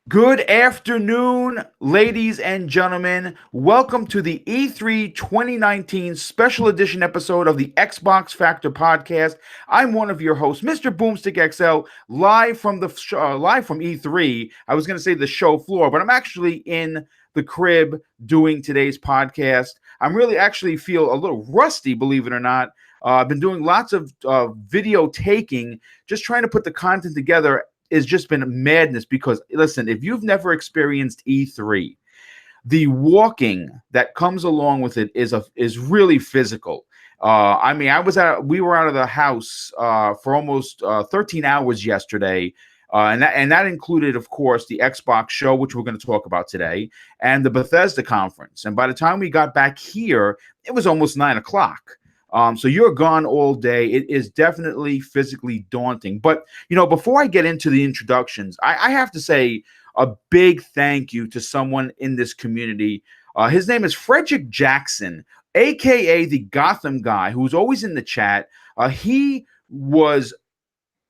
Good afternoon, ladies and gentlemen. Welcome to the E3 2019 special edition episode of the Xbox Factor podcast. I'm one of your hosts, MrBooMStickXL, live from E3. I was going to say the show floor, but I'm actually in the crib doing today's podcast. I'm really actually feel a little rusty, believe it or not. I've been doing lots of video taking, just trying to put the content together has just been madness because listen, if you've never experienced E3, the walking that comes along with it is really physical. We were out of the house for almost 13 hours yesterday. And that included, of course, the Xbox show, which we're going to talk about today, and the Bethesda conference. And by the time we got back here, it was almost 9 o'clock. So you're gone all day. It is definitely physically daunting. But, before I get into the introductions, I have to say a big thank you to someone in this community. His name is Frederick Jackson, a.k.a. the Gotham guy, who's always in the chat. He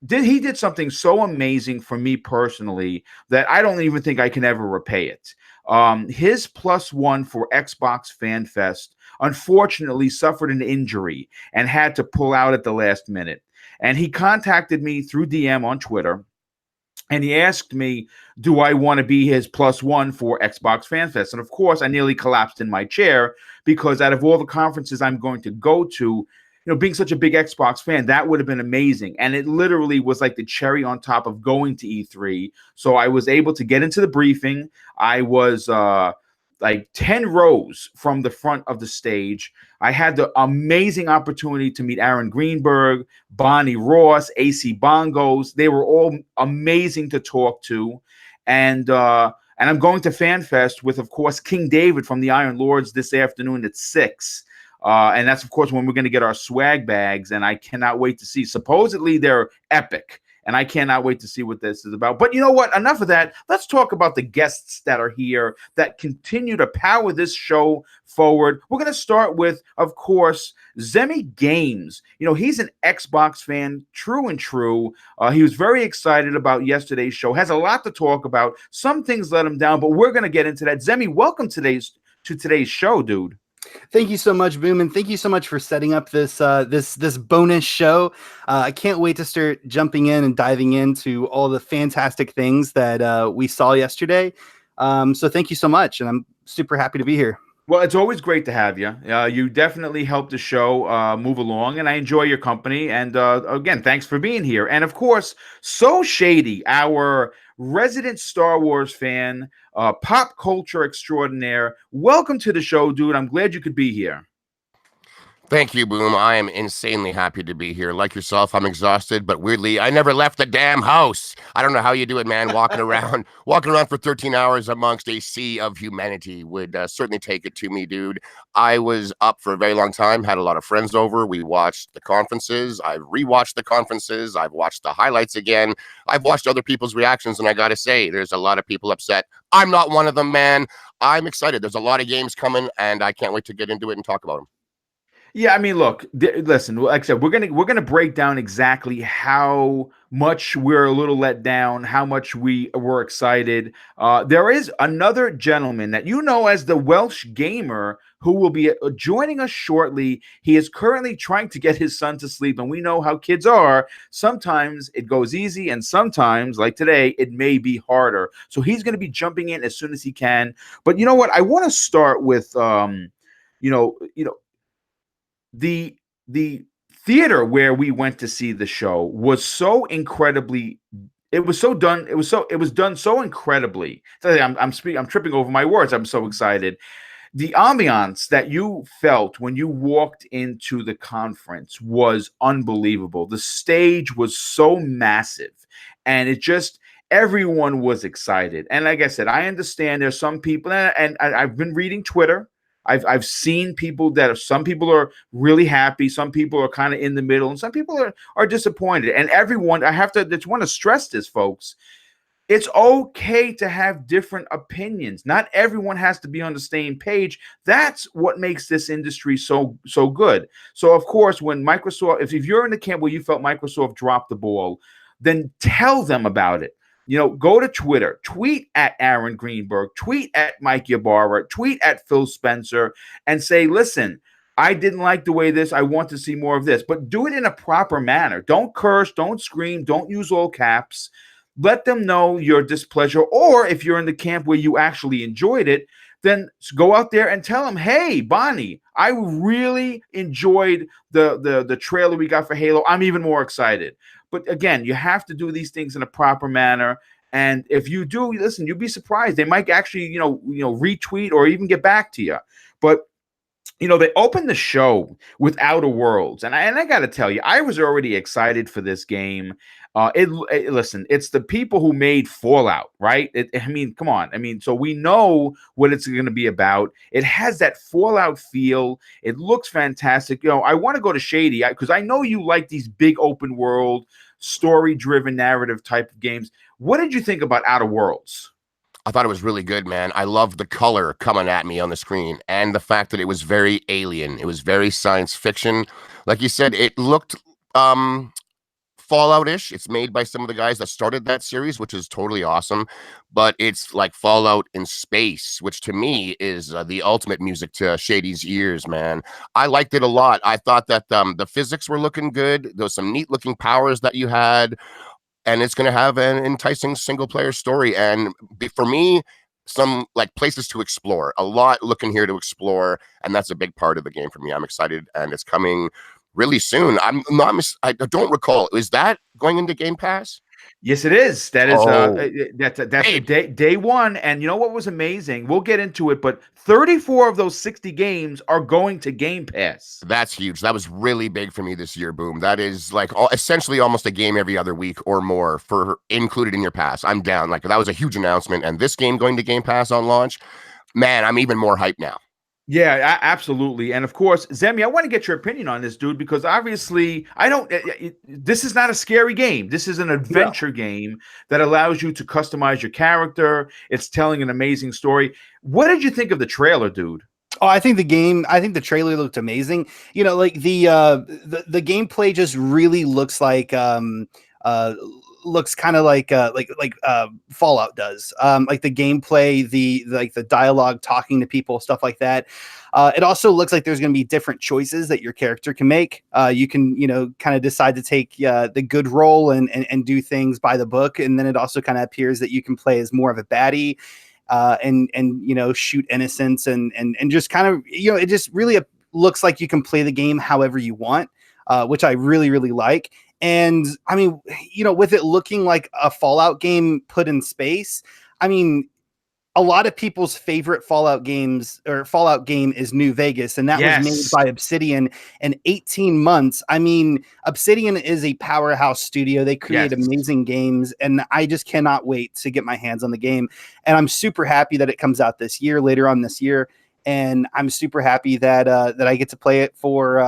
did something so amazing for me personally that I don't even think I can ever repay it. His +1 for Xbox Fan Fest unfortunately suffered an injury and had to pull out at the last minute. And he contacted me through DM on Twitter, and he asked me, do I want to be his +1 for Xbox Fan Fest? And of course, I nearly collapsed in my chair because out of all the conferences I'm going to go to, being such a big Xbox fan, that would have been amazing. And it literally was like the cherry on top of going to E3. So I was able to get into the briefing. I was like 10 rows from the front of the stage. I had the amazing opportunity to meet Aaron Greenberg, Bonnie Ross, AC Bongos. They were all amazing to talk to. And I'm going to FanFest with, of course, King David from the Iron Lords this afternoon at 6. And that's, of course, when we're going to get our swag bags. And I cannot wait to see. Supposedly, they're epic. And I cannot wait to see what this is about. But you know what? Enough of that. Let's talk about the guests that are here that continue to power this show forward. We're going to start with, of course, Zemi Games. He's an Xbox fan, true and true. He was very excited about yesterday's show. Has a lot to talk about. Some things let him down, but we're going to get into that. Zemi, welcome to today's show, dude. Thank you so much, Boom, and thank you so much for setting up this this bonus show. I can't wait to start jumping in and diving into all the fantastic things that we saw yesterday. So thank you so much, and I'm super happy to be here. Well, it's always great to have you. You definitely help the show move along, and I enjoy your company. And again, thanks for being here. And of course, So Shady, our resident Star Wars fan, pop culture extraordinaire. Welcome to the show, dude. I'm glad you could be here. Thank you, Boom. I am insanely happy to be here. Like yourself, I'm exhausted, but weirdly, I never left the damn house. I don't know how you do it, man. Walking around for 13 hours amongst a sea of humanity would certainly take it to me, dude. I was up for a very long time, had a lot of friends over. We watched the conferences. I've rewatched the conferences. I've watched the highlights again. I've watched other people's reactions, and I got to say, there's a lot of people upset. I'm not one of them, man. I'm excited. There's a lot of games coming, and I can't wait to get into it and talk about them. Yeah, I mean, look, listen, like I said, we're gonna break down exactly how much we're a little let down, how much we were excited. There is another gentleman that you know as the Welsh Gamer who will be joining us shortly. He is currently trying to get his son to sleep, and we know how kids are. Sometimes it goes easy, and sometimes, like today, it may be harder. So he's going to be jumping in as soon as he can. But you know what? I want to start with, the theater where we went to see the show was so incredibly it was done so incredibly. I'm tripping over my words. I'm so excited. The ambiance that you felt when you walked into the conference was unbelievable. The stage was so massive, and everyone was excited. And like I said, I understand there's some people, and I've been reading Twitter. I've seen people some people are really happy, some people are kind of in the middle, and some people are disappointed. And everyone, I just want to stress this, folks. It's okay to have different opinions. Not everyone has to be on the same page. That's what makes this industry so good. So, of course, when Microsoft, if you're in the camp where you felt Microsoft dropped the ball, then tell them about it. go to Twitter, tweet at Aaron Greenberg, tweet at Mike Ybarra, tweet at Phil Spencer, and say, listen, I didn't like the way this, I want to see more of this, but do it in a proper manner. Don't curse, don't scream, don't use all caps. Let them know your displeasure, or if you're in the camp where you actually enjoyed it, then go out there and tell them, hey, Bonnie, I really enjoyed the trailer we got for Halo. I'm even more excited. But again, you have to do these things in a proper manner. And if you do, listen, you'll be surprised. They might actually, retweet or even get back to you. But they opened the show with Outer Worlds, and I got to tell you, I was already excited for this game. Listen, it's the people who made Fallout, right? Come on. So we know what it's going to be about. It has that Fallout feel. It looks fantastic. I want to go to Shady because I know you like these big open world, story-driven narrative type of games. What did you think about Outer Worlds? I thought it was really good, man. I love the color coming at me on the screen and the fact that it was very alien. It was very science fiction. Like you said, it looked Fallout-ish. It's made by some of the guys that started that series, which is totally awesome. But it's like Fallout in space, which to me is the ultimate music to Shady's ears, man. I liked it a lot. I thought that the physics were looking good. There was some neat looking powers that you had. And it's going to have an enticing single player story. And for me, some like places to explore, a lot looking here to explore. And that's a big part of the game for me. I'm excited and it's coming really soon. I don't recall. Is that going into Game Pass? Yes, it is. That is that's day one. And you know what was amazing? We'll get into it, but 34 of those 60 games are going to Game Pass. That's huge. That was really big for me this year, Boom. That is like essentially almost a game every other week or more for included in your pass. I'm down. Like that was a huge announcement. And this game going to Game Pass on launch, man, I'm even more hyped now. Yeah, absolutely. And of course, Zemi, I want to get your opinion on this, dude, because obviously this is not a scary game. This is an adventure game that allows you to customize your character. It's telling an amazing story. What did you think of the trailer, dude? Oh, I think the trailer looked amazing. Like the gameplay just really looks like looks kind of like Fallout does. Like the gameplay, the dialogue, talking to people, stuff like that. It also looks like there's going to be different choices that your character can make. You can, kind of decide to take the good role and do things by the book. And then it also kind of appears that you can play as more of a baddie and shoot innocents and just kind of, it just really looks like you can play the game however you want, which I really, really like. And I mean, with it looking like a Fallout game put in space, I mean, a lot of people's favorite Fallout game is New Vegas, and that was made by Obsidian in 18 months. I mean, Obsidian is a powerhouse studio. They create amazing games, and I just cannot wait to get my hands on the game. And I'm super happy that it comes out later on this year. And I'm super happy that I get to play it for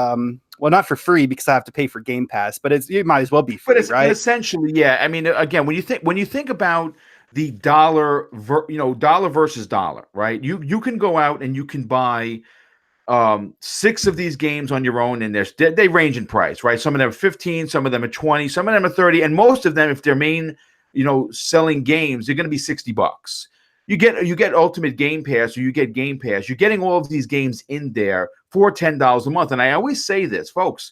well, not for free because I have to pay for Game Pass, but it might as well be free, right? Essentially, yeah. I mean, again, when you think about the dollar versus dollar, right? You can go out and you can buy 6 of these games on your own, and they range in price, right? Some of them are 15, some of them are 20, some of them are 30, and most of them, if they're main, selling games, they're going to be $60. You get Ultimate Game Pass, or you get Game Pass. You're getting all of these games in there for $10 a month. And I always say this, folks,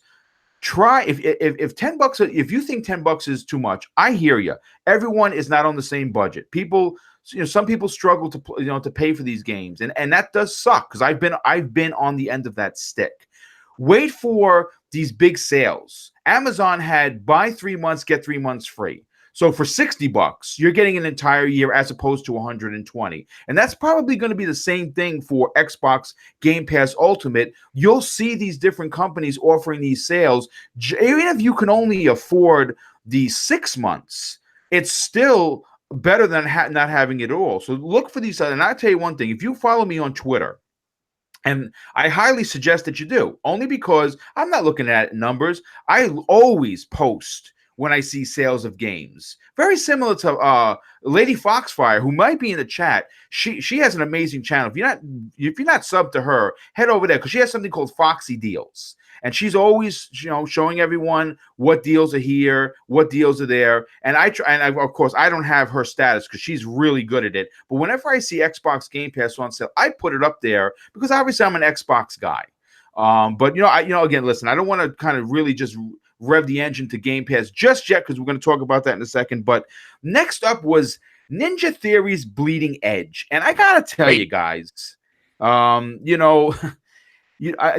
try if $10, if you think $10 is too much, I hear you. Everyone is not on the same budget. People, some people struggle to pay for these games, and that does suck because I've been on the end of that stick. Wait for these big sales. Amazon had buy 3 months, get 3 months free. So for $60, you're getting an entire year as opposed to $120. And that's probably going to be the same thing for Xbox Game Pass Ultimate. You'll see these different companies offering these sales. Even if you can only afford the 6 months, it's still better than not having it all. So look for these. And I'll tell you one thing. If you follow me on Twitter, and I highly suggest that you do, only because I'm not looking at numbers. I always post when I see sales of games. Very similar to Lady Foxfire, who might be in the chat. She has an amazing channel. If you're not subbed to her, head over there because she has something called Foxy Deals. and she's always, showing everyone what deals are here, what deals are there. And of course, I don't have her status because she's really good at it. But whenever I see Xbox Game Pass on sale, I put it up there because obviously I'm an Xbox guy. But again, listen, I don't want to kind of really just rev the engine to Game Pass just yet because we're going to talk about that in a second. But next up was Ninja Theory's Bleeding Edge, and I gotta tell you guys,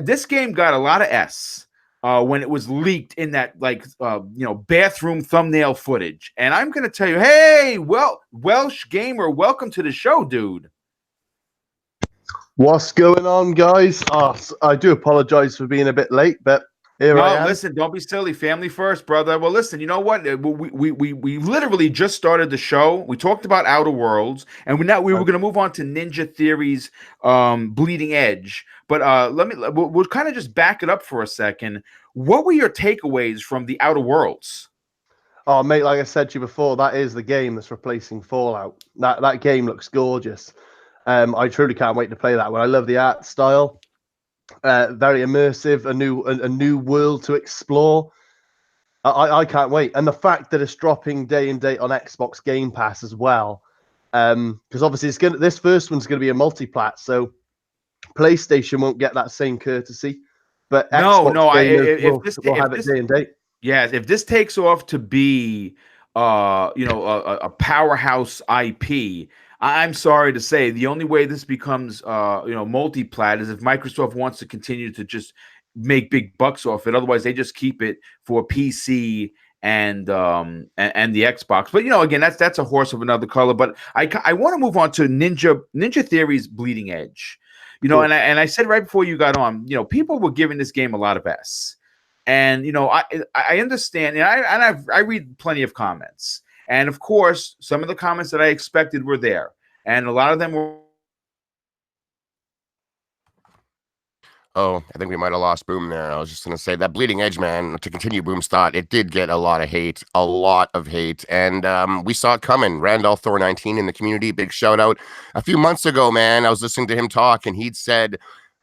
this game got a lot of S when it was leaked in that bathroom thumbnail footage. And I'm gonna tell you, hey, Welsh gamer, welcome to the show, dude. What's going on, guys? I do apologize for being a bit late, but here I am. Listen, don't be silly. Family first, brother. Well, listen, you know what? We literally just started the show. We talked about Outer Worlds, and we were going to move on to Ninja Theory's Bleeding Edge. But we'll kind of just back it up for a second. What were your takeaways from the Outer Worlds? Oh, mate, like I said to you before, that is the game that's replacing Fallout. That game looks gorgeous. I truly can't wait to play that one. I love the art style. Very immersive, a new world to explore. I can't wait, and the fact that it's dropping day and date on Xbox Game Pass as well, because obviously this first one's going to be a multi-plat, so PlayStation won't get that same courtesy, but Xbox will have it day and date. Yeah, if this takes off to be, a powerhouse IP. I'm sorry to say, the only way this becomes, multi-plat is if Microsoft wants to continue to just make big bucks off it. Otherwise, they just keep it for PC and the Xbox. But again, that's a horse of another color. But I want to move on to Ninja Theory's Bleeding Edge. Cool. And I said right before you got on, people were giving this game a lot of S, and I understand, and I read plenty of comments. And of course, some of the comments that I expected were there, and a lot of them were. Oh, I think we might have lost Boom there. I was just going to say that Bleeding Edge, man, to continue Boom's thought, it did get a lot of hate. And we saw it coming. Randolph Thor 19 in the community, big shout out. A few months ago, man, I was listening to him talk, and he'd said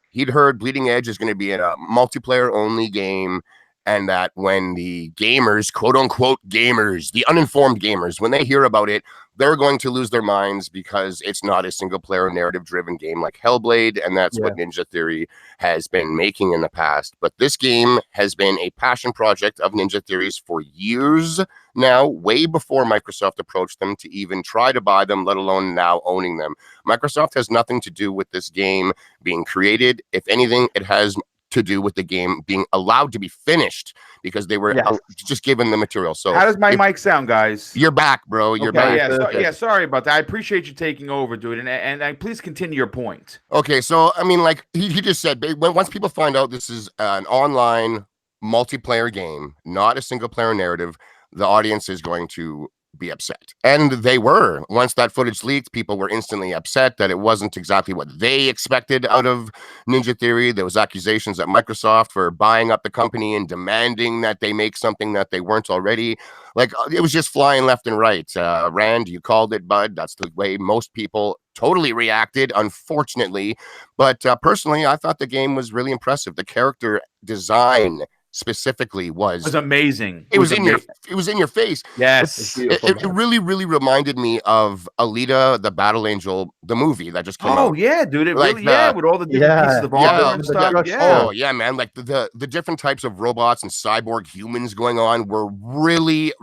he'd heard Bleeding Edge is going to be a multiplayer only game. And that when the gamers, quote unquote gamers, the uninformed gamers, when they hear about it, they're going to lose their minds because it's not a single player narrative driven game like Hellblade. And that's what Ninja Theory has been making in the past. But this game has been a passion project of Ninja Theory's for years now, way before Microsoft approached them to even try to buy them, let alone now owning them. Microsoft has nothing to do with this game being created. If anything, it has to do with the game being allowed to be finished because they were just given the material. So how does my mic sound, guys? You're back, bro. You're back. Sorry about that. I appreciate you taking over, dude. And please continue your point. Okay, so I mean, like he just said, once people find out this is an online multiplayer game, not a single player narrative, the audience is going to be upset. And they were. Once that footage leaked, people were instantly upset that it wasn't exactly what they expected out of Ninja Theory. There was accusations at Microsoft for buying up the company and demanding that they make something that they weren't already. Like, it was just flying left and right. Rand, you called it, bud. That's the way most people totally reacted, unfortunately. But personally, I thought the game was really impressive. The character design specifically was amazing. It was in your face. Yes. It really reminded me of Alita, the Battle Angel, the movie that just came out. Oh yeah, dude. It really, with all the different pieces of armor and stuff. Oh yeah, man. Like the different types of robots and cyborg humans going on were really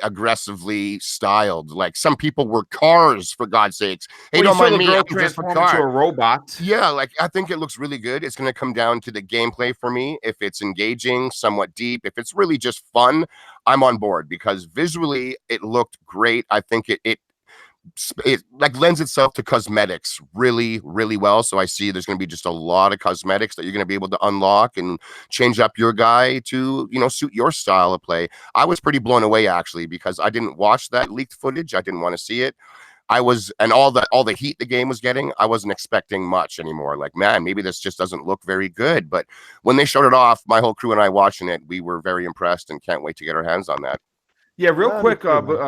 aggressively styled. Like some people were cars, for God's sakes. Hey, don't mind me, I'm just a car. Into a robot. Yeah, like I think it looks really good. It's gonna come down to the gameplay for me. If it's engaging, somewhat deep, if it's really just fun, I'm on board because visually it looked great. I think it like lends itself to cosmetics really well. So I see there's going to be just a lot of cosmetics that you're going to be able to unlock and change up your guy to, suit your style of play. I was pretty blown away actually because I didn't watch that leaked footage. I didn't want to see it. And all the heat the game was getting, I wasn't expecting much anymore. Like, man, maybe this just doesn't look very good. But when they showed it off, my whole crew and I watching it, we were very impressed and can't wait to get our hands on that. Yeah, real quick,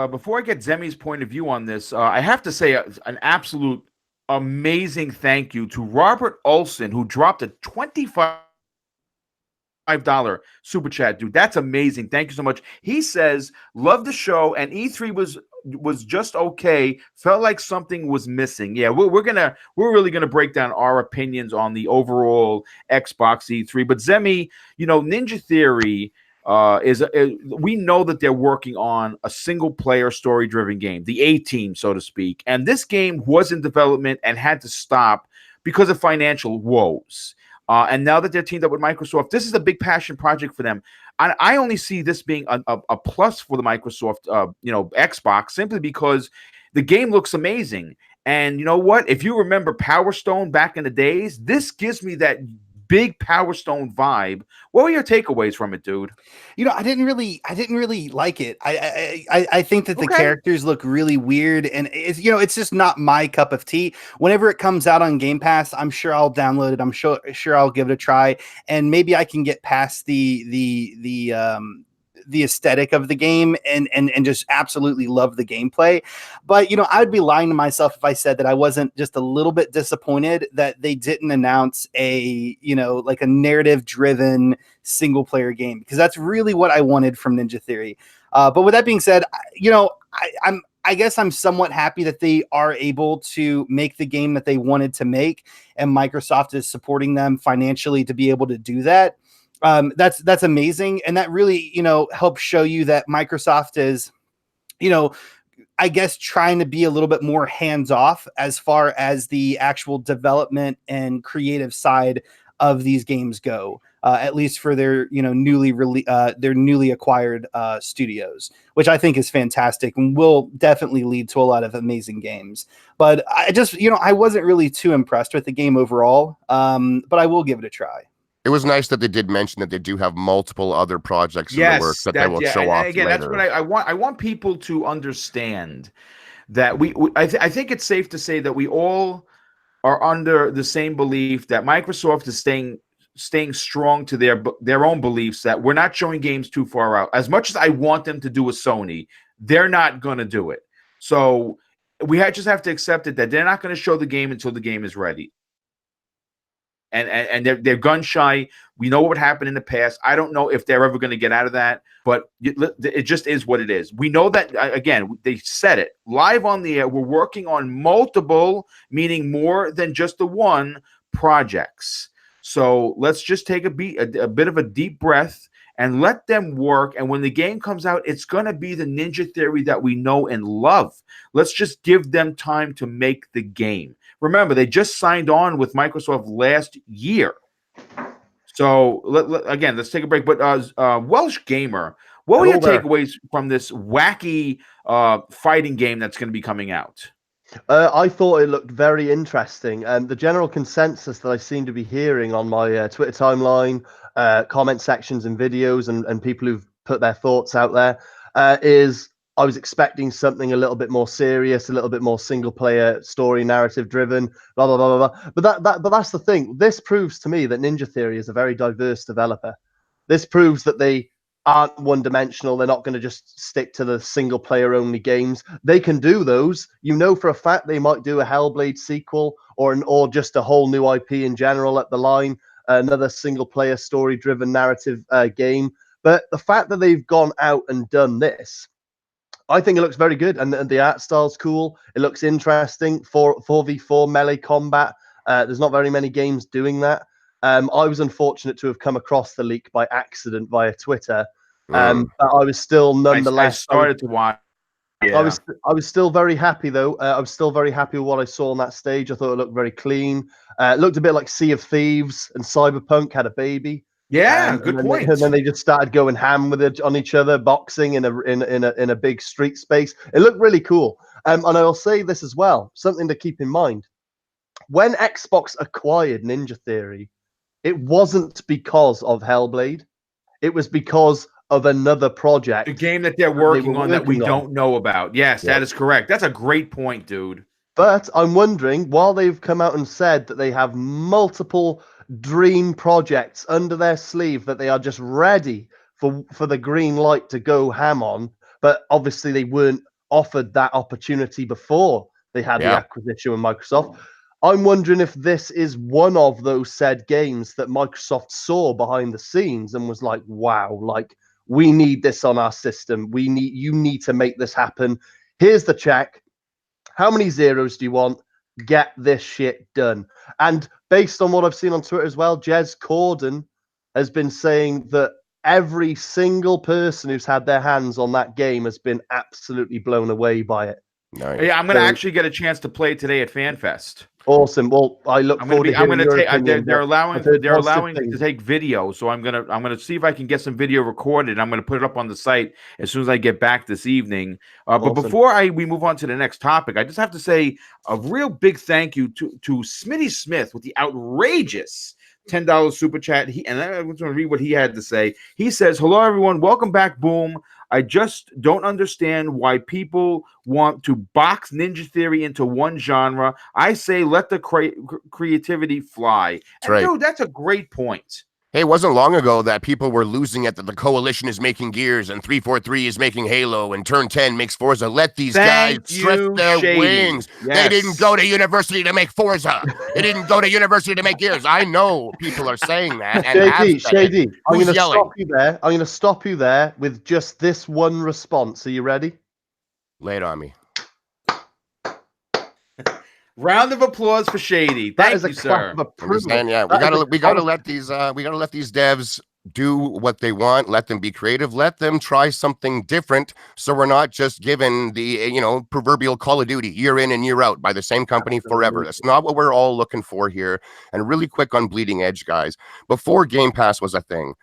before I get Zemi's point of view on this, I have to say an absolute amazing thank you to Robert Olson, who dropped a 25 $5 super chat, dude. That's amazing. Thank you so much. He says, love the show, and E3 was just okay. Felt like something was missing. Yeah, we're really gonna break down our opinions on the overall Xbox E3. But Zemi, Ninja Theory we know that they're working on a single player story driven game, the A team, so to speak. And this game was in development and had to stop because of financial woes. And now that they're teamed up with Microsoft, this is a big passion project for them. I only see this being a plus for the Microsoft, Xbox, simply because the game looks amazing. And you know what? If you remember Power Stone back in the days, this gives me that big Power Stone vibe. What were your takeaways from it, dude? I didn't really like it. I think that the characters look really weird, and it's just not my cup of tea. Whenever it comes out on Game Pass, I'm sure I'll download it. I'm sure I'll give it a try, and maybe I can get past the aesthetic of the game and just absolutely love the gameplay. But I'd be lying to myself if I said that I wasn't just a little bit disappointed that they didn't announce a like a narrative driven single player game, because that's really what I wanted from Ninja Theory. But with that being said, I guess I'm somewhat happy that they are able to make the game that they wanted to make, and Microsoft is supporting them financially to be able to do that. That's amazing, and that really helps show you that Microsoft is I guess trying to be a little bit more hands off as far as the actual development and creative side of these games go, at least for their newly acquired studios, which I think is fantastic and will definitely lead to a lot of amazing games. But I just I wasn't really too impressed with the game overall, but I will give it a try. It was nice that they did mention that they do have multiple other projects in the works that they will show off again, later. That's what I want. I want people to understand that I think it's safe to say that we all are under the same belief that Microsoft is staying strong to their own beliefs, that we're not showing games too far out. As much as I want them to do with Sony, they're not going to do it. So we just have to accept it that they're not going to show the game until the game is ready. And they're gun shy. We know what happened in the past. I don't know if they're ever going to get out of that, but it just is what it is. We know that, again, they said it live on the air. We're working on multiple, meaning more than just the one, projects. So let's just take a bit of a deep breath and let them work. And when the game comes out, it's going to be the Ninja Theory that we know and love. Let's just give them time to make the game. Remember, they just signed on with Microsoft last year. So, let's take a break. But Welsh Gamer, what were your takeaways from this wacky fighting game that's going to be coming out? I thought it looked very interesting. And the general consensus that I seem to be hearing on my Twitter timeline, comment sections and videos, and people who've put their thoughts out there is I was expecting something a little bit more serious, a little bit more single player story narrative driven, blah, blah, blah, blah, blah. But that's the thing. This proves to me that Ninja Theory is a very diverse developer. This proves that they aren't one dimensional. They're not going to just stick to the single player only games. They can do those. For a fact they might do a Hellblade sequel or just a whole new IP in general at the line, another single player story driven narrative game. But the fact that they've gone out and done this, I think it looks very good, and the art style's cool. It looks interesting. 4v4 melee combat. There's not very many games doing that. I was unfortunate to have come across the leak by accident via Twitter. But I was still nonetheless. I started to watch. Yeah. I was still very happy though. I was still very happy with what I saw on that stage. I thought it looked very clean. It looked a bit like Sea of Thieves and Cyberpunk had a baby. Yeah, good point. And then they just started going ham with it on each other, boxing in a big street space. It looked really cool. And I'll say this as well, something to keep in mind. When Xbox acquired Ninja Theory, it wasn't because of Hellblade. It was because of another project. The game that they're working on that we don't know about. Yes, that is correct. That's a great point, dude. But I'm wondering, while they've come out and said that they have multiple dream projects under their sleeve that they are just ready for the green light to go ham on, but obviously they weren't offered that opportunity before they had the acquisition with Microsoft. I'm wondering if this is one of those said games that Microsoft saw behind the scenes and was like, wow, like we need this on our system. You need to make this happen. Here's the check. How many zeros do you want? Get this shit done. And based on what I've seen on Twitter as well, Jez Corden has been saying that every single person who's had their hands on that game has been absolutely blown away by it. Nice. Yeah, I'm going to actually get a chance to play today at FanFest. Awesome. Well, I look forward to hearing your opinion. They're allowing to take video, so I'm gonna see if I can get some video recorded. I'm gonna put it up on the site as soon as I get back this evening. But before we move on to the next topic, I just have to say a real big thank you to Smitty Smith with the outrageous $10 super chat. And I'm going to read what he had to say. He says, "Hello everyone, welcome back, Boom. I just don't understand why people want to box Ninja Theory into one genre. I say let the creativity fly." That's right. Dude, that's a great point. Hey, it wasn't long ago that people were losing it, that the Coalition is making Gears and 343 is making Halo and Turn 10 makes Forza. Let these guys stretch their wings. Yes. They didn't go to university to make Forza. They didn't go to university to make Gears. I know people are saying that. And Shady, I'm going to stop you there. I'm going to stop you there with just this one response. Are you ready? Lay it on me. Round of applause for Shady. Thank you, sir. Yeah, we gotta let these devs do what they want. Let them be creative. Let them try something different. So we're not just given the proverbial Call of Duty year in and year out by the same company forever. That's not what we're all looking for here. And really quick on Bleeding Edge, guys. Before Game Pass was a thing,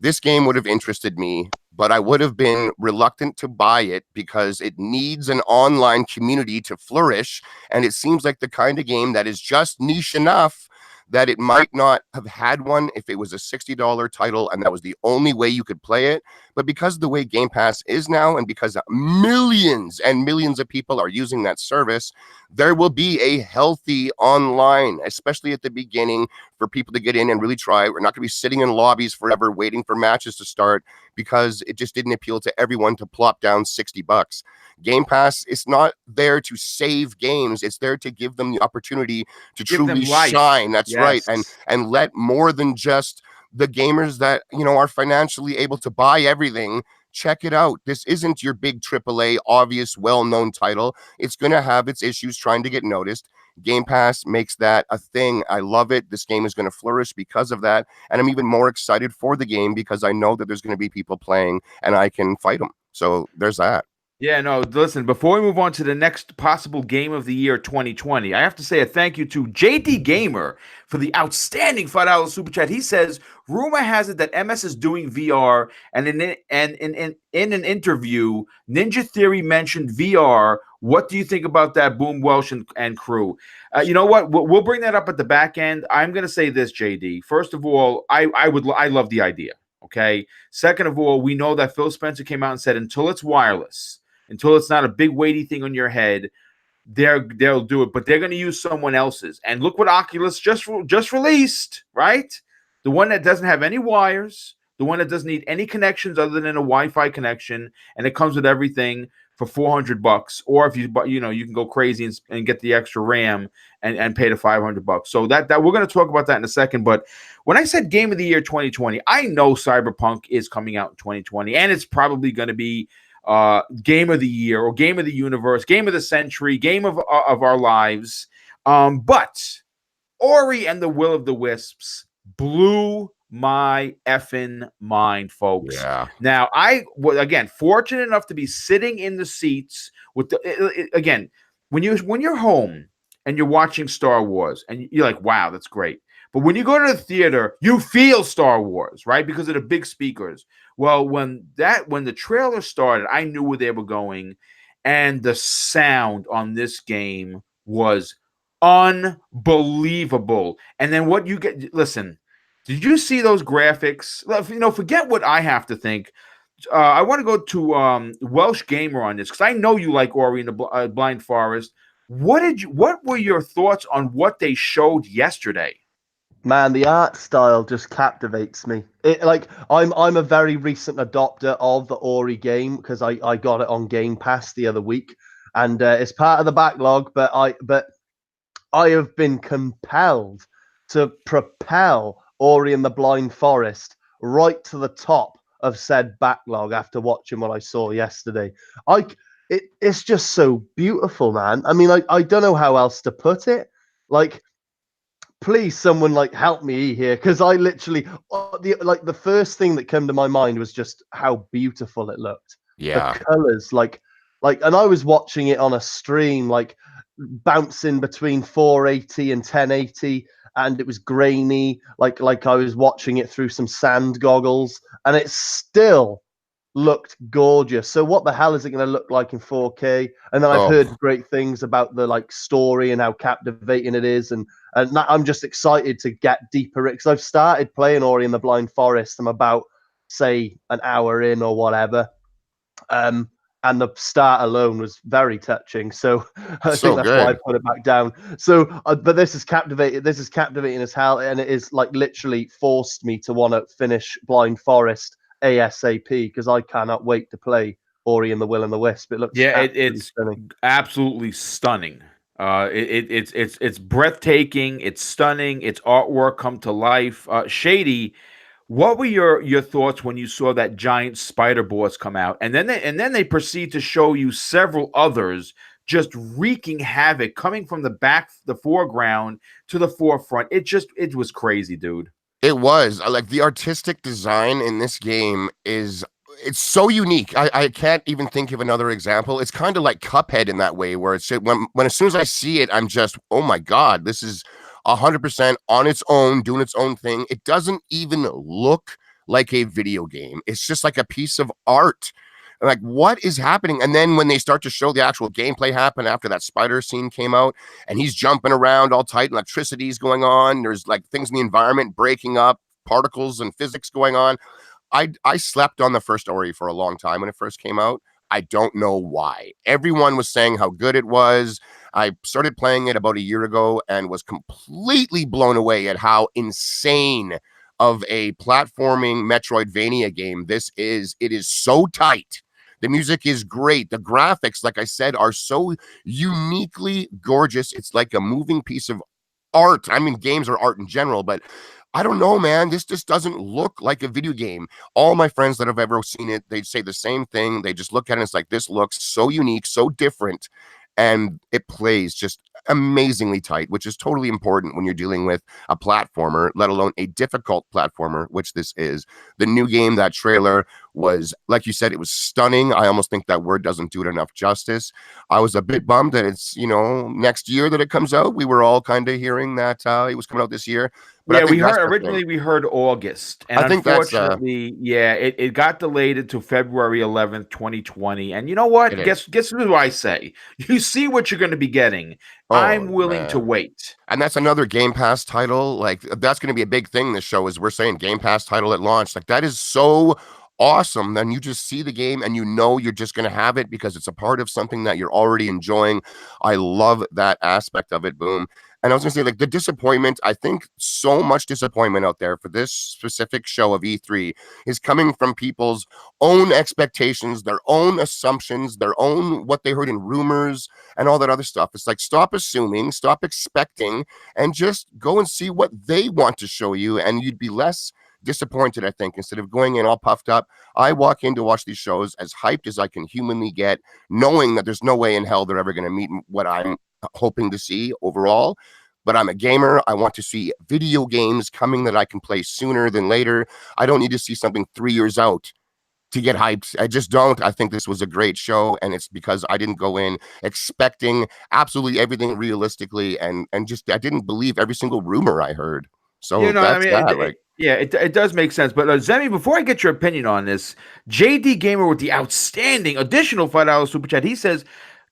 this game would have interested me, but I would have been reluctant to buy it because it needs an online community to flourish. And it seems like the kind of game that is just niche enough that it might not have had one if it was a $60 title and that was the only way you could play it. But because of the way Game Pass is now, and because millions and millions of people are using that service, there will be a healthy online, especially at the beginning, for people to get in and really try. We're not going to be sitting in lobbies forever waiting for matches to start because it just didn't appeal to everyone to plop down $60. Game Pass is not there to save games. It's there to give them the opportunity to truly shine. That's right. And let more than just the gamers that, are financially able to buy everything, check it out. This isn't your big AAA, obvious, well-known title. It's going to have its issues trying to get noticed. Game Pass makes that a thing. I love it. This game is going to flourish because of that. And I'm even more excited for the game because I know that there's going to be people playing and I can fight them. So there's that. Yeah, no, listen, before we move on to the next possible game of the year 2020, I have to say a thank you to JD Gamer for the outstanding $5 super chat. He says, rumor has it that MS is doing VR, and in an interview, Ninja Theory mentioned VR. What do you think about that, Boom, Welsh, and crew? You know what? We'll bring that up at the back end. I'm going to say this, JD. First of all, I love the idea, okay? Second of all, we know that Phil Spencer came out and said until it's wireless, until it's not a big weighty thing on your head, they'll do it. But they're going to use someone else's. And look what Oculus just released, right? The one that doesn't have any wires, the one that doesn't need any connections other than a Wi-Fi connection, and it comes with everything for $400. Or if you can go crazy and get the extra RAM and pay the $500. So that we're going to talk about that in a second. But when I said Game of the Year 2020, I know Cyberpunk is coming out in 2020, and it's probably going to be Game of the Year or Game of the Universe, Game of the Century, Game of our lives. But Ori and the Will of the Wisps blew my effing mind, folks. Yeah. Now, I was, again, fortunate enough to be sitting in the seats with again, when you're home and you're watching Star Wars and you're like, wow, that's great. But when you go to the theater, you feel Star Wars, right? Because of the big speakers. Well, when the trailer started, I knew where they were going, and the sound on this game was unbelievable. And then what you get, listen, did you see those graphics? Forget what I have to think. I want to go to Welsh Gamer on this because I know you like Ori and the Blind Forest. What were your thoughts on what they showed yesterday? Man, the art style just captivates me. I'm a very recent adopter of the Ori game because I got it on Game Pass the other week, and it's part of the backlog. But I have been compelled to propel Ori and the Blind Forest right to the top of said backlog after watching what I saw yesterday. It's just so beautiful, man. I mean, I don't know how else to put it. Like, please, someone like help me here, because I literally the first thing that came to my mind was just how beautiful it looked. Yeah. The colors, and I was watching it on a stream, like bouncing between 480 and 1080, and it was grainy, like I was watching it through some sand goggles, and it still looked gorgeous. So what the hell is it going to look like in 4K? And then I've Oh, heard great things about the like story and how captivating it is, and I'm just excited to get deeper because I've started playing Ori and the Blind Forest. I'm about, say, an hour in or whatever. And the start alone was very touching. So I so think that's why I good. put it back down. So, but this is captivating. This is captivating as hell, and it is like literally forced me to want to finish Blind Forest ASAP because I cannot wait to play Ori and the Will and the Wisp. It looks Yeah, absolutely it's stunning. absolutely stunning. It's breathtaking. It's stunning. It's artwork come to life. Shady, what were your thoughts when you saw that giant spider boss come out, and then they proceed to show you several others just wreaking havoc, coming from the back, the foreground to the forefront. It was crazy, dude. It was like the artistic design in this game it's so unique. I can't even think of another example. It's kind of like Cuphead in that way, where it's when as soon as I see it, I'm just, oh my god, this is 100% on its own, doing its own thing. It doesn't even look like a video game. It's just like a piece of art. Like, what is happening? And then when they start to show the actual gameplay happen after that spider scene came out, and he's jumping around all tight, and electricity's going on. There's like things in the environment breaking up, particles and physics going on. I slept on the first Ori for a long time when it first came out. I don't know why. Everyone was saying how good it was. I started playing it about a year ago and was completely blown away at how insane of a platforming Metroidvania game this is. It is so tight. The music is great. The graphics, like I said, are so uniquely gorgeous. It's like a moving piece of art. I mean, games are art in general, but I don't know, man. This just doesn't look like a video game. All my friends that have ever seen it, they say the same thing. They just look at it and it's like, this looks so unique, so different. And it plays just amazingly tight, which is totally important when you're dealing with a platformer, let alone a difficult platformer, which this is. The new game, that trailer was, like you said, it was stunning. I almost think that word doesn't do it enough justice. I was a bit bummed that it's, next year that it comes out. We were all kind of hearing that it was coming out this year. But I Yeah, think we that's heard the thing. originally we heard August, and I think that's unfortunately, yeah, it got delayed into February 11th, 2020. And you know what? it is. Guess what I say? You see what you're going to be getting. Oh I'm willing to man. wait. And that's another Game Pass title. Like, that's going to be a big thing this show, is we're saying Game Pass title at launch. Like, that is so awesome. Then you just see the game and you're just going to have it because it's a part of something that you're already enjoying. I love that aspect of it, Boom. And I was going to say, like, the disappointment, I think so much disappointment out there for this specific show of E3 is coming from people's own expectations, their own assumptions, their own what they heard in rumors and all that other stuff. It's like, stop assuming, stop expecting, and just go and see what they want to show you, and you'd be less disappointed, I think, instead of going in all puffed up. I walk in to watch these shows as hyped as I can humanly get, knowing that there's no way in hell they're ever going to meet what I'm hoping to see overall. But I'm a gamer. I want to see video games coming that I can play sooner than later. I don't need to see something 3 years out to get hyped. I just don't. I think this was a great show, and it's because I didn't go in expecting absolutely everything realistically, and just I didn't believe every single rumor I heard. So I that's mean, that. Like, yeah, it does make sense. But Zemi, before I get your opinion on this, JD Gamer with the outstanding additional $5 super chat. He says,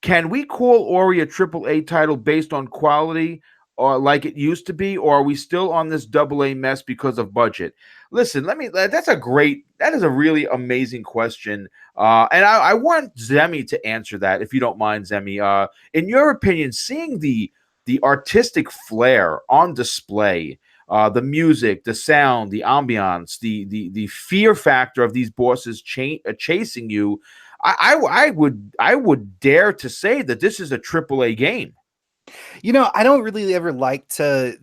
"Can we call Ori a AAA title based on quality, or like it used to be, or are we still on this AA mess because of budget?" Listen, that is a really amazing question. And I want Zemi to answer that, if you don't mind, Zemi. In your opinion, seeing the artistic flair on display, the music, the sound, the ambiance, the fear factor of these bosses chasing you, I would dare to say that this is a AAA game. You know, I don't really ever like to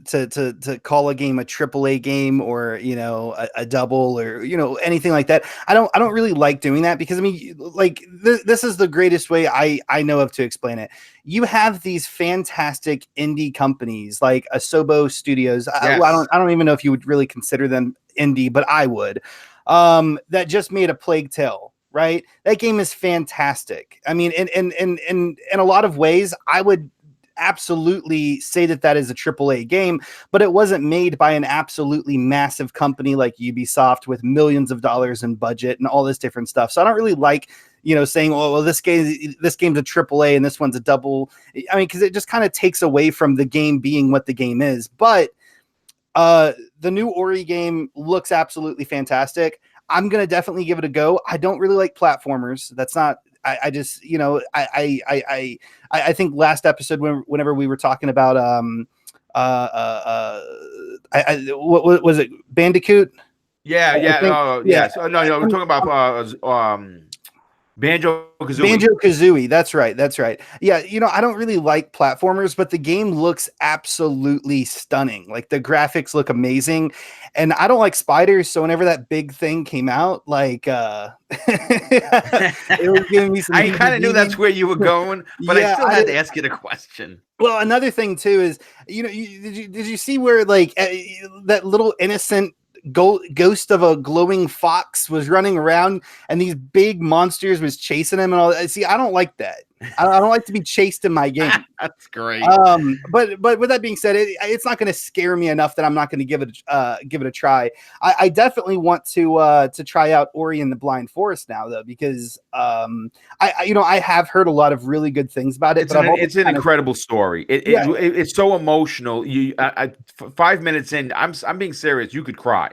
call a game a AAA game or, you know, a double or, you know, anything like that. I don't really like doing that because I mean, like this is the greatest way I know of to explain it. You have these fantastic indie companies like Asobo Studios. Yes. I don't even know if you would really consider them indie, but I would. That just made a Plague Tale. Right, that game is fantastic. I mean, in a lot of ways, I would absolutely say that is a AAA game, but it wasn't made by an absolutely massive company like Ubisoft with millions of dollars in budget and all this different stuff. So I don't really like, you know, saying, oh, well, this game's a AAA and this one's a double. I mean, because it just kind of takes away from the game being what the game is. But the new Ori game looks absolutely fantastic. I'm gonna definitely give it a go. I don't really like platformers. That's not. I just, you know, I think last episode whenever we were talking about what was it, Bandicoot? Yeah. Yes. Oh, no. We're talking about Banjo-Kazooie. Banjo-Kazooie. That's right. Yeah, you know, I don't really like platformers, but the game looks absolutely stunning. Like the graphics look amazing. And I don't like spiders, so whenever that big thing came out, like it was giving me some I kind of knew that's where you were going, but I still had to ask you the question. Well, another thing too is, you know, did you see where like that little innocent ghost of a glowing fox was running around and these big monsters was chasing him and all that? See, I don't like that. I don't like to be chased in my game. That's great. But with that being said, it's not going to scare me enough that I'm not going to give it a try. I definitely want to try out Ori and the Blind Forest now though, because I have heard a lot of really good things about it. It's an incredible story. It's so emotional. 5 minutes in, I'm being serious. You could cry.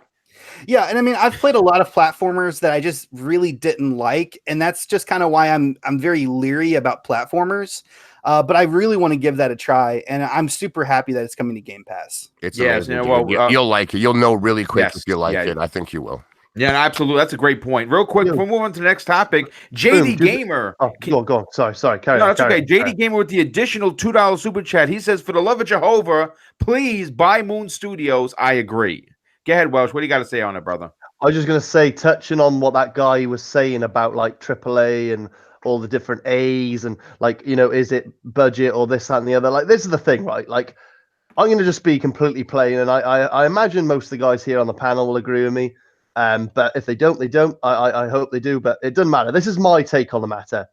Yeah, and I mean, I've played a lot of platformers that I just really didn't like, and that's just kind of why I'm very leery about platformers. But I really want to give that a try, and I'm super happy that it's coming to Game Pass. It's amazing. Yeah, well, you'll like it. You'll know really quick if you like it. I think you will. Yeah, absolutely. That's a great point. Real quick, before we move on to the next topic, JD Gamer. Go on. Sorry. Carry on. That's okay. JD Gamer with the additional $2 super chat. He says, "For the love of Jehovah, please buy Moon Studios." I agree. Go ahead, Welsh. What do you got to say on it, brother? I was just going to say, touching on what that guy was saying about like AAA and all the different A's and like, you know, is it budget or this, that, and the other? Like, this is the thing, right? Like, I'm going to just be completely plain, and I imagine most of the guys here on the panel will agree with me. But if they don't, they don't. I hope they do, but it doesn't matter. This is my take on the matter.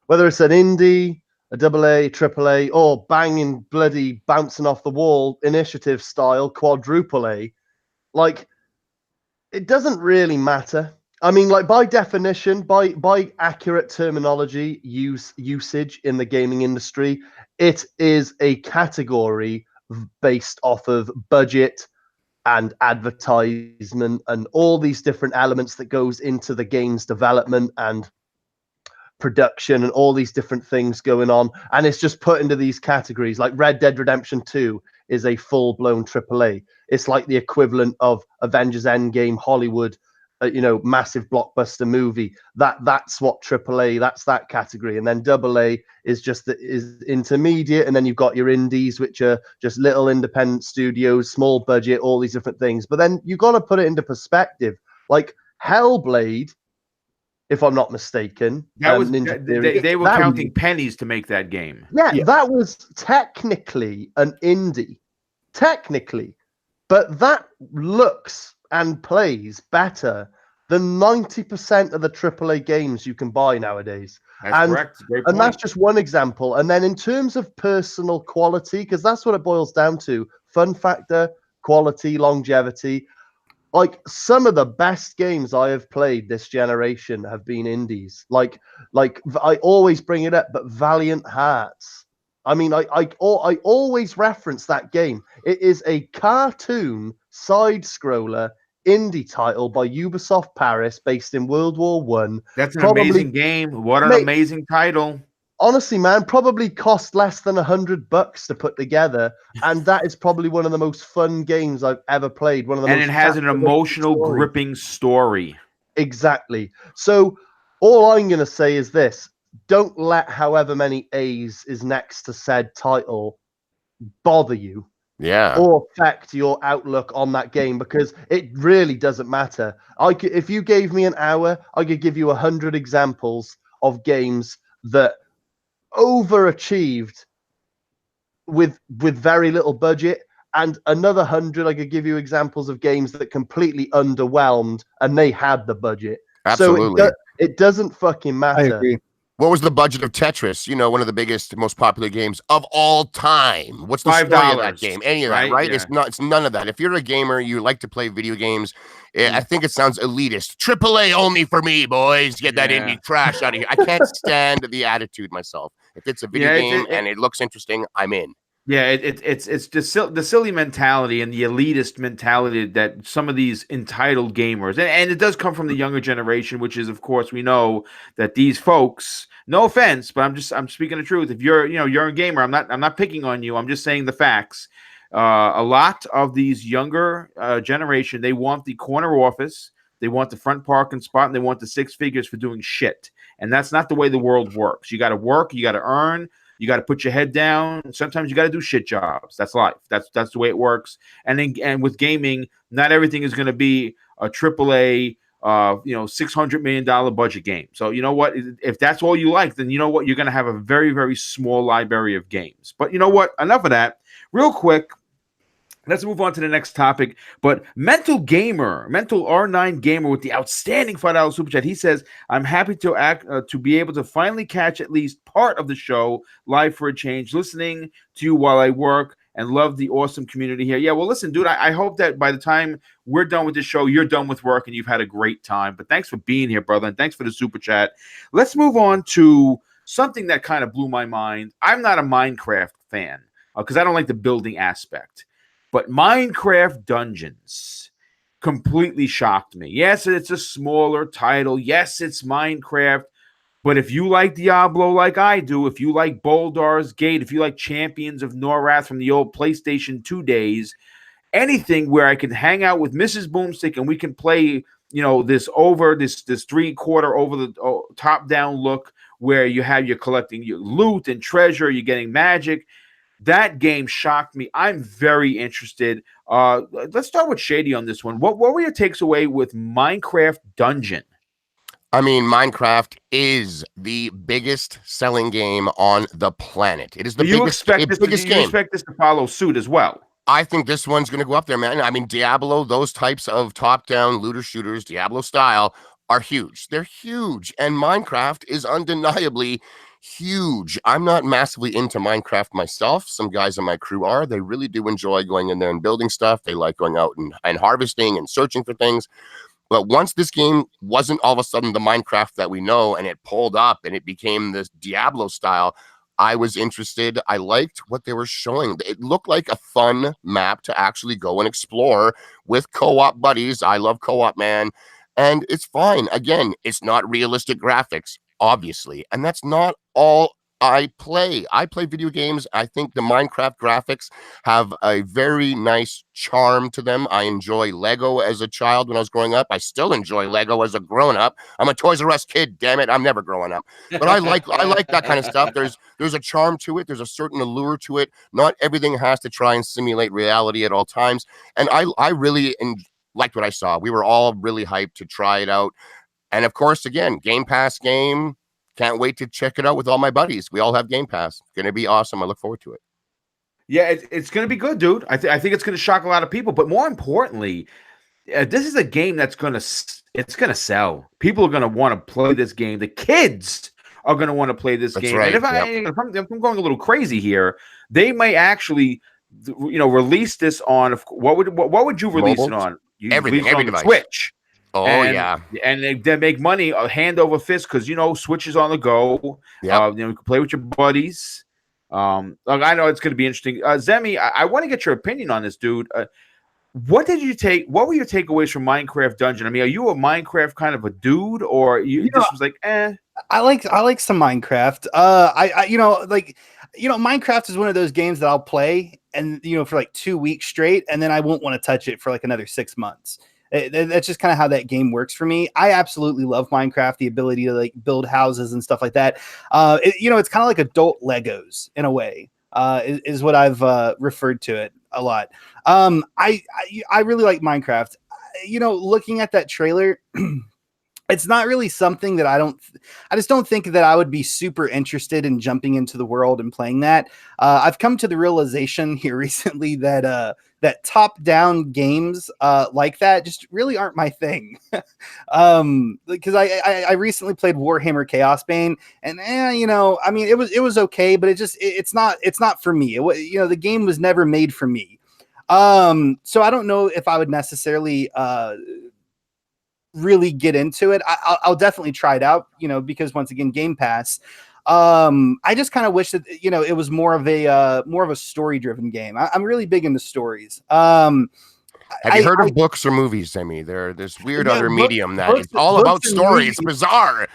Whether it's an indie, a AA, AAA, or banging bloody bouncing off the wall initiative style quadruple A, like, it doesn't really matter. I mean, like, by definition, by accurate terminology usage in the gaming industry, it is a category based off of budget and advertisement and all these different elements that goes into the game's development and production and all these different things going on. And it's just put into these categories. Like Red Dead Redemption 2 is a full-blown AAA. It's like the equivalent of Avengers Endgame Hollywood, massive blockbuster movie. That's what AAA, that's that category. And then AA is just is intermediate. And then you've got your indies, which are just little independent studios, small budget, all these different things. But then you've got to put it into perspective. Like Hellblade, if I'm not mistaken, that was they were counting pennies to make that game. Yeah, that was technically an indie, but that looks and plays better than 90% of the AAA games you can buy nowadays. That's correct. Great point. And that's just one example. And then in terms of personal quality, because that's what it boils down to: fun factor, quality, longevity. Like, some of the best games I have played this generation have been indies. Like I always bring it up, but Valiant Hearts. I mean, I always reference that game. It is a cartoon side-scroller indie title by Ubisoft Paris, based in World War One. That's an amazing game. What an amazing title. Honestly, man, probably cost less than $100 to put together, and that is probably one of the most fun games I've ever played. And it has an emotional, gripping story. Exactly. So all I'm going to say is this: don't let however many A's is next to said title bother you Yeah. or affect your outlook on that game, because it really doesn't matter. If you gave me an hour, I could give you 100 examples of games that overachieved with very little budget, and another 100 I could give you examples of games that completely underwhelmed and they had the budget. Absolutely. So it doesn't fucking I matter. agree. What was the budget of Tetris? You know, one of the biggest, most popular games of all time. What's the story of that $5, game? Any of that, right? right? Yeah. It's not. It's none of that. If you're a gamer, you like to play video games. I Mm. think it sounds elitist. AAA only for me, boys. Get that Yeah. indie trash out of here. I can't stand the attitude myself. If it's a video Yeah, game and it looks interesting, I'm in. Yeah, it's the silly mentality and the elitist mentality that some of these entitled gamers, and it does come from the younger generation, which is, of course, we know that these folks. No offense, but I'm speaking the truth. If you're a gamer, I'm not picking on you. I'm just saying the facts. A lot of these younger generation, they want the corner office, they want the front parking spot, and they want the six figures for doing shit. And that's not the way the world works. You got to work, you got to earn. You got to put your head down. Sometimes you got to do shit jobs. That's life. That's the way it works. And with gaming, not everything is going to be a AAA, $600 million budget game. So you know what? If that's all you like, then you know what? You're going to have a very, very small library of games. But you know what? Enough of that. Real quick. Let's move on to the next topic. But Mental R9 Gamer with the outstanding $5 super chat. He says, "I'm happy to be able to finally catch at least part of the show live for a change, listening to you while I work, and love the awesome community here." Yeah, well, listen, dude, I hope that by the time we're done with this show, you're done with work and you've had a great time. But thanks for being here, brother, and thanks for the super chat. Let's move on to something that kind of blew my mind. I'm not a Minecraft fan because I don't like the building aspect. But Minecraft Dungeons completely shocked me. Yes, it's a smaller title. Yes, it's Minecraft. But if you like Diablo like I do, if you like Baldur's Gate, if you like Champions of Norath from the old PlayStation 2 days, anything where I can hang out with Mrs. Boomstick and we can play, this 3/4 over the top down look where you're collecting your loot and treasure, you're getting magic. That game shocked me. I'm very interested. Let's start with Shady on this one. What were your takes away with Minecraft Dungeon? I mean, Minecraft is the biggest selling game on the planet. It is the biggest game. You expect this to follow suit as well? I think this one's going to go up there, man. I mean, Diablo, those types of top-down looter shooters, Diablo style, are huge. They're huge. And Minecraft is undeniably huge. I'm not massively into Minecraft myself. Some guys on my crew are. They really do enjoy going in there and building stuff. They like going out and harvesting and searching for things. But once this game wasn't all of a sudden the Minecraft that we know and it pulled up and it became this Diablo style, I was interested. I liked what they were showing. It looked like a fun map to actually go and explore with co-op buddies. I love co-op, man. And it's fine. Again, it's not realistic graphics, obviously. And that's not all I play. I play video games. I think the Minecraft graphics have a very nice charm to them. I enjoy Lego as a child when I was growing up. I still enjoy Lego as a grown-up. I'm a Toys R Us kid, damn it. I'm never growing up. But I like that kind of stuff. There's a charm to it. There's a certain allure to it. Not everything has to try and simulate reality at all times. And I really liked what I saw. We were all really hyped to try it out. And of course, again, Game Pass game. Can't wait to check it out with all my buddies. We all have Game Pass. It's going to be awesome. I look forward to it. Yeah, it's going to be good, dude. I think it's going to shock a lot of people. But more importantly, this is a game that's going to sell. People are going to want to play this game. The kids are going to want to play this game. Right. And if I'm going a little crazy here, they may actually, release this on. What would you release it on? You Everything, every device. Switch. Oh, yeah. And they make money hand over fist because, Switch is on the go. Yeah. You can play with your buddies. I know it's going to be interesting. Zemi, I want to get your opinion on this, dude. What were your takeaways from Minecraft Dungeon? I mean, are you a Minecraft kind of a dude, or this was like, eh? I like some Minecraft. Minecraft is one of those games that I'll play and for like 2 weeks straight, and then I won't want to touch it for like another 6 months. That's just kind of how that game works for me. I absolutely love Minecraft, the ability to like build houses and stuff like that. It's kind of like adult Legos in a way. is what I've referred to it a lot. I really like Minecraft. Looking at that trailer, it's not really something that I just don't think that I would be super interested in jumping into the world and playing that. I've come to the realization here recently that that top-down games like that just really aren't my thing. Because I recently played Warhammer Chaos Bane, and I mean, it was okay, but it's not for me. The game was never made for me. So I don't know if I would necessarily really get into it. I'll definitely try it out, because once again, Game Pass. I just kind of wish that it was more of a story driven game. I'm really big into stories. Have you heard of books or movies, Emmy? They're this weird other medium that it's all about story. It's bizarre.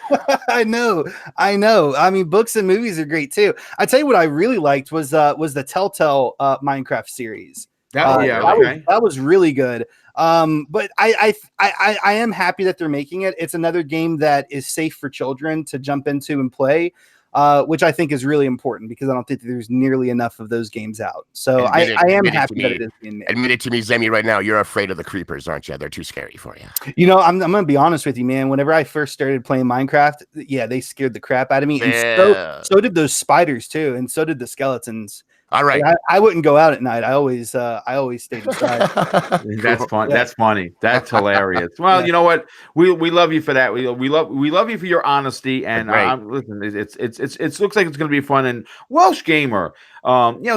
I know. I mean, books and movies are great too. I tell you what I really liked was the Telltale Minecraft series. That was really good. But I am happy that they're making it. It's another game that is safe for children to jump into and play, which I think is really important because I don't think there's nearly enough of those games out. So I am happy that it is being made. Admit it to me, Zemi, right now. You're afraid of the creepers, aren't you? They're too scary for you. I'm going to be honest with you, man. Whenever I first started playing Minecraft, they scared the crap out of me. And so did those spiders too. And so did the skeletons. All right. I wouldn't go out at night. I always stayed inside. That's fun. Yeah. That's funny. That's hilarious. Well, you know what? We love you for that. We love you for your honesty. And listen, it looks like it's going to be fun. And Welsh Gamer,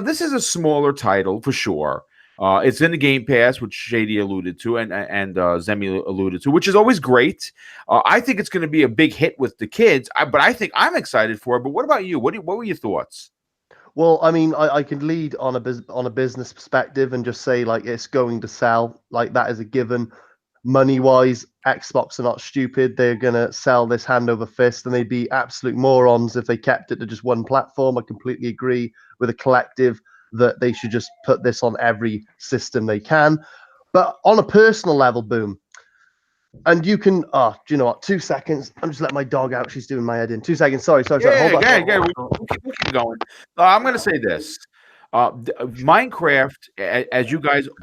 this is a smaller title for sure. It's in the Game Pass, which Shady alluded to, and Zemi alluded to, which is always great. I think it's going to be a big hit with the kids. But I think I'm excited for it. But what about you? What were your thoughts? Well, I mean, I can lead on a business perspective and just say like it's going to sell. Like that is a given. Money wise, Xbox are not stupid. They're gonna sell this hand over fist, and they'd be absolute morons if they kept it to just one platform. I completely agree with a collective that they should just put this on every system they can. But on a personal level, Boom. And you can, do you know what? 2 seconds. I'm just letting my dog out. She's doing my head in. 2 seconds. Sorry. Hold on. Yeah. We'll keep going. I'm going to say this. Minecraft,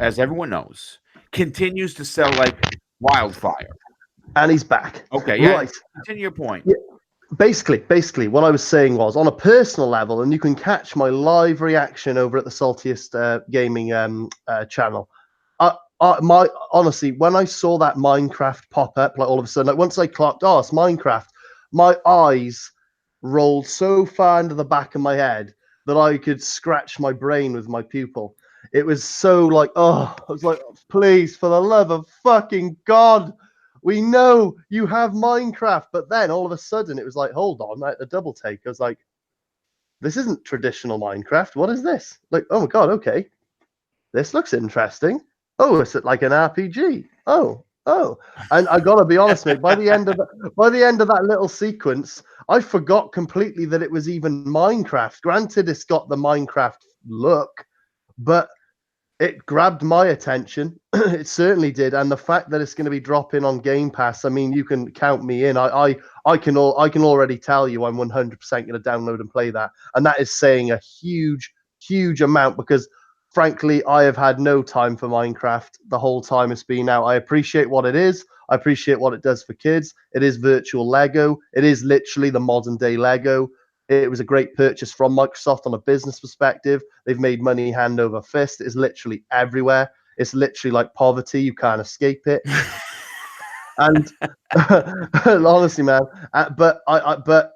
as everyone knows, continues to sell like wildfire. And he's back. Okay. Yeah. Right. Continue your point. Yeah. Basically, what I was saying was on a personal level, and you can catch my live reaction over at the Saltiest Gaming channel. Honestly, when I saw that Minecraft pop up, like all of a sudden, like once I clocked, it's Minecraft, my eyes rolled so far into the back of my head that I could scratch my brain with my pupil. It was so like, I was like, please, for the love of fucking God, we know you have Minecraft. But then all of a sudden it was like, hold on, like the double take. I was like, this isn't traditional Minecraft. What is this? Like, oh my God, okay. This looks interesting. Oh, it's like an RPG. Oh. And I gotta be honest, mate, by the end of that little sequence, I forgot completely that it was even Minecraft. Granted, it's got the Minecraft look, but it grabbed my attention. It certainly did. And the fact that it's going to be dropping on Game Pass, I mean, you can count me in. I can already tell you I'm 100% going to download and play that. And that is saying a huge amount because frankly, I have had no time for Minecraft the whole time it's been out. I appreciate what it is. I appreciate what it does for kids. It is virtual Lego. It is literally the modern day Lego. It was a great purchase from Microsoft on a business perspective. They've made money hand over fist. It's literally everywhere. It's literally like poverty. You can't escape it. And honestly, man, but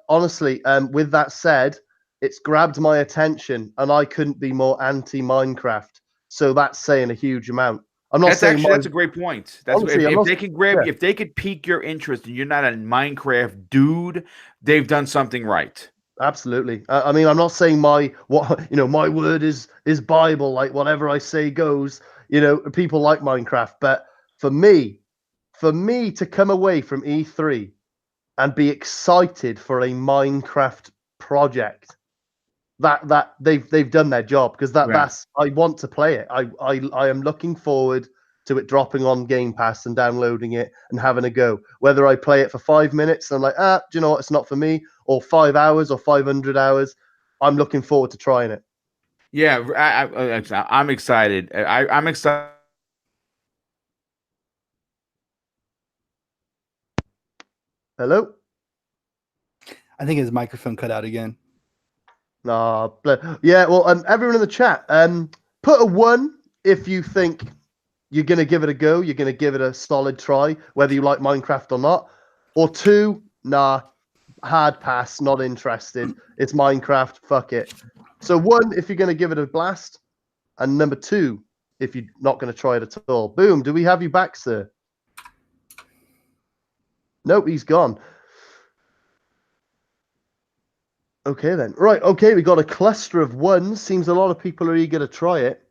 honestly, with that said, it's grabbed my attention, and I couldn't be more anti-Minecraft. So that's saying a huge amount. I'm not saying that's a great point. That's honestly, if they can grab you, if they could pique your interest, and you're not a Minecraft dude, they've done something right. Absolutely. I mean, I'm not saying my word is Bible. Like whatever I say goes. People like Minecraft, but for me to come away from E3 and be excited for a Minecraft project. That they've done their job because that's I want to play it. I am looking forward to it dropping on Game Pass and downloading it and having a go. Whether I play it for 5 minutes and I'm like, do you know what, it's not for me, or 5 hours or 500 hours, I'm looking forward to trying it. Yeah, I'm excited. I'm excited. Hello? I think his microphone cut out again. Nah, yeah, well, everyone in the chat, put a 1 if you think you're going to give it a go, you're going to give it a solid try, whether you like Minecraft or not. Or 2, nah, hard pass, not interested. It's Minecraft, fuck it. So 1 if you're going to give it a blast, and number 2 if you're not going to try it at all. Boom, do we have you back, sir? Nope, he's gone. Okay then. Right, okay, we got a cluster of 1s. Seems a lot of people are eager to try it.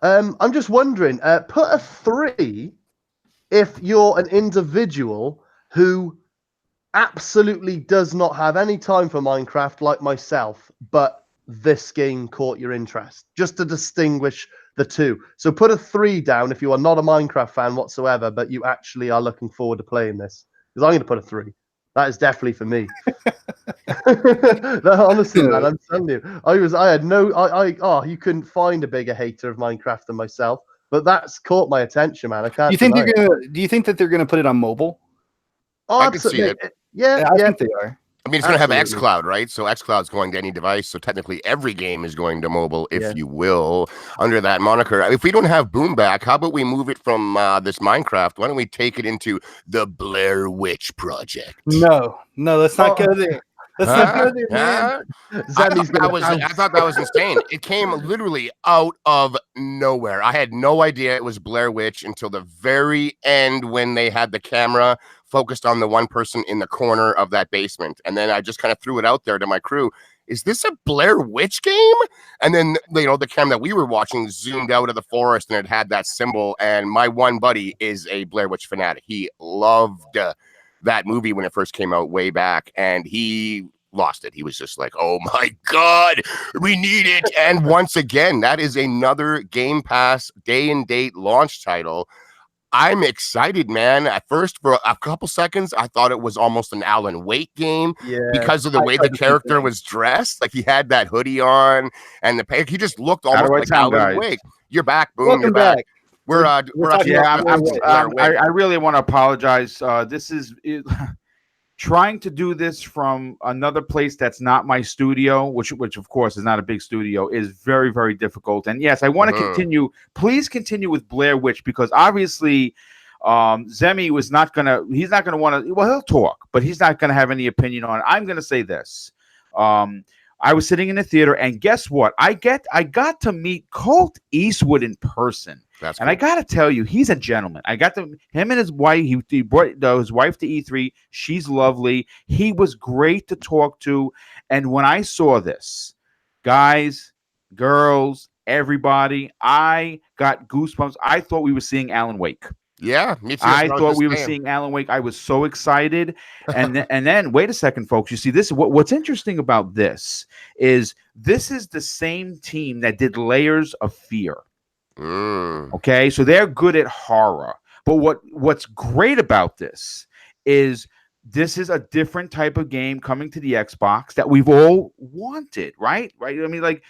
I'm just wondering, put a 3 if you're an individual who absolutely does not have any time for Minecraft like myself, but this game caught your interest, just to distinguish the two. So put a 3 down if you are not a Minecraft fan whatsoever, but you actually are looking forward to playing this. Because I'm going to put a 3. That is definitely for me. No, honestly, man, I'm telling you, you couldn't find a bigger hater of Minecraft than myself, but that's caught my attention, man. I can't. Do you think that they're gonna put it on mobile? Oh, I can see it. Yeah, I think they are. I mean, it's going to have Absolutely. xCloud, right? So xCloud's going to any device. So technically, every game is going to mobile, if Yeah. you will, under that moniker. If we don't have Boom back, how about we move it from this Minecraft? Why don't we take it into the Blair Witch Project? No, let's not go there. Let's not go there, man. Huh? Zemmy's gonna I thought that was insane. It came literally out of nowhere. I had no idea it was Blair Witch until the very end when they had the camera focused on the one person in the corner of that basement. And then I just kind of threw it out there to my crew. Is this a Blair Witch game? And then, the camera that we were watching zoomed out of the forest and it had that symbol. And my one buddy is a Blair Witch fanatic. He loved that movie when it first came out way back, and he lost it. He was just like, oh my God, we need it. And once again, that is another Game Pass day and date launch title. I'm excited, man. At first, for a couple seconds, I thought it was almost an Alan Wake game because of the way the character was dressed. Like he had that hoodie on and he just looked almost like Alan Wake. You're back, Boom. Welcome You're back. We're I really want to apologize. This is trying to do this from another place that's not my studio, which of course is not a big studio, is very, very difficult. And yes, I want to continue. Please continue with Blair Witch, because obviously Zemmy was not gonna. He's not gonna want to. Well, he'll talk, but he's not gonna have any opinion on it. I'm gonna say this. I was sitting in the theater, and guess what? I got to meet Colt Eastwood in person. That's and cool. I got to tell you, he's a gentleman. I got him and his wife. He brought his wife to E3. She's lovely. He was great to talk to. And when I saw this, guys, girls, everybody, I got goosebumps. I thought we were seeing Alan Wake. Yeah, me too. I thought we were seeing Alan Wake. I was so excited. And then wait a second, folks. You see, this what's interesting about this is the same team that did Layers of Fear. Okay, so they're good at horror. But what's great about this is a different type of game coming to the Xbox that we've all wanted, right? I mean, like,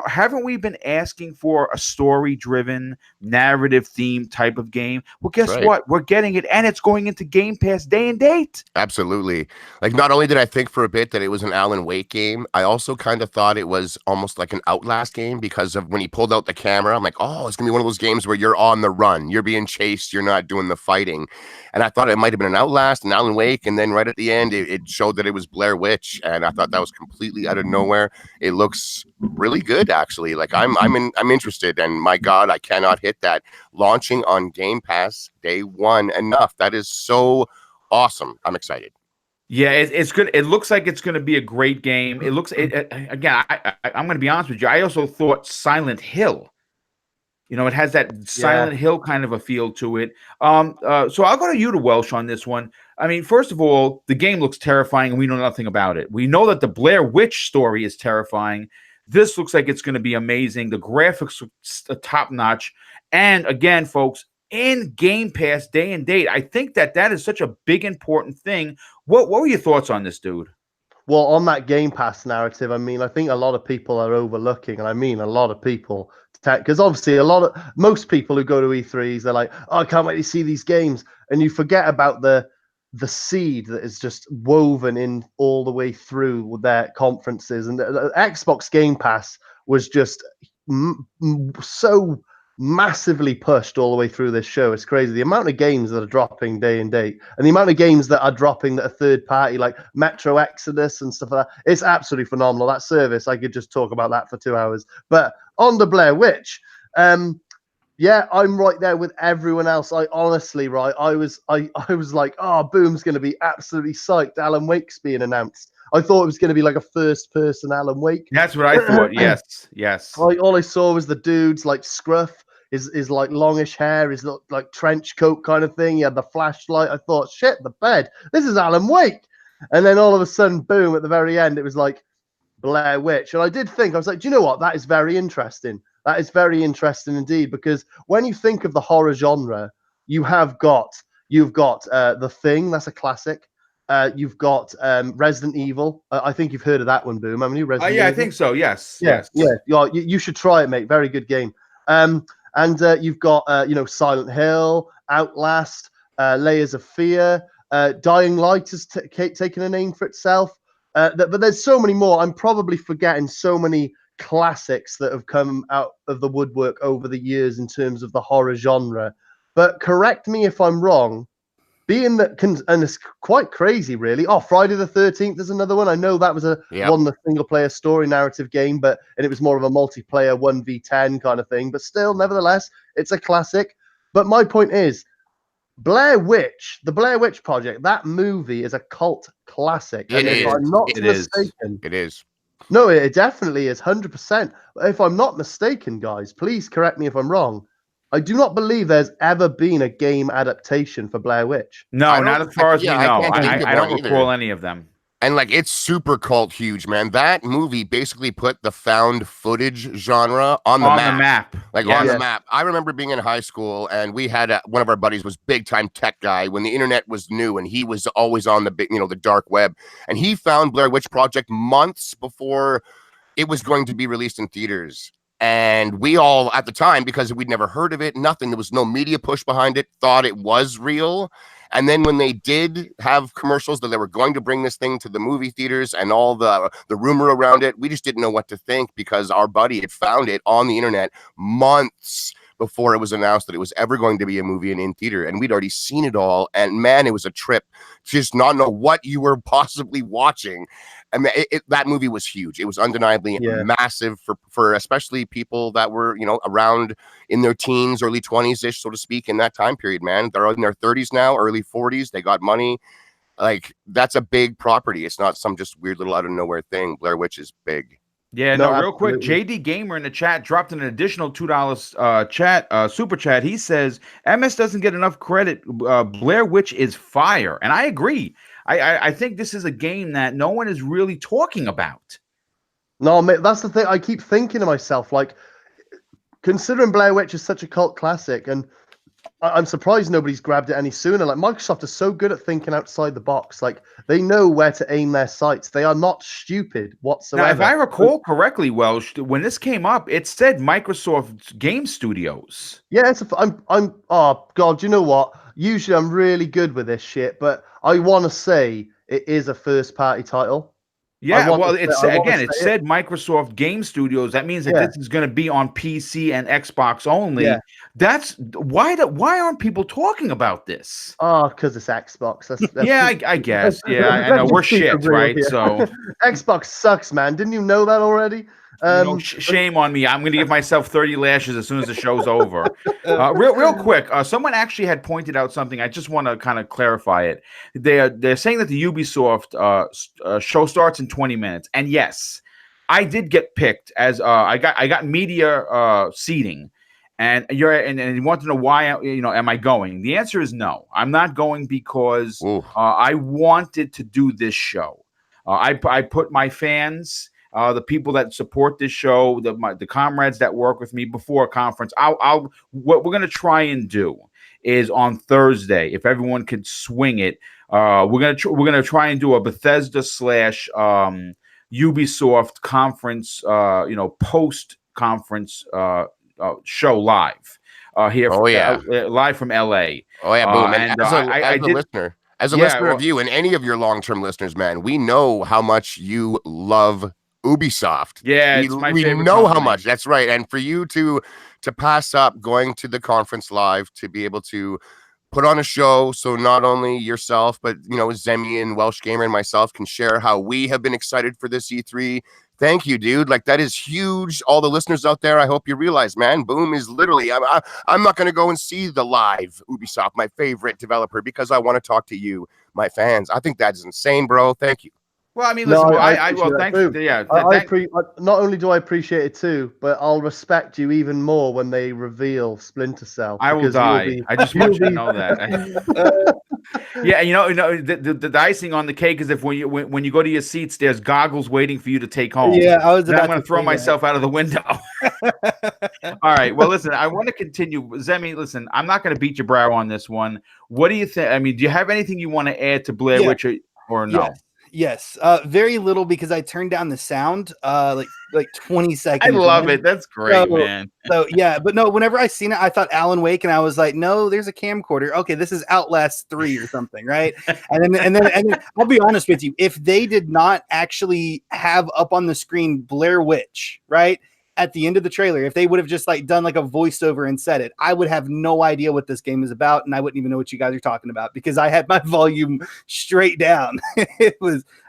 haven't we been asking for a story-driven, narrative-themed type of game? Well, guess what? We're getting it, and it's going into Game Pass day and date. Absolutely. Like, not only did I think for a bit that it was an Alan Wake game, I also kind of thought it was almost like an Outlast game, because of when he pulled out the camera, I'm like, oh, it's going to be one of those games where you're on the run. You're being chased. You're not doing the fighting. And I thought it might have been an Outlast, an Alan Wake, and then right at the end, it showed that it was Blair Witch, and I thought that was completely out of nowhere. It looks really good, actually. Like, I'm interested, and my God, I cannot hit that launching on Game Pass day one enough. That is so awesome. I'm excited. Yeah, it's good. It looks like it's going to be a great game. It looks again. I'm going to be honest with you. I also thought Silent Hill. You know, it has that Silent Hill kind of a feel to it. So I'll go to you, to Welsh, on this one. I mean, first of all, the game looks terrifying, and we know nothing about it. We know that the Blair Witch story is terrifying. This looks like it's going to be amazing. The graphics are top-notch. And again, folks, in Game Pass day and date, I think that is such a big, important thing. What were your thoughts on this, dude? Well, on that Game Pass narrative, I mean, I think a lot of people are overlooking, and I mean a lot of people, because obviously most people who go to E3s, they're like, oh, I can't wait to see these games, and you forget about the seed that is just woven in all the way through their conferences, and the Xbox Game Pass was just so massively pushed all the way through this show. It's crazy. The amount of games that are dropping day and date, and the amount of games that are dropping that are third party, like Metro Exodus and stuff like that. It's absolutely phenomenal. That service, I could just talk about that for 2 hours. But on the Blair Witch, yeah, I'm right there with everyone else. I honestly, right, I was like, oh, Boom's going to be absolutely psyched. Alan Wake's being announced. I thought it was going to be like a first-person Alan Wake. That's what I thought. Yes, yes. All I saw was the dude's like scruff, his like longish hair, his like trench coat kind of thing. He had the flashlight. I thought, shit, the bed. This is Alan Wake. And then all of a sudden, boom! At the very end, it was like Blair Witch. And I did think, I was like, do you know what? That is very interesting. That is very interesting indeed, because when you think of the horror genre, you've got The Thing. That's a classic. You've got Resident Evil. I think you've heard of that one, Boom. Haven't you? Resident Evil? I think so. Yes. Yeah, yes. yeah. You should try it, mate. Very good game. And you've got Silent Hill, Outlast, Layers of Fear, Dying Light has taken a name for itself. But there's so many more. I'm probably forgetting so many classics that have come out of the woodwork over the years in terms of the horror genre. But correct me if I'm wrong. Being that, and it's quite crazy, really. Oh, Friday the 13th is another one. I know that was the single-player story narrative game, and it was more of a multiplayer 1v10 kind of thing. But still, nevertheless, it's a classic. But my point is, Blair Witch, the Blair Witch Project, that movie is a cult classic. It is. If I'm not mistaken, it is. No, it definitely is, 100%. If I'm not mistaken, guys, please correct me if I'm wrong. I do not believe there's ever been a game adaptation for Blair Witch. No, not as far as we know. I don't either. recall any of them. And like, it's super cult huge, man. That movie basically put the found footage genre on the map. Like on the map. I remember being in high school, and we had one of our buddies was big time tech guy when the internet was new, and he was always on the dark web. And he found Blair Witch Project months before it was going to be released in theaters. And we all, at the time, because we'd never heard of it, nothing, there was no media push behind it, thought it was real. And then when they did have commercials that they were going to bring this thing to the movie theaters and all the rumor around it, we just didn't know what to think, because our buddy had found it on the internet months before it was announced that it was ever going to be a movie and in theater. And we'd already seen it all. And man, it was a trip to just not know what you were possibly watching. I mean, that movie was huge. It was undeniably massive for especially people that were, around in their teens, early 20s-ish, so to speak, in that time period, man. They're in their 30s now, early 40s. They got money. Like, that's a big property. It's not some just weird little out of nowhere thing. Blair Witch is big. Yeah, no, real quick, JD Gamer in the chat dropped an additional $2 super chat. He says, MS doesn't get enough credit. Blair Witch is fire. And I agree. I think this is a game that no one is really talking about. No, mate, that's the thing. I keep thinking to myself, like, considering Blair Witch is such a cult classic, and I'm surprised nobody's grabbed it any sooner. Like, Microsoft is so good at thinking outside the box. Like, they know where to aim their sights. They are not stupid whatsoever. Now, if I recall correctly, Welsh, when this came up, it said Microsoft Game Studios. Yeah, oh God, you know what? Usually I'm really good with this shit, but I want to say it is a first-party title. Yeah, well, it said Microsoft Game Studios. That means that this is going to be on PC and Xbox only. Yeah. That's why aren't people talking about this? Oh, because it's Xbox. That's yeah, I guess. Yeah, I know we're shit, right? Here. So Xbox sucks, man. Didn't you know that already? Shame on me. I'm going to give myself 30 lashes as soon as the show's over. Real quick, someone actually had pointed out something. I just want to kind of clarify it. They're saying that the Ubisoft show starts in 20 minutes, and yes, I did get picked as I got media seating, and you want to know why? Am I going? The answer is no. I'm not going because I wanted to do this show. I put my fans the people that support this show, the comrades that work with me before a conference. What we're gonna try and do is on Thursday, if everyone could swing it, we're gonna try and do a Bethesda slash Ubisoft conference, post conference show live here. Oh yeah, live from LA. Oh yeah, boom! And as a listener, listener of you and any of your long-term listeners, man, we know how much you love Ubisoft. Yeah, it's my favorite. We know company. how much. That's right. And for you to pass up going to the conference live to be able to put on a show, so not only yourself, but Zemi and Welsh Gamer and myself can share how we have been excited for this E3. Thank you, dude. Like, that is huge. All the listeners out there, I hope you realize, man, Boom is literally, I'm not going to go and see the live Ubisoft, my favorite developer, because I want to talk to you, my fans. I think that's insane, bro. Thank you. Well, I mean, listen, not only do I appreciate it too, but I'll respect you even more when they reveal Splinter Cell. I will die. I just want you to know that. Yeah, the icing on the cake is if when you go to your seats, there's goggles waiting for you to take home. Yeah, I'm going to throw myself out of the window. All right. Well, listen, I want to continue. Zemi, listen, I'm not going to beat your brow on this one. What do you think? I mean, do you have anything you want to add to Blair Witch or no? Yes. Very little, because I turned down the sound like 20 seconds. I love it. That's great, man. So yeah, but no, whenever I seen it, I thought Alan Wake, and I was like, no, there's a camcorder. Okay, this is Outlast 3 or something, right? and then I'll be honest with you, if they did not actually have up on the screen Blair Witch, right, at the end of the trailer, if they would have just done like a voiceover and said it, I would have no idea what this game is about, and I wouldn't even know what you guys are talking about, because I had my volume straight down.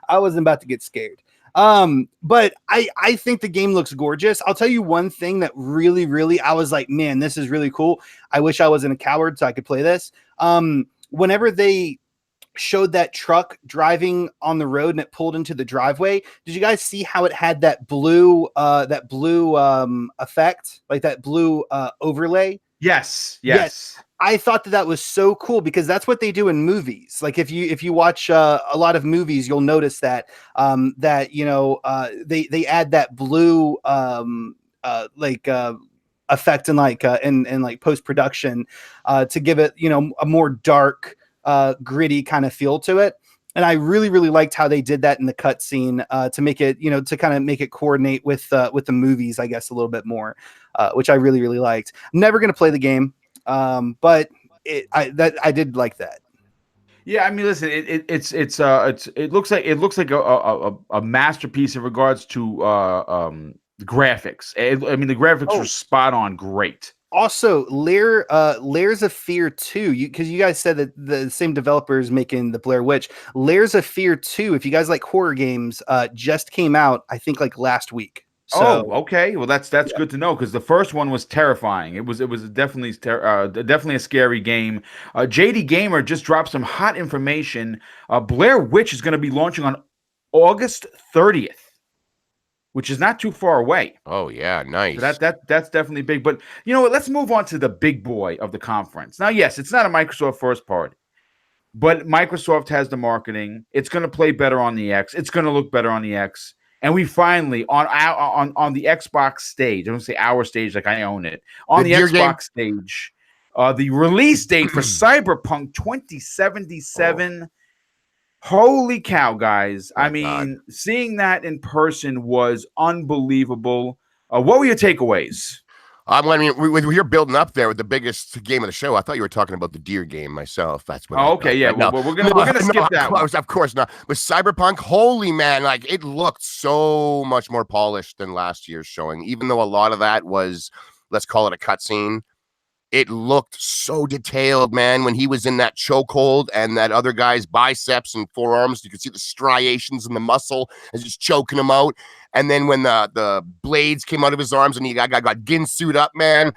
I wasn't about to get scared. But I think the game looks gorgeous. I'll tell you one thing that really I was like, man, this is really cool. I wish I wasn't a coward so I could play this. Whenever they showed that truck driving on the road and it pulled into the driveway, did you guys see how it had that blue effect, like that blue overlay? Yes. I thought that was so cool, because that's what they do in movies. Like if you watch a lot of movies, you'll notice that they add that blue effect in like post production to give it a more dark, gritty kind of feel to it. And I really liked how they did that in the cutscene to make it to kind of make it coordinate with the movies, I guess, a little bit more, which I really liked. I'm never gonna play the game. But I did like that. Yeah, I mean, listen, it looks like a masterpiece in regards to the graphics. I mean, the graphics are spot on, great. Also, Layers of Fear 2, because you guys said that the same developer is making the Blair Witch. Layers of Fear 2, if you guys like horror games, just came out, I think, like last week. So, okay. Well, that's good to know, because the first one was terrifying. It was definitely a scary game. JD Gamer just dropped some hot information. Blair Witch is going to be launching on August 30th, which is not too far away. Oh yeah, nice. So that's definitely big. But you know what? Let's move on to the big boy of the conference. Now, yes, it's not a Microsoft first party, but Microsoft has the marketing. It's going to play better on the X. It's going to look better on the X. And we finally on the Xbox stage, I don't say our stage like I own it. On the Xbox stage, the release date for Cyberpunk 2077. Holy cow, guys. I mean, seeing that in person was unbelievable. What were your takeaways? I mean, you're building up there with the biggest game of the show. I thought you were talking about the deer game myself. That's what. Okay, yeah. Well, we're gonna skip that one. Of course not. But Cyberpunk, holy man, like it looked so much more polished than last year's showing. Even though a lot of that was, let's call it a cutscene, it looked so detailed, man. When he was in that chokehold and that other guy's biceps and forearms, you could see the striations in the muscle as he's choking him out. And then when the blades came out of his arms and he got ginsued up, man,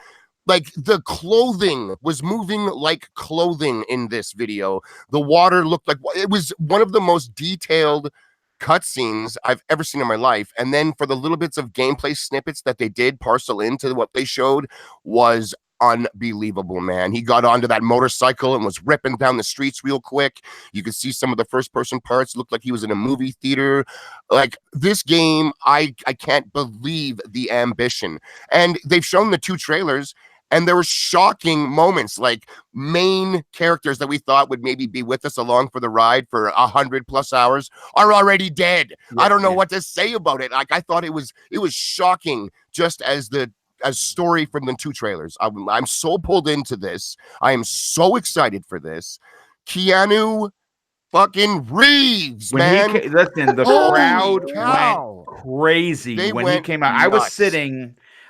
like the clothing was moving like clothing in this video. The water looked like it was one of the most detailed cutscenes I've ever seen in my life. And then for the little bits of gameplay snippets that they did parcel into what they showed was unbelievable, man. He got onto that motorcycle and was ripping down the streets real quick. You could see some of the first person parts, looked like he was in a movie theater. Like this game, I can't believe the ambition. And they've shown the 2 trailers, and there were shocking moments, like main characters that we thought would maybe be with us along for the ride for 100+ hours are already dead. I don't know what to say about it. Like I thought it was shocking, just as story from the 2 trailers. I'm so pulled into this. I am so excited for this. Keanu fucking Reeves, man. Listen, the crowd went crazy They when went he came out. nuts.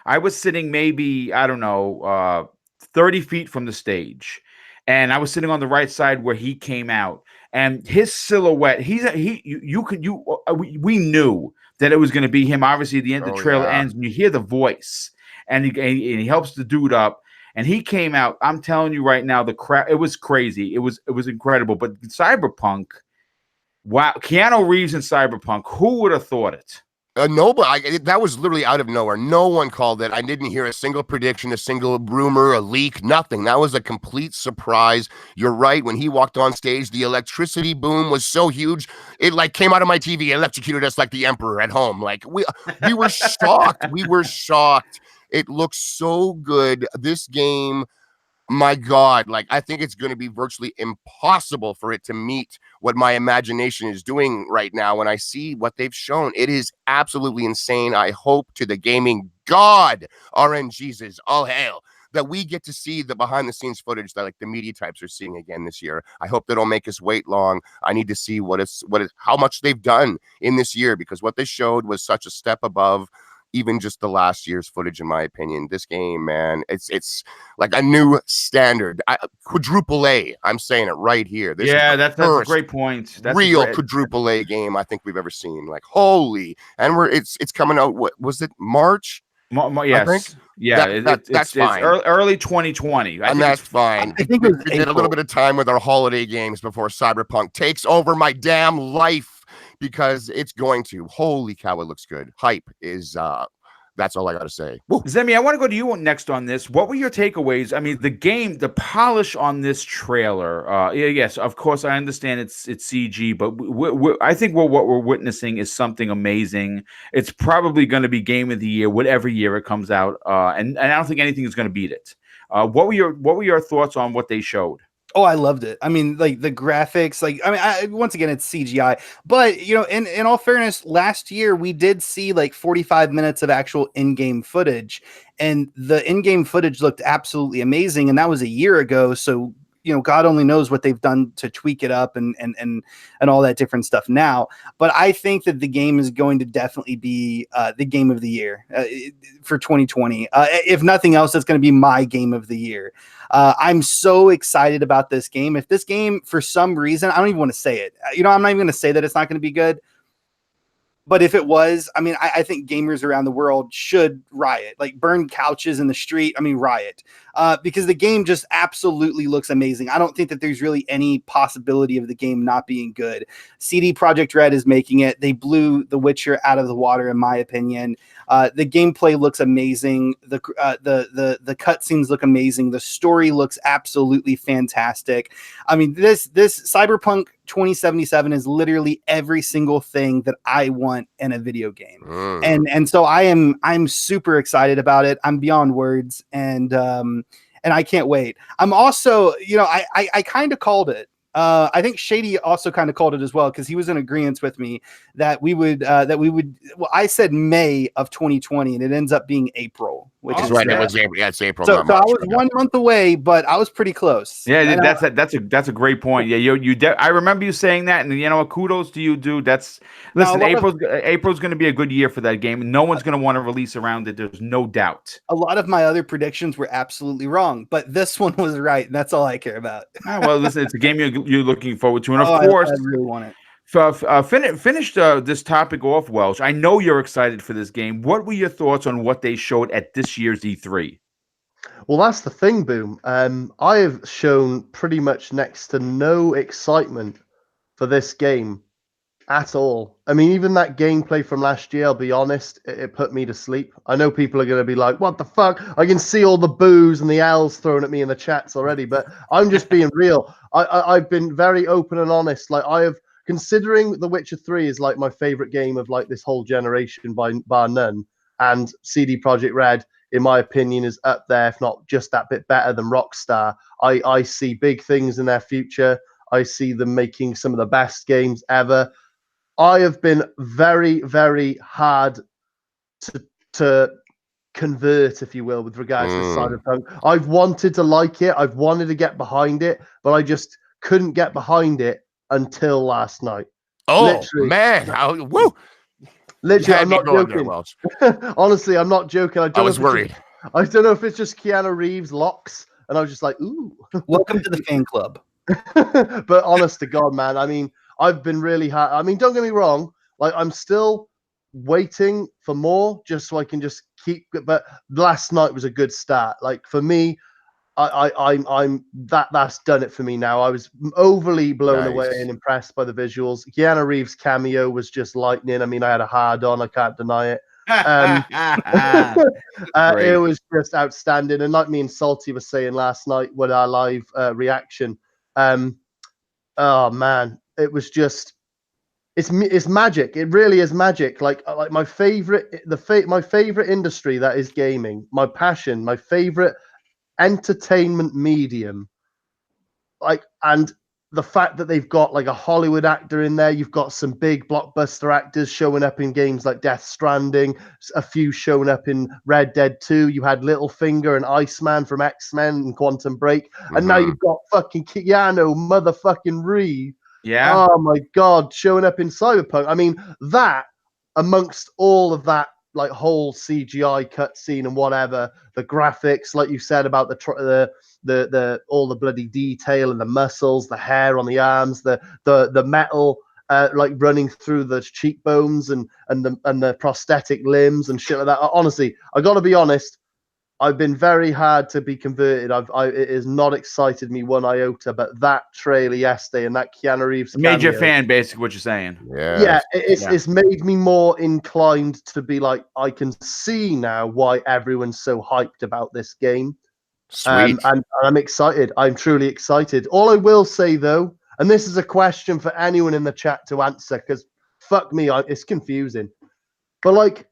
I was sitting maybe, I don't know, 30 feet from the stage. And I was sitting on the right side where he came out. And his silhouette, we knew that it was going to be him. Obviously, at the end, the trailer ends and you hear the voice. And he helps the dude up, and he came out. I'm telling you right now, the crowd, it was crazy. It was incredible. But Cyberpunk, wow, Keanu Reeves in Cyberpunk, who would have thought it? That was literally out of nowhere. No one called it. I didn't hear a single prediction, a single rumor, a leak, nothing. That was a complete surprise. You're right. When he walked on stage, the electricity boom was so huge. It like came out of my TV, electrocuted us like the emperor at home. Like we were shocked. We were shocked. It looks so good. This game, my God, like I think it's going to be virtually impossible for it to meet what my imagination is doing right now when I see what they've shown. It is absolutely insane. I hope to the gaming God, RNGesus, all hail, that we get to see the behind the scenes footage that like the media types are seeing again this year. I hope they don't make us wait long. I need to see how much they've done in this year, because what they showed was such a step above even just the last year's footage, in my opinion. This game, man, it's like a new standard. Quadruple A. I'm saying it right here. This is that's a great point. That's real quadruple A game I think we've ever seen. Like holy, and it's coming out. What was it? March? Yes. Yeah, that's fine. It's early 2020. And that's fine. I think we did a little bit of time with our holiday games before Cyberpunk takes over my damn life, because it's going to. Holy cow, it looks good. Hype is that's all I gotta say. Woo. Zemi, I want to go to you next on this. What were your takeaways? I mean, the polish on this trailer. Yes, of course, I understand it's CG, but I think what we're witnessing is something amazing. It's probably going to be game of the year, whatever year it comes out, and I don't think anything is going to beat it. What were your thoughts on what they showed? Oh, I loved it. I mean, like the graphics, like, I mean, once again, it's CGI, but you know, in all fairness, last year we did see like 45 minutes of actual in-game footage, and the in-game footage looked absolutely amazing. And that was a year ago. So, you know, God only knows what they've done to tweak it up and all that different stuff now. But I think that the game is going to definitely be the game of the year for 2020. If nothing else, it's going to be my game of the year. I'm so excited about this game. If this game, for some reason, I don't even want to say it. You know, I'm not even going to say that it's not going to be good. But if it was, I mean, I think gamers around the world should riot, like burn couches in the street. I mean, riot, because the game just absolutely looks amazing. I don't think that there's really any possibility of the game not being good. CD Projekt Red is making it. They blew The Witcher out of the water, in my opinion. The gameplay looks amazing. The cutscenes look amazing. The story looks absolutely fantastic. I mean, this Cyberpunk 2077 is literally every single thing that I want in a video game. And so I'm super excited about it. I'm beyond words, and I can't wait. I'm also, you know, I kind of called it. I think Shady also kind of called it as well, because he was in agreement with me that we would. Well, I said May of 2020, and it ends up being April, which is right. It was April. Yeah, it's April. So I was 1 month away, but I was pretty close. Yeah, and that's a great point. Yeah, I remember you saying that, and you know, kudos to you, dude. Listen, April's going to be a good year for that game. No one's going to want to release around it. There's no doubt. A lot of my other predictions were absolutely wrong, but this one was right, and that's all I care about. Well, listen, it's a game you're looking forward to, and of course, I really want it. Finished this topic off, Welsh. I know you're excited for this game. What were your thoughts on what they showed at this year's E3? Well, that's the thing, Boom. I have shown pretty much next to no excitement for this game at all. I mean, even that gameplay from last year, I'll be honest, it put me to sleep. I know people are going to be like, what the fuck? I can see all the boos and the L's thrown at me in the chats already, but I'm just being real. I've been very open and honest. Like, I have, considering The Witcher 3 is like my favorite game of like this whole generation by bar none, and CD Projekt Red, in my opinion, is up there, if not just that bit better than Rockstar. I see big things in their future. I see them making some of the best games ever. I have been very, very hard to convert, if you will, with regards to Cyberpunk. I've wanted to like it. I've wanted to get behind it, but I just couldn't get behind it until last night. Oh, Literally. man. Woo. Literally, I'm not joking. Honestly, I'm not joking. I was worried. I don't know if it's just Keanu Reeves locks, and I was just like, ooh. Welcome to the fan club. But honest to God, man, I mean, I've been really hard. I mean, don't get me wrong. Like, I'm still waiting for more just so I can just keep. But last night was a good start. Like, for me, I'm that's done it for me now. I was overly blown away and impressed by the visuals. Keanu Reeves' cameo was just lightning. I mean, I had a hard on. I can't deny it. It was just outstanding. And like me and Salty was saying last night with our live reaction, oh man, it was just it's magic. It really is magic. Like my favorite my favorite industry, that is gaming. My passion, my favorite entertainment medium. Like, and the fact that they've got like a Hollywood actor in there, you've got some big blockbuster actors showing up in games like Death Stranding, a few showing up in Red Dead 2. You had Littlefinger and Iceman from X-Men and Quantum Break, and now you've got fucking Keanu motherfucking Reeves. Yeah. Oh my God, showing up in Cyberpunk. I mean, that amongst all of that, like whole CGI cutscene and whatever, the graphics, like you said about the all the bloody detail and the muscles, the hair on the arms, the metal like running through the cheekbones and the prosthetic limbs and shit like that. Honestly, I got to be honest, I've been very hard to be converted. It has not excited me one iota, but that trailer yesterday and that Keanu Reeves made you a cameo, fan, basically, what you're saying. yeah, it's made me more inclined to be like, I can see now why everyone's so hyped about this game. Sweet. And I'm excited. I'm truly excited. All I will say though, and this is a question for anyone in the chat to answer, because fuck me, it's confusing. But like,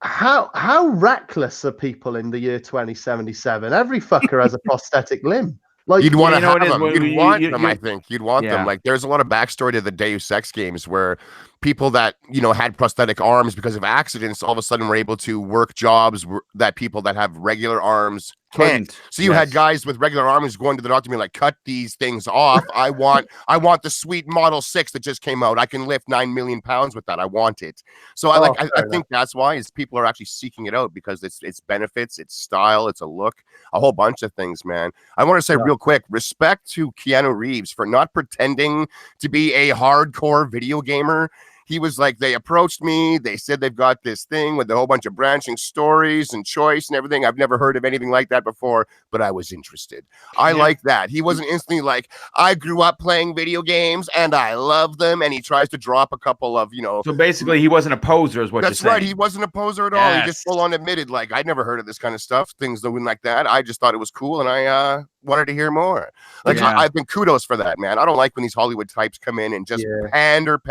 how reckless are people in the year 2077? Every fucker has a prosthetic limb. Like, you'd want to know have what it is? them. You'd want them, I think. You'd want them. Yeah. Like, there's a lot of backstory to the Deus Ex games where people that, you know, had prosthetic arms because of accidents all of a sudden were able to work jobs that people that have regular arms can't. So you had guys with regular arms going to the doctor being like, cut these things off. I want the sweet Model 6 that just came out. I can lift 9 million pounds with that. I want it. So I think that's why is people are actually seeking it out, because it's benefits, it's style, it's a look, a whole bunch of things, man. I want to say real quick, respect to Keanu Reeves for not pretending to be a hardcore video gamer. He was like, they approached me. They said they've got this thing with a whole bunch of branching stories and choice and everything. I've never heard of anything like that before, but I was interested. I like that. He wasn't instantly like, I grew up playing video games and I love them. And he tries to drop a couple of, you know. So basically, he wasn't a poser, is what you're saying. That's right. He wasn't a poser at all. He just full on admitted, like, I'd never heard of this kind of stuff. Things that went like that. I just thought it was cool, and I wanted to hear more. Like, I've been kudos for that, man. I don't like when these Hollywood types come in and just pander,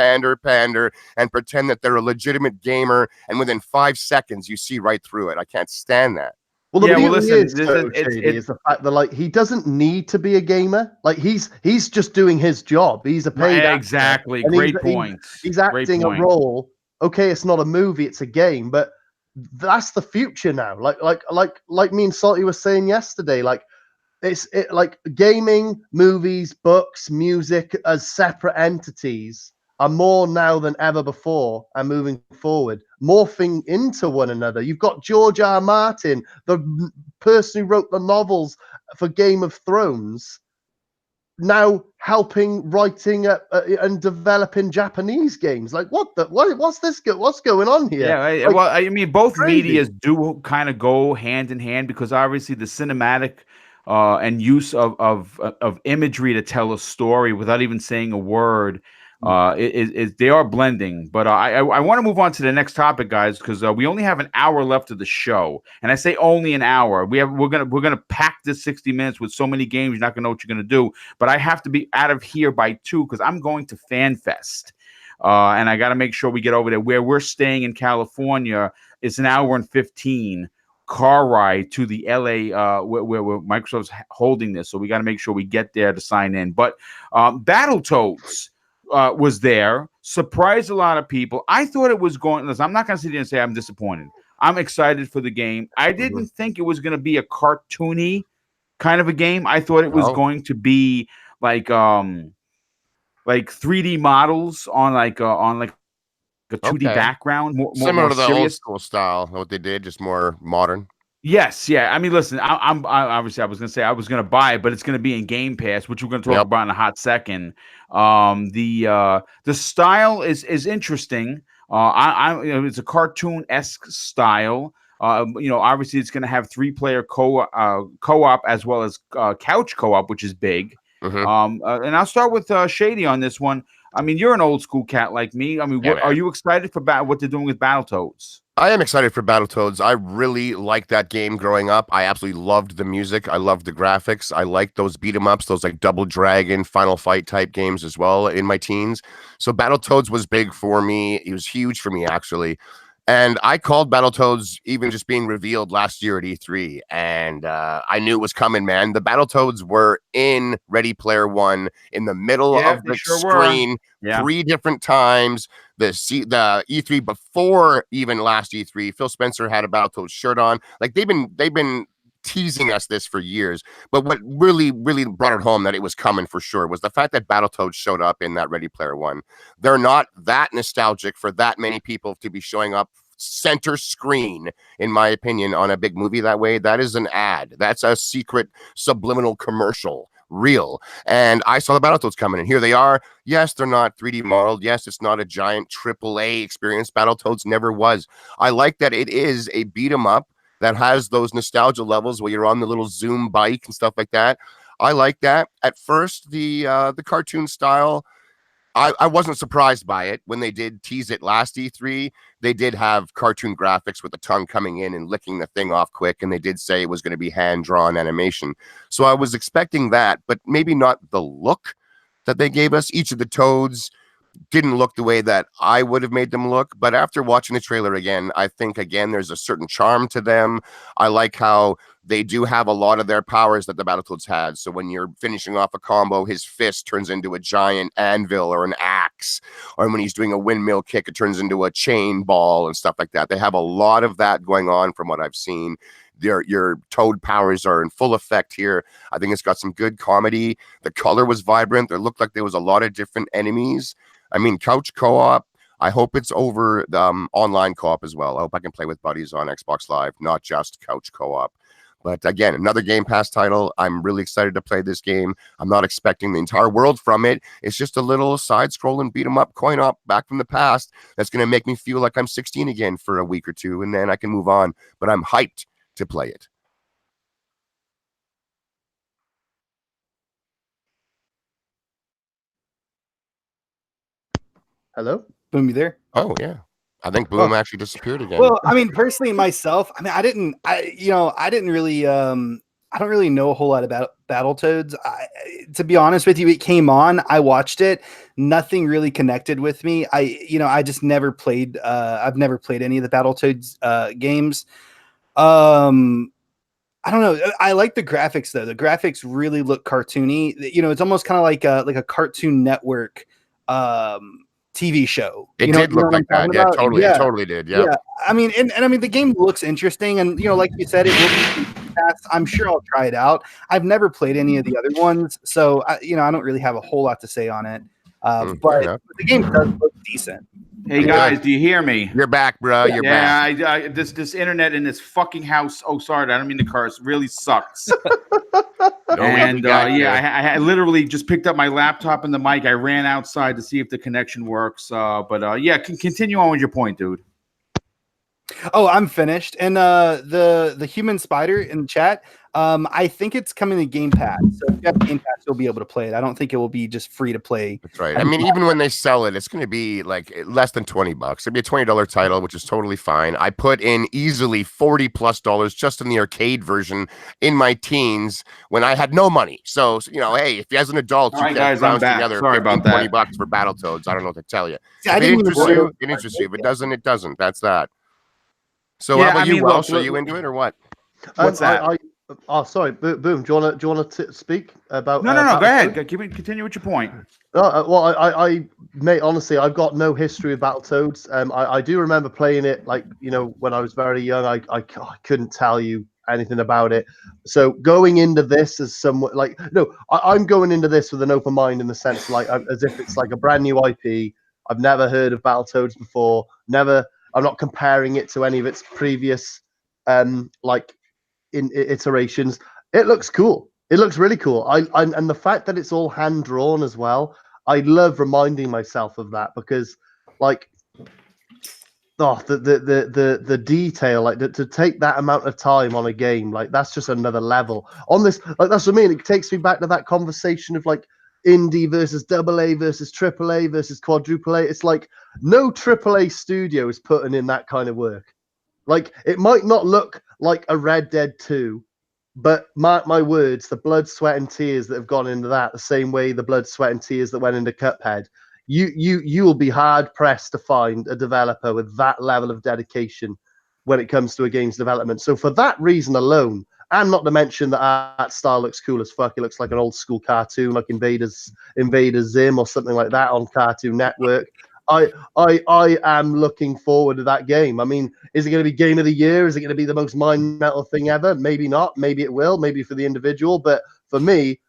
and pretend that they're a legitimate gamer, and within 5 seconds you see right through it. I can't stand that. Well, the is the fact that, like, he doesn't need to be a gamer. Like, he's just doing his job. He's a paid actor. Exactly. Great point. He's acting a role. Okay, it's not a movie, it's a game, but that's the future now. Like me and Salty was saying yesterday, like, like gaming, movies, books, music as separate entities are more now than ever before and moving forward, morphing into one another. You've got George R. Martin, the person who wrote the novels for Game of Thrones, now helping writing and developing Japanese games. Like, what's going on here? Yeah, like, well, I mean, both medias do kind of go hand in hand, because obviously the cinematic and use of imagery to tell a story without even saying a word They are blending. But I want to move on to the next topic, guys, because we only have an hour left of the show, and I say only an hour. We're gonna pack this 60 minutes with so many games. You're not gonna know what you're gonna do. But I have to be out of here by 2 because I'm going to FanFest. And I got to make sure we get over there. Where we're staying in California, it's an hour and 15 car ride to the LA where Microsoft's holding this. So we got to make sure we get there to sign in. But Battletoads was there, surprised a lot of people. I thought it was going. Listen, I'm not going to sit here and say I'm disappointed. I'm excited for the game. I didn't think it was going to be a cartoony kind of a game. I thought it was going to be like 3D models on like a 2D background, more similar to the serious. old school style. What they did, just more modern. Yes, yeah. I mean, listen, I obviously I was gonna say I was gonna buy it, but it's gonna be in Game Pass, which we're gonna talk about in a hot second. The style is interesting. It's a cartoon-esque style. Obviously it's gonna have 3-player co-op as well as couch co-op, which is big. And I'll start with Shady on this one. I mean, you're an old school cat like me. I mean, are you excited for what they're doing with Battletoads? I am excited for Battletoads. I really liked that game growing up. I absolutely loved the music. I loved the graphics. I liked those beat 'em ups, those like Double Dragon, Final Fight type games as well in my teens. So Battletoads was big for me. It was huge for me, actually. And I called Battletoads even just being revealed last year at E3. And I knew it was coming, man. The Battletoads were in Ready Player One in the middle of the screen 3 different times. The E3 before even last E3, Phil Spencer had a Battletoads shirt on. Like they've been teasing us this for years. But what really, really brought it home that it was coming for sure was the fact that Battletoads showed up in that Ready Player One. They're not that nostalgic for that many people to be showing up center screen, in my opinion, on a big movie that way. That is an ad. That's a secret subliminal commercial. Real. And I saw the Battletoads coming, and here they are. Yes, they're not 3D modeled. Yes, it's not a giant AAA experience. Battletoads never was. I like that it is a beat 'em up that has those nostalgia levels where you're on the little Zoom bike and stuff like that. I like that. At first, the cartoon style, I wasn't surprised by it. When they did tease it last E3, they did have cartoon graphics with the tongue coming in and licking the thing off quick, and they did say it was going to be hand-drawn animation. So I was expecting that, but maybe not the look that they gave us. Each of the Toads didn't look the way that I would have made them look, but after watching the trailer again, I think again there's a certain charm to them. I like how they do have a lot of their powers that the Battletoads had. So when you're finishing off a combo, his fist turns into a giant anvil or an axe, or when he's doing a windmill kick, it turns into a chain ball and stuff like that. They have a lot of that going on from what I've seen. Your Toad powers are in full effect here. I think it's got some good comedy. The color was vibrant. There looked like there was a lot of different enemies. I mean, couch co-op, I hope it's over the online co-op as well. I hope I can play with buddies on Xbox Live, not just couch co-op. But again, another Game Pass title. I'm really excited to play this game. I'm not expecting the entire world from it. It's just a little side-scrolling beat-em-up coin-op back from the past that's going to make me feel like I'm 16 again for a week or two, and then I can move on. But I'm hyped to play it. Hello? Boom, you there? Oh, yeah. I think Boom actually disappeared again. Well, I mean, personally, myself, I mean, I don't really know a whole lot about Battletoads. To be honest with you, it came on, I watched it, nothing really connected with me. I just never played. I've never played any of the Battletoads games. I don't know. I like the graphics though. The graphics really look cartoony. It's almost kind of like a Cartoon Network TV show. It did look like that. Yeah, totally. Yeah. It totally did. Yeah. I mean, and I mean, the game looks interesting, and like you said, it will be fast. I'm sure I'll try it out. I've never played any of the other ones, so I don't really have a whole lot to say on it. But the game does look decent. Hey guys, do you hear me? You're back, bro. You're back. Yeah, this internet in this fucking house. Oh, sorry, I don't mean to curse. Really sucks. And I literally just picked up my laptop and the mic. I ran outside to see if the connection works. Continue on with your point, dude. Oh, I'm finished. And the human spider in the chat, I think it's coming to Game Pass. So if you have Game Pass, you'll be able to play it. I don't think it will be just free to play. That's right. I mean, even when they sell it, it's going to be like less than $20. It'll be a $20 title, which is totally fine. I put in easily $40+ just in the arcade version in my teens when I had no money. So you know, hey, if you as an adult, All you right, can guys, I'm back. together Sorry about that. $20 for Battletoads. I don't know what to tell you. See, I If it didn't even interests play you, it. it interests you. If it doesn't, it doesn't. That's that. So Yeah, how about I you, mean, Welsh? look, Are you into it or what? What's that? Oh, sorry, Boom. Do you want to speak about? No. Go Battletoads? ahead. Continue with your point. Well, mate, honestly, I've got no history with Battletoads. I do remember playing it, like, you know, when I was very young. I couldn't tell you anything about it. So going into this as someone like, no, I'm going into this with an open mind in the sense, like, as if it's like a brand new IP. I've never heard of Battletoads before. I'm not comparing it to any of its previous, like, in iterations. It looks cool. It looks really cool. And the fact that it's all hand drawn as well. I love reminding myself of that because, like, the detail, like to take that amount of time on a game, like that's just another level. On this, like that's what I mean. It takes me back to that conversation of like indie versus AA versus AAA versus quadruple A. It's like no AAA studio is putting in that kind of work. Like it might not look like a Red Dead 2. But mark my words, the blood, sweat, and tears that have gone into that, the same way the blood, sweat, and tears that went into Cuphead, you will be hard pressed to find a developer with that level of dedication when it comes to a game's development. So for that reason alone, and not to mention that art style looks cool as fuck. It looks like an old school cartoon, like Invader Zim or something like that on Cartoon Network. I am looking forward to that game. I mean, is it going to be game of the year? Is it going to be the most mind metal thing ever? Maybe not. Maybe it will. Maybe for the individual. But for me,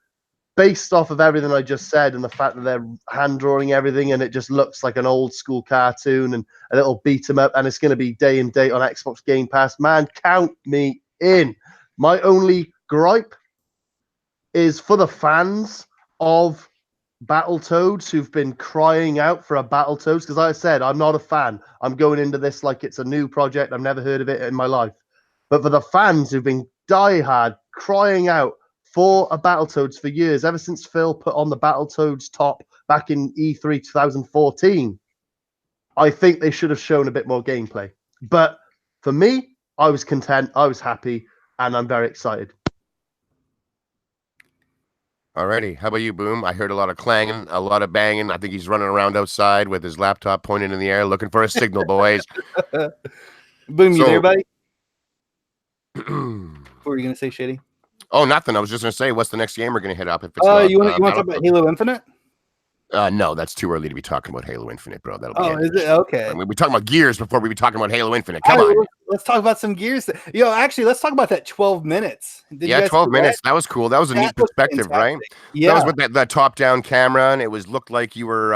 based off of everything I just said and the fact that they're hand drawing everything and it just looks like an old school cartoon and a little beat 'em up and it's going to be day and date on Xbox Game Pass, man, count me in. My only gripe is for the fans of Battletoads who've been crying out for a Battletoads, because like I said, I'm not a fan. I'm going into this like it's a new project. I've never heard of it in my life. But for the fans who've been diehard crying out for a Battletoads for years, ever since Phil put on the Battletoads top back in E3 2014, I think they should have shown a bit more gameplay. But for me, I was content, I was happy, and I'm very excited. Alrighty, how about you, Boom? I heard a lot of clanging, a lot of banging. I think he's running around outside with his laptop pointed in the air, looking for a signal, boys. Boom, you So- there, buddy? What were you gonna say, Shady? Oh, nothing. I was just gonna say, what's the next game we're gonna hit up? If it's You want to talk about Halo Infinite? No, that's too early to be talking about Halo Infinite, bro. That'll be Oh, is it okay? I mean, we're talking about Gears before we be talking about Halo Infinite. All Come right, on. let's talk about some Gears. Actually, let's talk about that 12 minutes. Did you guys 12 see minutes. that? That was cool. That was a That neat was perspective, right? fantastic. Yeah. That was with that top-down camera, and it looked like you were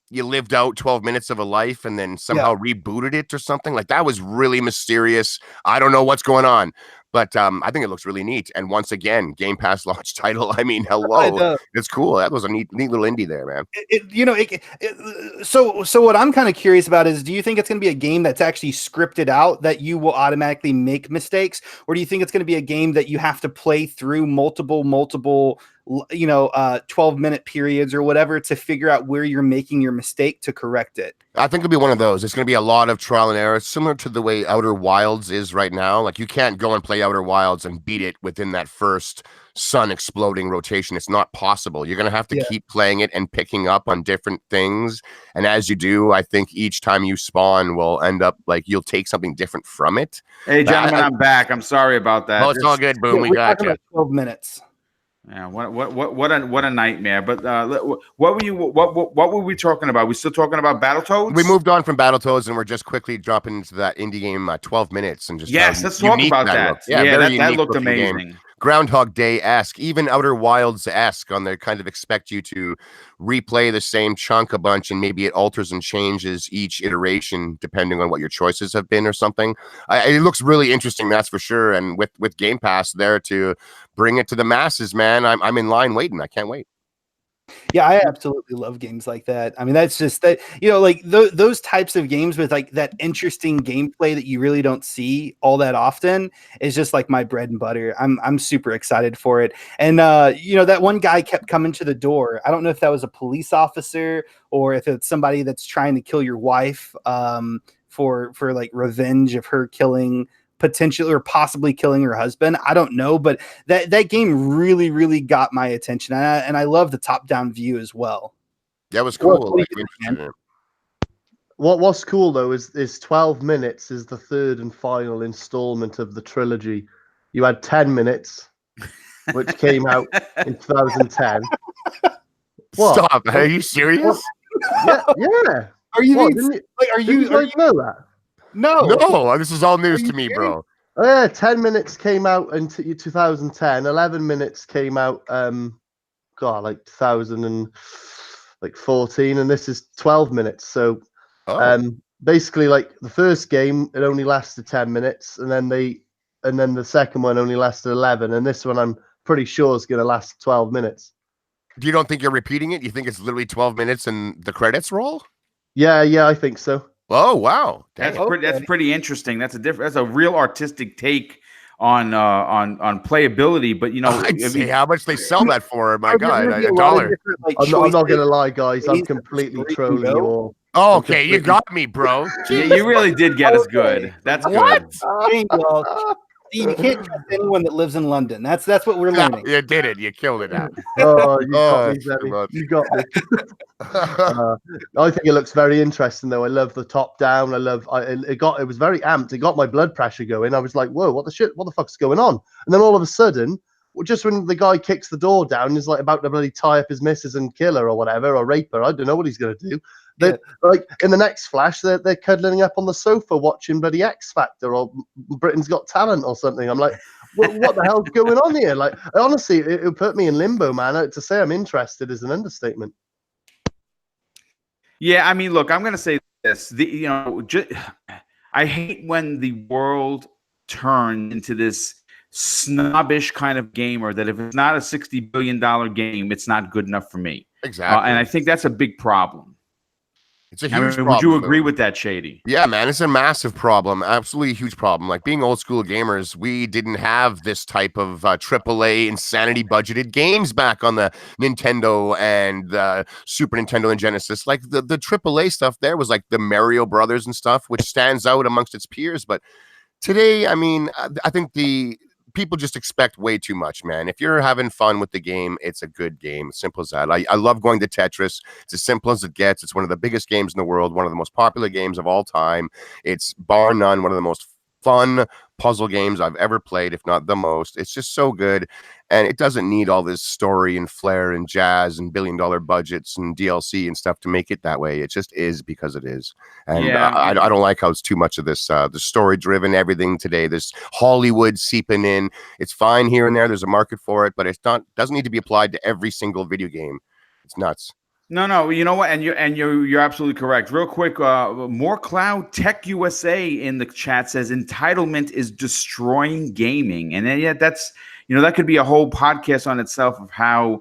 you lived out 12 minutes of a life and then somehow rebooted it or something. Like that was really mysterious. I don't know what's going on. But I think it looks really neat. And once again, Game Pass launch title. I mean, hello. It's cool. That was a neat little indie there, man. So what I'm kind of curious about is, do you think it's going to be a game that's actually scripted out that you will automatically make mistakes? Or do you think it's going to be a game that you have to play through multiple 12-minute periods or whatever to figure out where you're making your mistake to correct it? I think it'll be one of those. It's going to be a lot of trial and error, similar to the way Outer Wilds is right now. Like you can't go and play Outer Wilds and beat it within that first sun exploding rotation. It's not possible. You're going to have to keep playing it and picking up on different things. And as you do, I think each time you spawn will end up like you'll take something different from it. Hey, gentlemen, I'm back. I'm sorry about that. Oh, it's all good, Boom. We got you. 12 minutes. Yeah, what a nightmare. But what were we talking about? We still talking about Battletoads? We moved on from Battletoads and we're just quickly dropping into that indie game 12 minutes and just let's talk about that. Yeah, that looked amazing. Game. Groundhog Day-esque, even Outer Wilds-esque on their kind of expect you to replay the same chunk a bunch and maybe it alters and changes each iteration depending on what your choices have been or something. It looks really interesting, that's for sure. And with Game Pass there to bring it to the masses, man, I'm in line waiting. I can't wait. Yeah, I absolutely love games like that. I mean, that's just that, like those types of games with like that interesting gameplay that you really don't see all that often is just like my bread and butter. I'm super excited for it. And that one guy kept coming to the door. I don't know if that was a police officer or if it's somebody that's trying to kill your wife for like revenge of her killing potentially or possibly killing her husband. I don't know, but that game really, really got my attention, and I love the top-down view as well. That was cool. What do you think, man? What's cool though is 12 minutes is the third and final installment of the trilogy. You had 10 minutes, which came out in 2010. What? Stop! Are you serious? Yeah, yeah. Are you What, are you know that? no? No, this is all news to me, bro. Oh, yeah, 10 minutes came out in 2010. 11 minutes came out, like 2014, and this is 12 minutes. So, basically, like the first game, it only lasted 10 minutes, and then the second one only lasted 11, and this one I'm pretty sure is going to last 12 minutes. You don't think you're repeating it? You think it's literally 12 minutes and the credits roll? Yeah, I think so. Oh wow, that's pretty interesting. That's a real artistic take on playability. But I'd say how much they sell that for. My God, $1. I'm not gonna lie, guys. I'm completely trolling you all. Oh, okay, you got me, bro. You really did get us good. That's what? Good. You can't trust anyone that lives in London. That's what we're learning. You did it. You killed it. Oh, you got me, Zebby. You got me. I think it looks very interesting, though. I love the top down. It was very amped. It got my blood pressure going. I was like, whoa, what the shit? What the fuck's going on? And then all of a sudden, just when the guy kicks the door down, he's like about to bloody tie up his missus and kill her or whatever, or rape her. I don't know what he's going to do. Like in the next flash, they're cuddling up on the sofa watching bloody X Factor or Britain's Got Talent or something. I'm like, what the hell's going on here? Like, honestly, it put me in limbo, man. To say I'm interested is an understatement. Yeah, I mean, look, I'm going to say this. I hate when the world turns into this snobbish kind of gamer that if it's not a $60 billion game, it's not good enough for me. Exactly. And I think that's a big problem. It's a huge problem. Would you agree with that, Shady? Yeah, man, it's a massive problem. Absolutely a huge problem. Like being old school gamers, we didn't have this type of AAA insanity budgeted games back on the Nintendo and the Super Nintendo and Genesis. Like the AAA stuff there was like the Mario Brothers and stuff, which stands out amongst its peers. But today, I mean, I think people just expect way too much, man. If you're having fun with the game, it's a good game. Simple as that. I love going to Tetris. It's as simple as it gets. It's one of the biggest games in the world, one of the most popular games of all time. It's bar none one of the most fun puzzle games I've ever played, if not the most. It's just so good, and it doesn't need all this story and flair and jazz and billion-dollar budgets and DLC and stuff to make it that way. It just is because it is. And yeah, I don't like how it's too much of this the story-driven everything today. This Hollywood seeping in. It's fine here and there. There's a market for it, but it's not. Doesn't need to be applied to every single video game. It's nuts. No, you know what? And you're absolutely correct. Real quick, More Cloud Tech USA in the chat says entitlement is destroying gaming, and then that's that could be a whole podcast on itself of how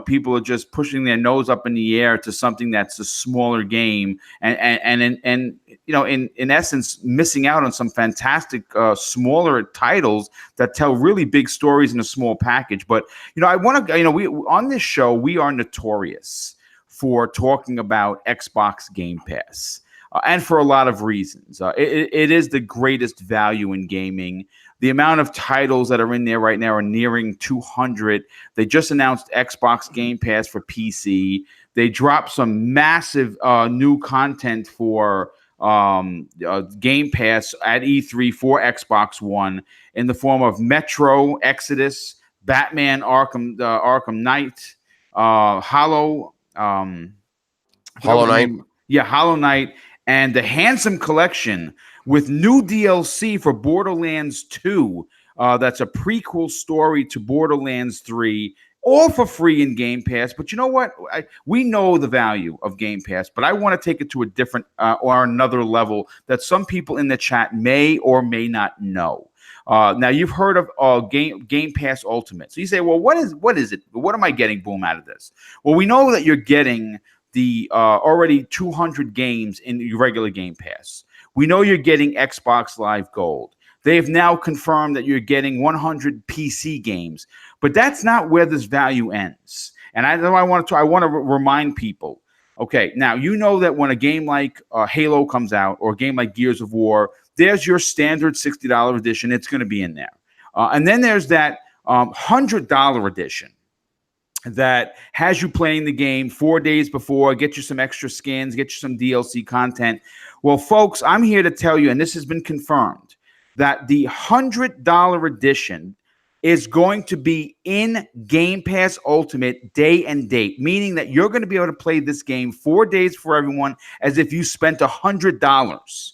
people are just pushing their nose up in the air to something that's a smaller game, and in essence missing out on some fantastic smaller titles that tell really big stories in a small package. But I want to we on this show we are notorious for talking about Xbox Game Pass, and for a lot of reasons. It is the greatest value in gaming. The amount of titles that are in there right now are nearing 200. They just announced Xbox Game Pass for PC. They dropped some massive new content for Game Pass at E3 for Xbox One in the form of Metro Exodus, Batman Arkham Knight, Hollow Knight. Yeah, Hollow Knight, and the Handsome Collection with new DLC for Borderlands 2. That's a prequel story to Borderlands 3, all for free in Game Pass. But you know what? We know the value of Game Pass, but I want to take it to a different or another level that some people in the chat may or may not know. Now you've heard of Game Pass Ultimate. So you say, well, what is it? What am I getting, Boom, out of this? Well, we know that you're getting the already 200 games in your regular Game Pass. We know you're getting Xbox Live Gold. They've now confirmed that you're getting 100 PC games, but that's not where this value ends. And I want to remind people. Okay, now you know that when a game like Halo comes out or a game like Gears of War, there's your standard $60 edition. It's going to be in there. And then there's that $100 edition that has you playing the game 4 days before, get you some extra skins, get you some DLC content. Well, folks, I'm here to tell you, and this has been confirmed, that the $100 edition is going to be in Game Pass Ultimate day and date, meaning that you're going to be able to play this game 4 days for everyone as if you spent $100.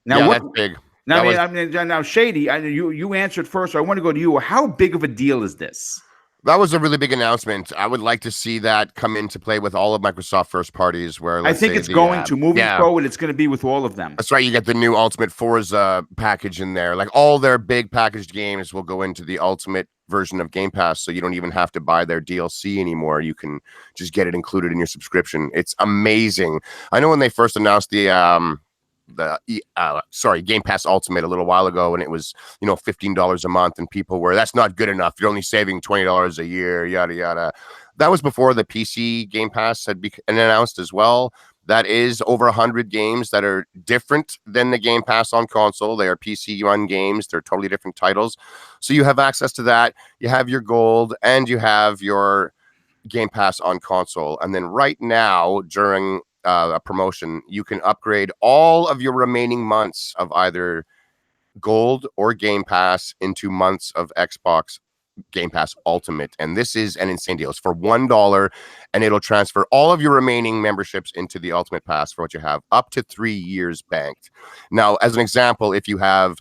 Now, that's big. Now, Shady, you answered first, so I want to go to you. How big of a deal is this? That was a really big announcement. I would like to see that come into play with all of Microsoft first parties. Where I think it's going to moving forward. It's going to be with all of them. That's right. You get the new Ultimate Forza package in there. Like all their big packaged games will go into the Ultimate version of Game Pass, so you don't even have to buy their DLC anymore. You can just get it included in your subscription. It's amazing. I know when they first announced the Game Pass Ultimate a little while ago, and it was $15 a month, and people were, that's not good enough, you're only saving $20 a year, yada yada. That was before the PC Game Pass had been announced as well. That is over 100 games that are different than the Game Pass on console. They are PC run games. They're totally different titles, so you have access to that. You have your gold and you have your Game Pass on console. And then right now during a promotion, you can upgrade all of your remaining months of either gold or Game Pass into months of Xbox Game Pass Ultimate. And this is an insane deal. It's for $1, and it'll transfer all of your remaining memberships into the Ultimate Pass for what you have up to 3 years banked. Now, as an example, if you have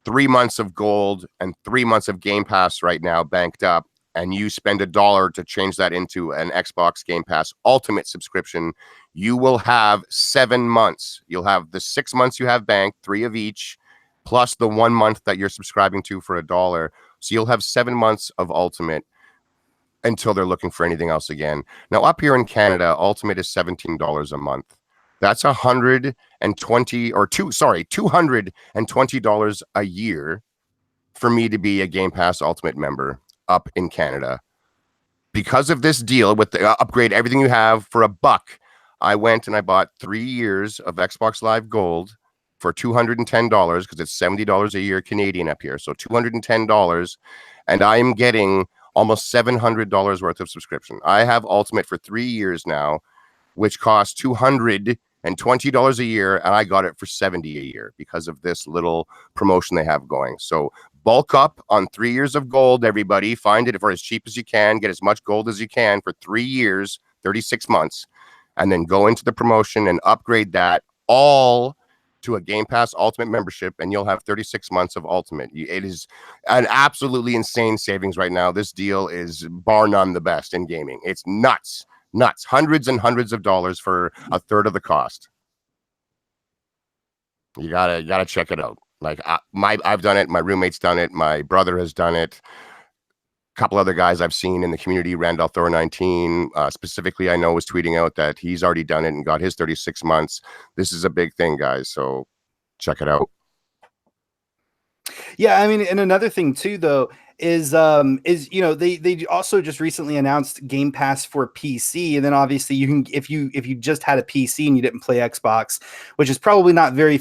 3 months of gold and 3 months of Game Pass right now banked up, and you spend $1 to change that into an Xbox Game Pass Ultimate subscription, you will have 7 months. You'll have the 6 months you have banked, 3 of each, plus the 1 month that you're subscribing to for $1. So you'll have 7 months of Ultimate until they're looking for anything else again. Now, up here in Canada, Ultimate is $17 a month. That's $220 a year for me to be a Game Pass Ultimate member up in Canada. Because of this deal with the upgrade everything you have for $1, I went and I bought 3 years of Xbox Live Gold for $210 because it's $70 a year Canadian up here. So $210, and I am getting almost $700 worth of subscription. I have Ultimate for 3 years now, which costs $220 a year, and I got it for $70 a year because of this little promotion they have going. So bulk up on 3 years of gold, everybody. Find it for as cheap as you can. Get as much gold as you can for 3 years, 36 months, and then go into the promotion and upgrade that all to a Game Pass Ultimate membership, and you'll have 36 months of Ultimate. It is an absolutely insane savings right now. This deal is bar none the best in gaming. It's nuts. Hundreds and hundreds of dollars for a third of the cost. You gotta check it out. Like I've done it. My roommate's done it. My brother has done it. A couple other guys I've seen in the community, Randall Thor 19 specifically, I know, was tweeting out that he's already done it and got his 36 months. This is a big thing, guys. So check it out. Yeah, I mean, and another thing too, though, is they also just recently announced Game Pass for PC, and then obviously you can, if you just had a PC and you didn't play Xbox, which is probably not very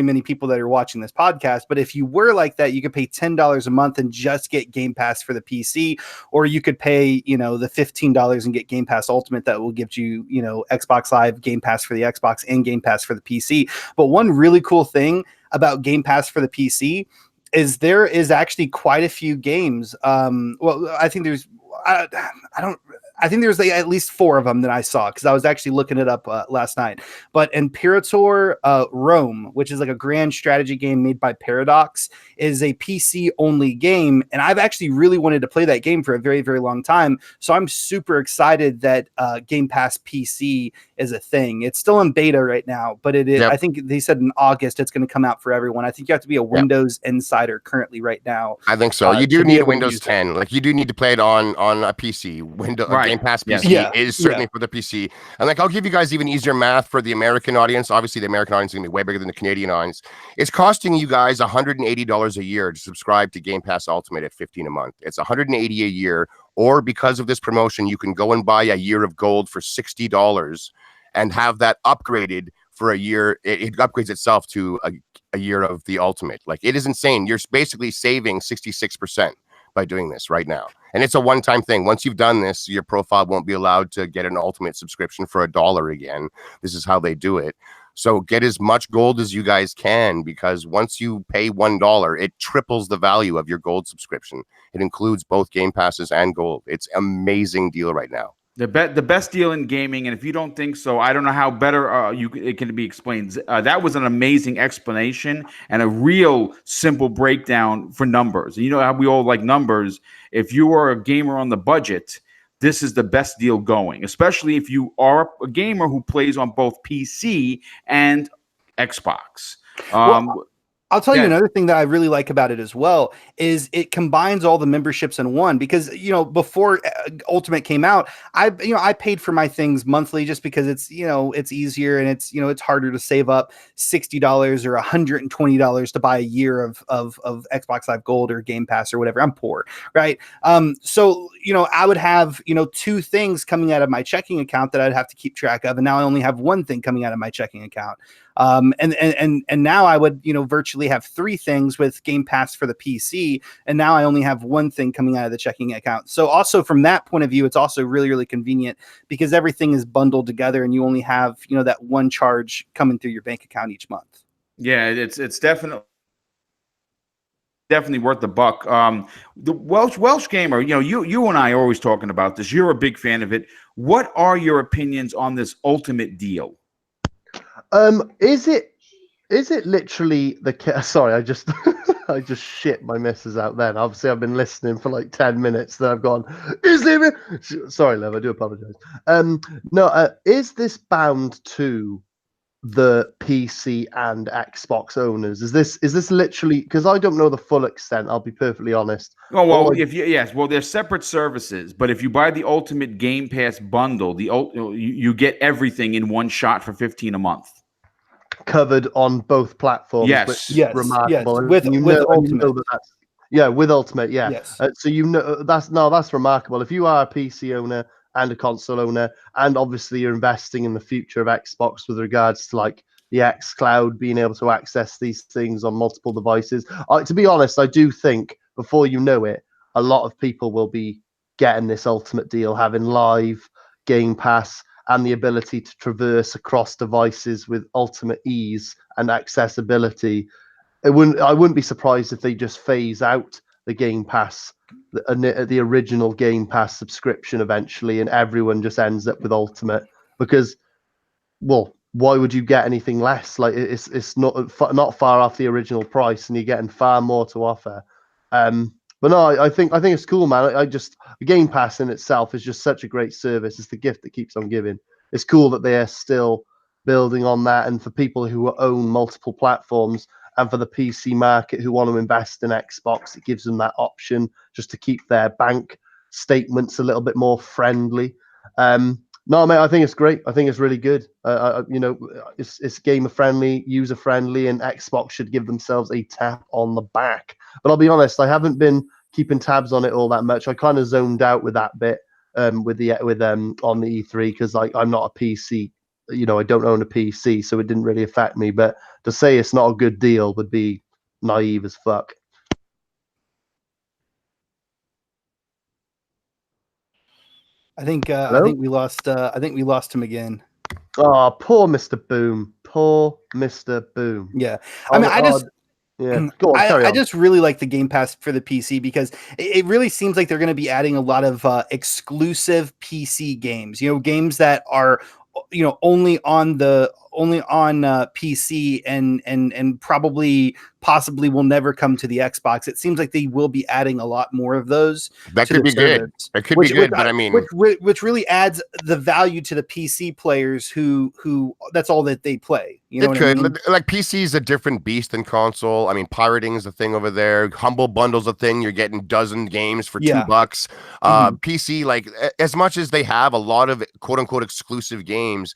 many people that are watching this podcast, but if you were like that, you could pay $10 a month and just get Game Pass for the PC, or you could pay the $15 and get Game Pass Ultimate that will give you Xbox Live, Game Pass for the Xbox, and Game Pass for the PC. But one really cool thing about Game Pass for the PC is there is actually quite a few games. Well, I think there's, I I think there's at least 4 of them that I saw because I was actually looking it up last night. But Imperator Rome, which is like a grand strategy game made by Paradox, is a PC only game, and I've actually really wanted to play that game for a very, very long time. So I'm super excited that Game Pass PC is a thing. It's still in beta right now, but it is. Yep. I think they said in August it's going to come out for everyone. I think you have to be a Windows insider currently right now. I think so. You do to be need a able to Windows use 10. Like you do need to play it on a PC. Right. Game Pass Yes. PC Yeah. is certainly Yeah. for the PC. And like I'll give you guys even easier math for the American audience. Obviously, the American audience is gonna be way bigger than the Canadian audience. It's costing you guys $180 a year to subscribe to Game Pass Ultimate at $15 a month. It's $180 a year, or because of this promotion, you can go and buy a year of gold for $60 and have that upgraded for a year. It upgrades itself to a year of the Ultimate. Like it is insane. You're basically saving 66% by doing this right now. And it's a one-time thing. Once you've done this, your profile won't be allowed to get an Ultimate subscription for $1 again. This is how they do it. So get as much gold as you guys can, because once you pay $1, it triples the value of your gold subscription. It includes both Game Passes and gold. It's an amazing deal right now. The best deal in gaming, and if you don't think so, I don't know how better it can be explained. That was an amazing explanation and a real simple breakdown for numbers. And you know how we all like numbers. If you are a gamer on the budget, this is the best deal going, especially if you are a gamer who plays on both PC and Xbox. I'll tell you Yeah. another thing that I really like about it as well is it combines all the memberships in one, because, before Ultimate came out, I paid for my things monthly just because it's easier, and it's harder to save up $60 or $120 to buy a year of Xbox Live Gold or Game Pass or whatever. I'm poor, right? So I would have 2 things coming out of my checking account that I'd have to keep track of, and now I only have 1 thing coming out of my checking account. And now I would virtually have 3 things with Game Pass for the PC, and now I only have 1 thing coming out of the checking account. So also from that point of view, it's also really, really convenient because everything is bundled together, and you only have that 1 charge coming through your bank account each month. Yeah, it's definitely worth the buck. The Welsh gamer, you and I are always talking about this. You're a big fan of it. What are your opinions on this Ultimate deal? Is it literally sorry, I just I just shit my missus out then. Obviously, I've been listening for like 10 minutes. Then I've gone, sorry, Lev, I do apologize. Is this bound to the PC and Xbox owners? Is this literally, because I don't know the full extent, I'll be perfectly honest. Oh, well, they're separate services, but if you buy the Ultimate Game Pass bundle, you get everything in one shot for $15 a month. Covered on both platforms. Yes, which is remarkable. Yes. With Ultimate. With Ultimate, yeah. Yes. So that's remarkable. If you are a PC owner and a console owner, and obviously you're investing in the future of Xbox with regards to like the xCloud, being able to access these things on multiple devices. To be honest, I do think before you know it, a lot of people will be getting this Ultimate deal, having live Game Pass and the ability to traverse across devices with ultimate ease and accessibility. I wouldn't be surprised if they just phase out the Game Pass, the original Game Pass subscription eventually, and everyone just ends up with Ultimate, because, well, why would you get anything less? Like it's not far off the original price, and you're getting far more to offer. But no, I think it's cool, man. The Game Pass in itself is just such a great service. It's the gift that keeps on giving. It's cool that they are still building on that, and for people who own multiple platforms, and for the PC market who want to invest in Xbox, it gives them that option just to keep their bank statements a little bit more friendly. No, mate, I think it's great. I think it's really good. It's gamer friendly, user friendly, and Xbox should give themselves a tap on the back. But I'll be honest, I haven't been keeping tabs on it all that much. I kind of zoned out with that bit on the E3, because I'm not a PC. I don't own a PC, so it didn't really affect me. But to say it's not a good deal would be naive as fuck. I think we lost him again. Oh, poor Mr. Boom. Poor Mr. Boom. Yeah. I mean, Yeah, go on, carry I on. just really like the Game Pass for the PC because it really seems like they're going to be adding a lot of exclusive PC games. Games that are only on PC and probably possibly will never come to the Xbox. It seems like they will be adding a lot more of those. That to could the be service, good. It could be good, but I mean, which really adds the value to the PC players who that's all that they play. You know it what could. I mean? Like PC is a different beast than console. I mean, pirating is a thing over there. Humble Bundle's a thing. You're getting dozen games for Yeah. $2. Mhm. PC, like as much as they have a lot of quote unquote exclusive games,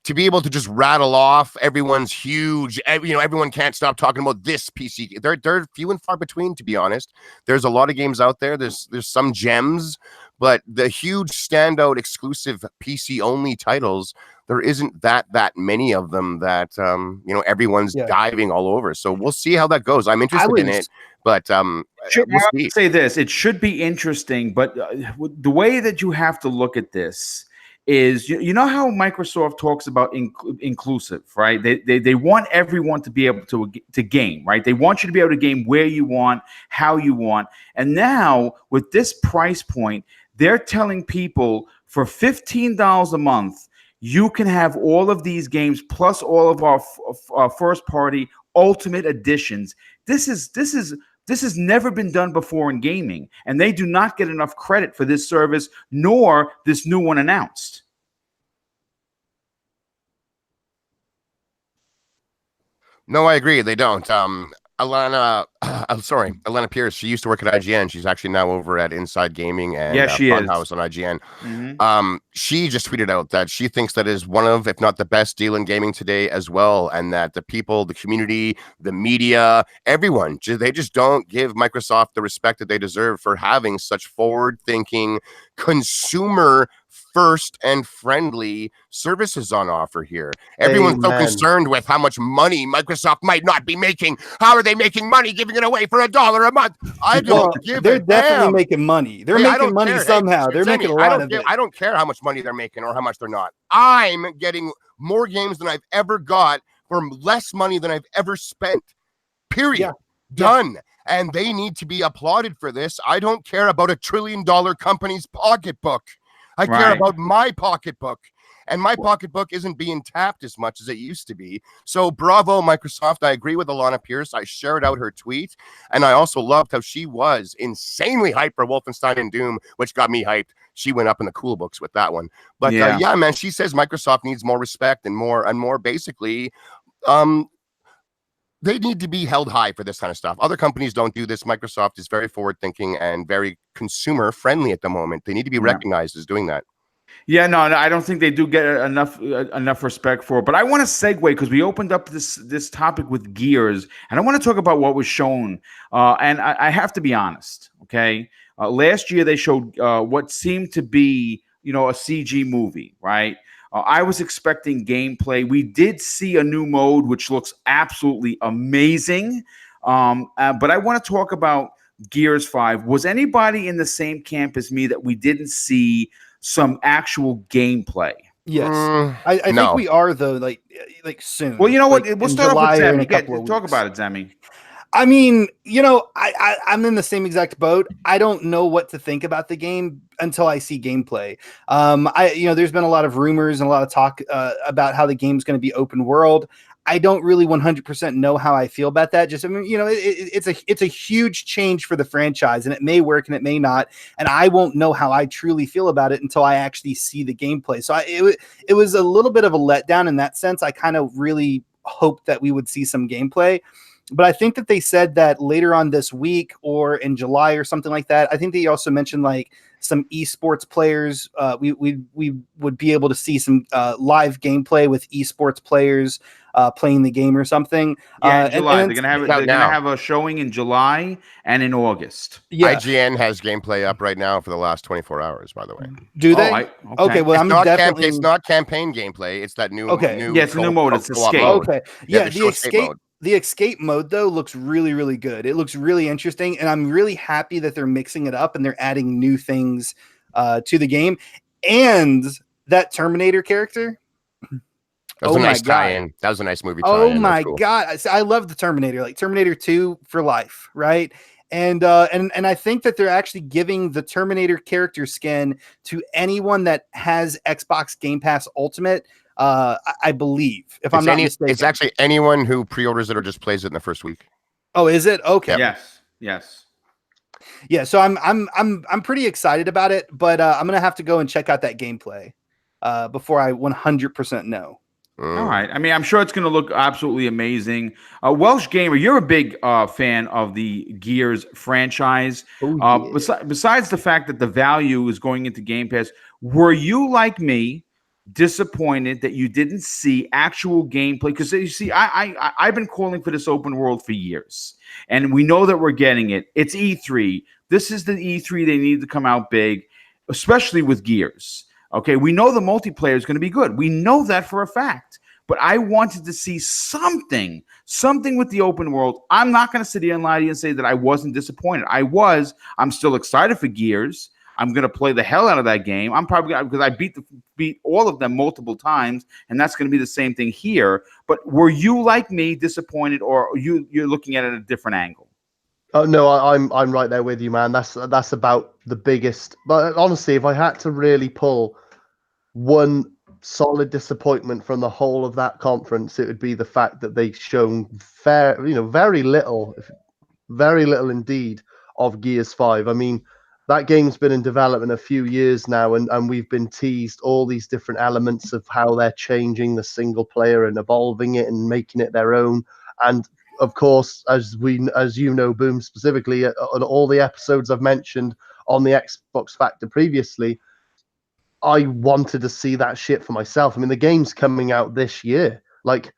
to be able to just rattle off everyone's huge, everyone can't stop talking about this PC. They're few and far between, to be honest. There's a lot of games out there. There's some gems, but the huge standout exclusive PC only titles, there isn't that many of them that everyone's diving all over. So we'll see how that goes. I'm interested in it, but we'll see. Say this: it should be interesting, but the way that you have to look at this is you know how Microsoft talks about inclusive, right? They want everyone to be able to game, right? They want you to be able to game where you want, how you want. And now with this price point, they're telling people for $15 a month, you can have all of these games plus all of our first party ultimate editions. This has never been done before in gaming, and they do not get enough credit for this service, nor this new one announced. No, I agree. They don't. Alana Pierce, she used to work at IGN. She's actually now over at Inside Gaming and Funhouse on IGN. Mm-hmm. She just tweeted out that she thinks that is one of, if not the best deal in gaming today as well, and that the people, the community, the media, everyone, they just don't give Microsoft the respect that they deserve for having such forward-thinking, consumer first and friendly services on offer here. Everyone's so concerned with how much money Microsoft might not be making. How are they making money giving it away for $1 a month? I don't give They're a definitely damn. making money. They're making money somehow. They're making a lot of it. I don't care how much money they're making or how much they're not. I'm getting more games than I've ever got for less money than I've ever spent. Period. Yeah. Done. And they need to be applauded for this. I don't care about $1 trillion company's pocketbook. I care about my pocketbook, and my pocketbook isn't being tapped as much as it used to be. So bravo, Microsoft. I agree with Alana Pierce. I shared out her tweet, and I also loved how she was insanely hyped for Wolfenstein and Doom, which got me hyped. She went up in the cool books with that one. But yeah, man, she says Microsoft needs more respect and more basically, they need to be held high for this kind of stuff. Other companies don't do this. Microsoft is very forward-thinking and very consumer-friendly at the moment. They need to be recognized as doing that. Yeah, no, I don't think they do get enough respect for it. But I want to segue because we opened up this topic with Gears, and I want to talk about what was shown. And I have to be honest, okay? Last year they showed what seemed to be, a CG movie, right? I was expecting gameplay. We did see a new mode, which looks absolutely amazing. But I want to talk about Gears 5. Was anybody in the same camp as me that we didn't see some actual gameplay? Yes. I think we are, though, like soon. Well, you know what? Like we'll start off with Zemi. Talk about it, Zemi. I mean, I'm in the same exact boat. I don't know what to think about the game until I see gameplay. There's been a lot of rumors and a lot of talk about how the game's going to be open world. I don't really 100% know how I feel about that. It's a huge change for the franchise, and it may work and it may not. And I won't know how I truly feel about it until I actually see the gameplay. So it was a little bit of a letdown in that sense. I kind of really hoped that we would see some gameplay. But I think that they said that later on this week or in July or something like that. I think they also mentioned like some esports players. We would be able to see some live gameplay with esports players playing the game or something. Yeah, in July. They're gonna have a showing in July and in August. Yeah. IGN has gameplay up right now for the last 24 hours, by the way. Do they? Okay. Well, It's not campaign gameplay. It's that new. It's a new mode. It's escape. Okay. Yeah, the escape mode. The escape mode, though, looks really, really good. It looks really interesting, and I'm really happy that they're mixing it up and they're adding new things to the game. And that Terminator character, That was Oh a my nice God. tie-in. That was a nice movie Oh tie-in. my Cool. God. I love the Terminator, like Terminator 2 for life, right? And I think that they're actually giving the Terminator character skin to anyone that has Xbox Game Pass Ultimate. I believe, if I'm not mistaken. It's actually anyone who pre-orders it or just plays it in the first week. Oh, is it? Okay. Yep. Yes. Yeah, so I'm pretty excited about it, but I'm gonna have to go and check out that gameplay before I 100% know. All right. I mean, I'm sure it's going to look absolutely amazing. Welsh Gamer, you're a big fan of the Gears franchise. Oh, yeah. Besides the fact that the value is going into Game Pass, were you like me disappointed that you didn't see actual gameplay? Because you see, I've been calling for this open world for years, and we know that we're getting it. It's E3. This is the E3 they need to come out big, especially with Gears. Okay, we know the multiplayer is going to be good. We know that for a fact. But I wanted to see something with the open world. I'm not going to sit here and lie to you and say that I wasn't disappointed. I'm still excited for Gears. I'm going to play the hell out of that game. I'm probably because I beat all of them multiple times, and that's going to be the same thing here. But were you like me disappointed, or you're looking at it at a different angle? Oh no, I'm right there with you, man. That's about the biggest. But honestly, if I had to really pull one solid disappointment from the whole of that conference, it would be the fact that they've shown very little indeed of Gears 5. I mean, that game's been in development a few years now, and we've been teased all these different elements of how they're changing the single player and evolving it and making it their own. And of course, as you know, Boom, specifically on all the episodes I've mentioned on the Xbox Factor previously, I wanted to see that shit for myself. I mean, the game's coming out this year. Like,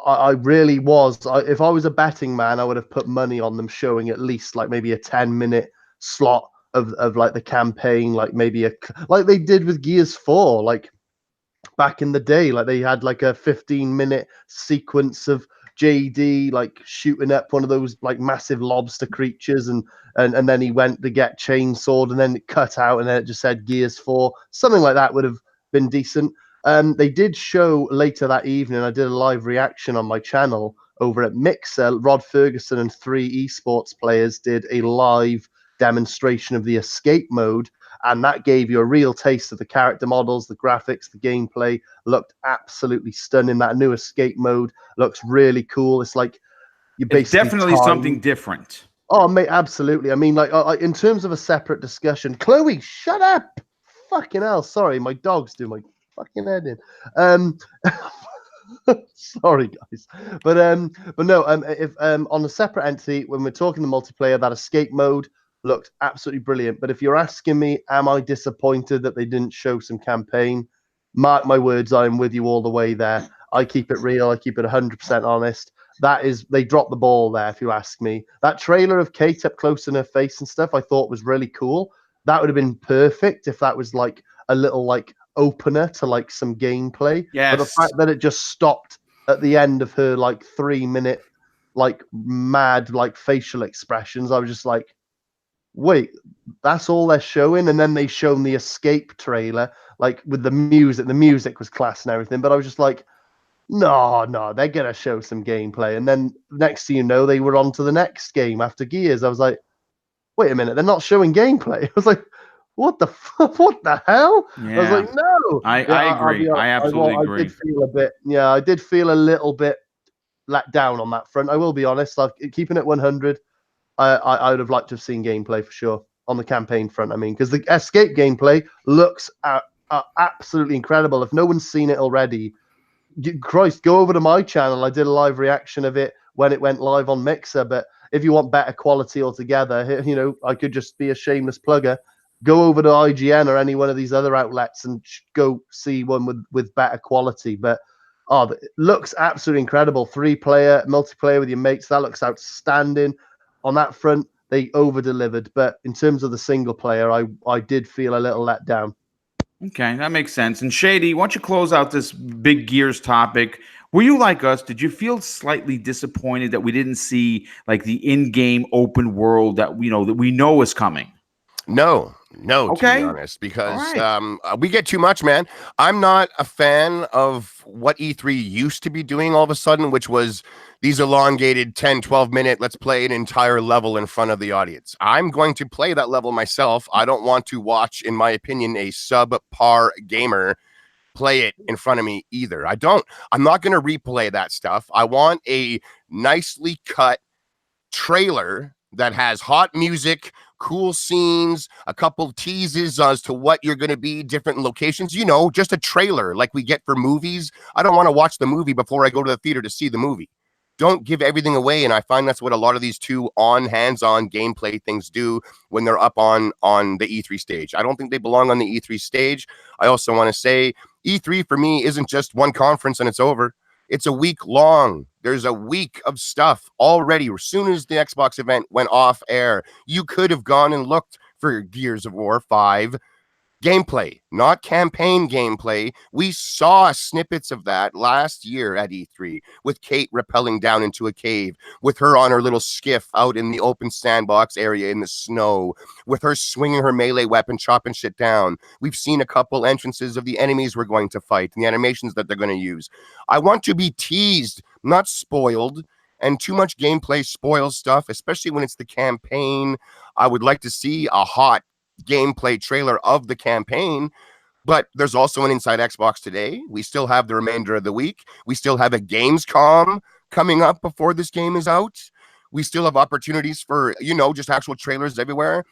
I really was. If I was a betting man, I would have put money on them showing at least like maybe a 10-minute slot of like the campaign, like maybe like they did with Gears 4, like back in the day. Like they had like a 15-minute sequence of JD like shooting up one of those like massive lobster creatures, and then he went to get chainsawed, and then it cut out, and then it just said Gears 4. Something like that would have been decent. They did show later that evening. I did a live reaction on my channel over at Mixer. Rod Ferguson and 3 esports players did a live demonstration of the escape mode, and that gave you a real taste of the character models, the graphics, the gameplay. Looked absolutely stunning. That new escape mode looks really cool. It's like you basically definitely something different. Oh, mate, absolutely. I mean, like in terms of a separate discussion, Chloe, shut up! Fucking hell, sorry, my dogs do my fucking head in. Sorry, guys, but no. If on a separate entity, when we're talking the multiplayer, that escape mode looked absolutely brilliant. But if you're asking me, am I disappointed that they didn't show some campaign? Mark my words, I'm with you all the way there. I keep it real. I keep it 100% honest. They dropped the ball there, if you ask me. That trailer of Kate up close in her face and stuff, I thought was really cool. That would have been perfect if that was like a little like opener to like some gameplay. Yes. But the fact that it just stopped at the end of her like 3-minute like mad like facial expressions, I was just like, wait, that's all they're showing? And then they shown the escape trailer, like with the music. The music was class and everything, but I was just like, no, they're gonna show some gameplay. And then next thing you know, they were on to the next game after Gears. I was like, wait a minute, they're not showing gameplay. I was like, what the what the hell? Yeah. I was like, no. I agree. I absolutely agree. I did feel a little bit let down on that front. I will be honest. Like, keeping it 100, I would have liked to have seen gameplay for sure on the campaign front. I mean, because the escape gameplay looks absolutely incredible. If no one's seen it already, Christ, go over to my channel. I did a live reaction of it when it went live on Mixer. But if you want better quality altogether, I could just be a shameless plugger. Go over to IGN or any one of these other outlets and go see one with better quality. But it looks absolutely incredible. 3-player multiplayer with your mates. That looks outstanding. On that front, they over-delivered. But in terms of the single player, I did feel a little let down. Okay, that makes sense. And Shady, why don't you close out this big Gears topic? Were you like us? Did you feel slightly disappointed that we didn't see like the in-game open world that we know is coming? No, to be Okay. honest, because right. we get too much, man. I'm not a fan of what E3 used to be doing all of a sudden, which was these elongated 10, 12-minute, let's play an entire level in front of the audience. I'm going to play that level myself. I don't want to watch, in my opinion, a subpar gamer play it in front of me either. I'm not going to replay that stuff. I want a nicely cut trailer that has hot music, cool scenes, a couple teases as to what you're going to be, different locations, just a trailer like we get for movies. I don't want to watch the movie before I go to the theater to see the movie. Don't give everything away. And I find that's what a lot of these hands-on gameplay things do when they're up on the E3 stage. I don't think they belong on the E3 stage. I also want to say E3 for me isn't just one conference and it's over. It's a week long. There's a week of stuff already. As soon as the Xbox event went off air, you could have gone and looked for Gears of War 5 gameplay, not campaign gameplay. We saw snippets of that last year at E3 with Kate rappelling down into a cave, with her on her little skiff out in the open sandbox area in the snow, with her swinging her melee weapon, chopping shit down. We've seen a couple entrances of the enemies we're going to fight and the animations that they're going to use. I want to be teased, not spoiled. And too much gameplay spoils stuff, especially when it's the campaign. I would like to see a hot gameplay trailer of the campaign, but there's also an Inside Xbox today. We still have the remainder of the week. We still have a Gamescom coming up before this game is out. We still have opportunities for, just actual trailers everywhere.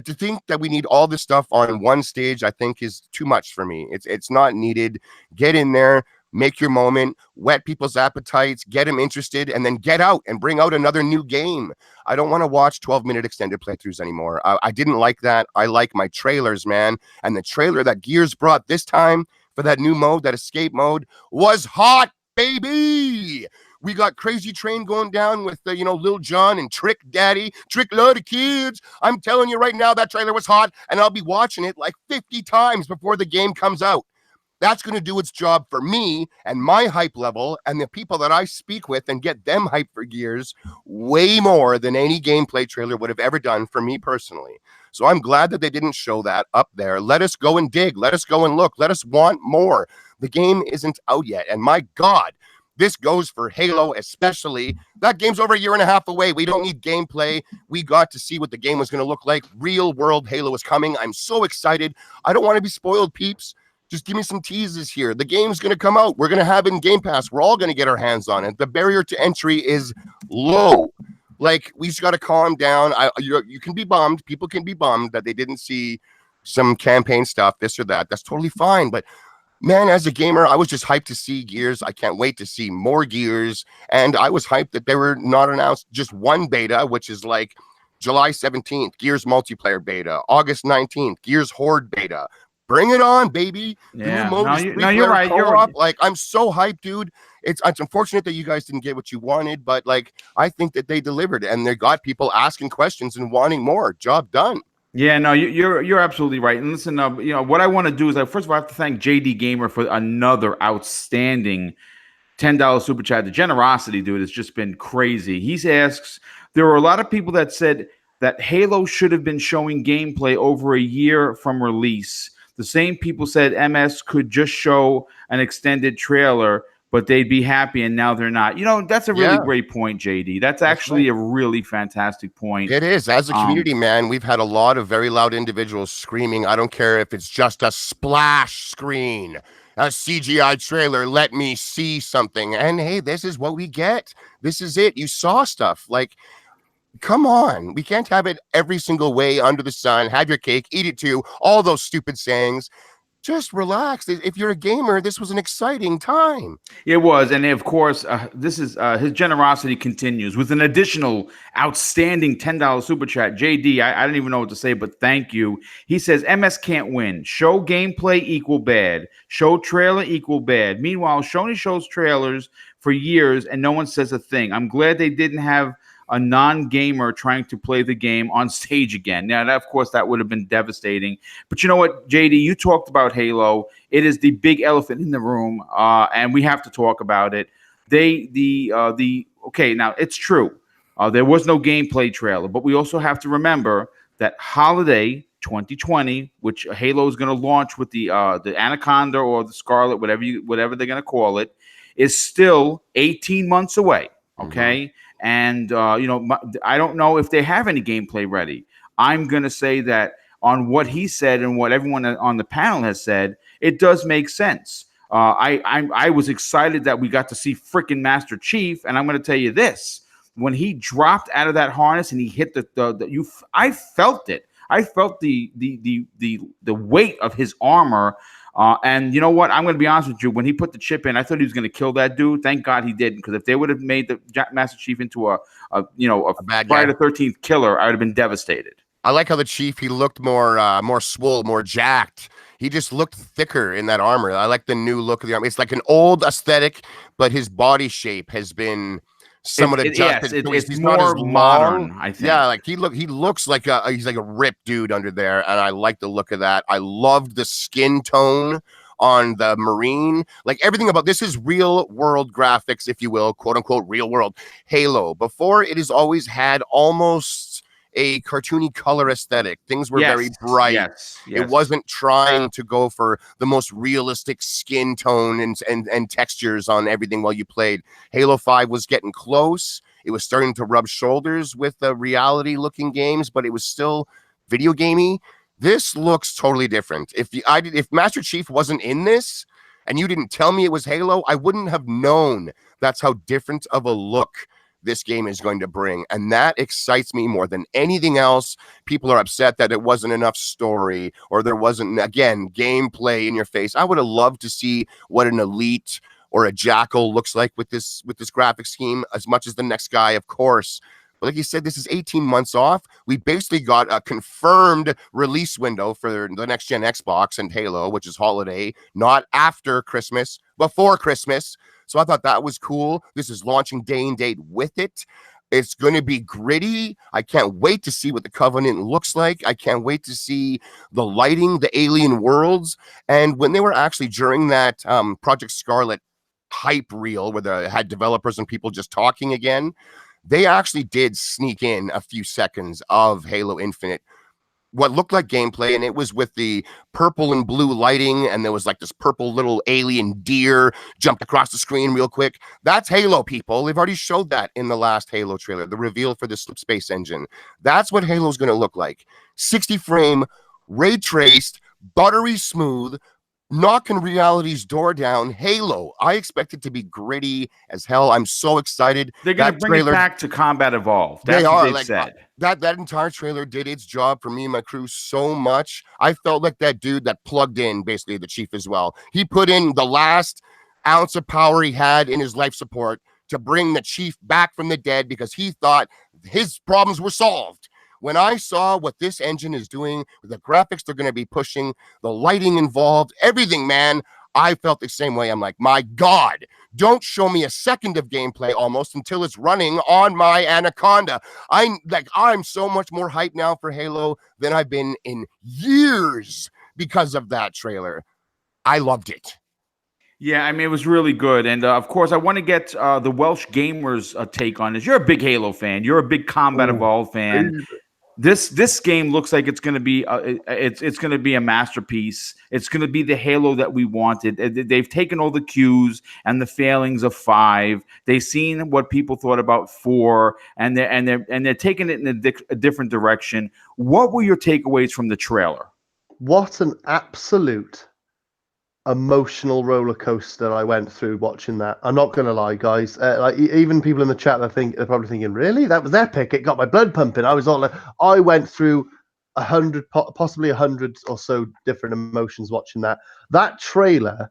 To think that we need all this stuff on one stage, I think is too much for me. It's not needed. Get in there, make your moment, whet people's appetites, get them interested, and then get out and bring out another new game. I don't want to watch 12-minute extended playthroughs anymore. I didn't like that. I like my trailers, man. And the trailer that Gears brought this time for that new mode, that escape mode, was hot, baby. We got Crazy Train going down with, Lil Jon and Trick Daddy. Trick love the kids. I'm telling you right now, that trailer was hot, and I'll be watching it like 50 times before the game comes out. That's going to do its job for me and my hype level and the people that I speak with and get them hyped for Gears way more than any gameplay trailer would have ever done for me personally. So I'm glad that they didn't show that up there. Let us go and dig. Let us go and look. Let us want more. The game isn't out yet. And my God, this goes for Halo especially. That game's over a year and a half away. We don't need gameplay. We got to see what the game was going to look like. Real world Halo is coming. I'm so excited. I don't want to be spoiled, peeps. Just give me some teases here. The game's going to come out. We're going to have it in Game Pass. We're all going to get our hands on it. The barrier to entry is low. Like, we just got to calm down. You can be bummed. People can be bummed that they didn't see some campaign stuff, this or that. That's totally fine. But, man, as a gamer, I was just hyped to see Gears. I can't wait to see more Gears. And I was hyped that they were not announced just one beta, which is like July 17th, Gears multiplayer beta. August 19th, Gears Horde beta. Bring it on, baby. Yeah. You're right. Co-op. Like, I'm so hyped, dude. It's unfortunate that you guys didn't get what you wanted, but like, I think that they delivered and they got people asking questions and wanting more. Job done. Yeah, no, you're absolutely right. And listen, what I want to do is, first of all, I have to thank JD Gamer for another outstanding $10 super chat. The generosity, dude, has just been crazy. He asks, there were a lot of people that said that Halo should have been showing gameplay over a year from release. The same people said MS could just show an extended trailer, but they'd be happy, and now they're not. That's a really great point, JD. That's actually a really fantastic point. It is. As a community, man, we've had a lot of very loud individuals screaming, I don't care if it's just a splash screen, a CGI trailer, let me see something. And hey, this is what we get. This is it. You saw stuff. Like, come on. We can't have it every single way under the sun. Have your cake, eat it too. All those stupid sayings. Just relax. If you're a gamer, this was an exciting time. It was. And of course, this is his generosity continues with an additional outstanding $10 super chat. JD, I don't even know what to say, but thank you. He says, MS can't win. Show gameplay equal bad. Show trailer equal bad. Meanwhile, Sony shows trailers for years and no one says a thing. I'm glad they didn't have a non-gamer trying to play the game on stage again. Now, of course, that would have been devastating. But you know what, JD, you talked about Halo. It is the big elephant in the room, and we have to talk about it. Okay, now it's true. There was no gameplay trailer, but we also have to remember that holiday 2020, which Halo is going to launch with the Anaconda or the Scarlet, whatever they're going to call it, is still 18 months away. Okay, and I don't know if they have any gameplay ready. I'm going to say that on what he said and what everyone on the panel has said, it does make sense. I was excited that we got to see freaking Master Chief, and I'm going to tell you this: when he dropped out of that harness and he hit I felt it. I felt the weight of his armor. And you know what? I'm going to be honest with you. When he put the chip in, I thought he was going to kill that dude. Thank God he didn't, because if they would have made the Master Chief into a bad Friday guy. the 13th killer, I would have been devastated. I like how the Chief, he looked more swole, more jacked. He just looked thicker in that armor. I like the new look of the armor. It's like an old aesthetic, but his body shape has been somewhat adjusted. Yes, he's more not as modern, long. I think. Yeah, like he looks like he's like a ripped dude under there, and I like the look of that. I loved the skin tone on the Marine. Like everything about this is real world graphics, if you will, quote unquote real world Halo. Before, it has always had almost a cartoony color aesthetic. Things were very bright. Yes. It wasn't trying to go for the most realistic skin tone and textures on everything while you played. Halo 5 was getting close. It was starting to rub shoulders with the reality looking games, but it was still video gamey. This looks totally different. If Master Chief wasn't in this and you didn't tell me it was Halo, I wouldn't have known that's how different of a look this game is going to bring, and that excites me more than anything else. People are upset that it wasn't enough story, or there wasn't, again, gameplay in your face. I would have loved to see what an Elite or a Jackal looks like with this graphic scheme, as much as the next guy, of course. But like you said, this is 18 months off. We basically got a confirmed release window for the next gen Xbox and Halo, which is holiday, not after Christmas, before Christmas. So I thought that was cool. This is launching day and date with it. It's going to be gritty. I can't wait to see what the Covenant looks like. I can't wait to see the lighting, the alien worlds. And when they were actually during that Project Scarlet hype reel where they had developers and people just talking again, they actually did sneak in a few seconds of Halo Infinite, what looked like gameplay, and it was with the purple and blue lighting, and there was like this purple little alien deer jumped across the screen real quick. That's Halo, people. They've already showed that in the last Halo trailer, the reveal for the Slip Space engine. That's what Halo's going to look like. 60 frame, ray traced, buttery smooth, knocking reality's door down. Halo. I expect it to be gritty as hell. I'm so excited. They're going to bring it back to Combat Evolved. That's what they've said. That entire trailer did its job for me and my crew so much. I felt like that dude that plugged in basically the Chief as well. He put in the last ounce of power he had in his life support to bring the Chief back from the dead because he thought his problems were solved. When I saw what this engine is doing, the graphics they're going to be pushing, the lighting involved, everything, man, I felt the same way. I'm like, my God, don't show me a second of gameplay almost until it's running on my Anaconda. I'm so much more hyped now for Halo than I've been in years because of that trailer. I loved it. Yeah, I mean, it was really good. And of course, I want to get the Welsh gamers' take on this. You're a big Halo fan. You're a big Combat Evolved fan. This game looks like it's going to be it's going to be a masterpiece. It's going to be the Halo that we wanted. They've taken all the cues and the failings of 5. They've seen what people thought about 4, and they're taking it in a different direction. What were your takeaways from the trailer? What an absolute emotional roller coaster I went through watching that. I'm not gonna lie, guys. Like even people in the chat, they're probably thinking, "Really? That was epic! It got my blood pumping." I was all like, I went through 100, possibly 100 or so different emotions watching that. That trailer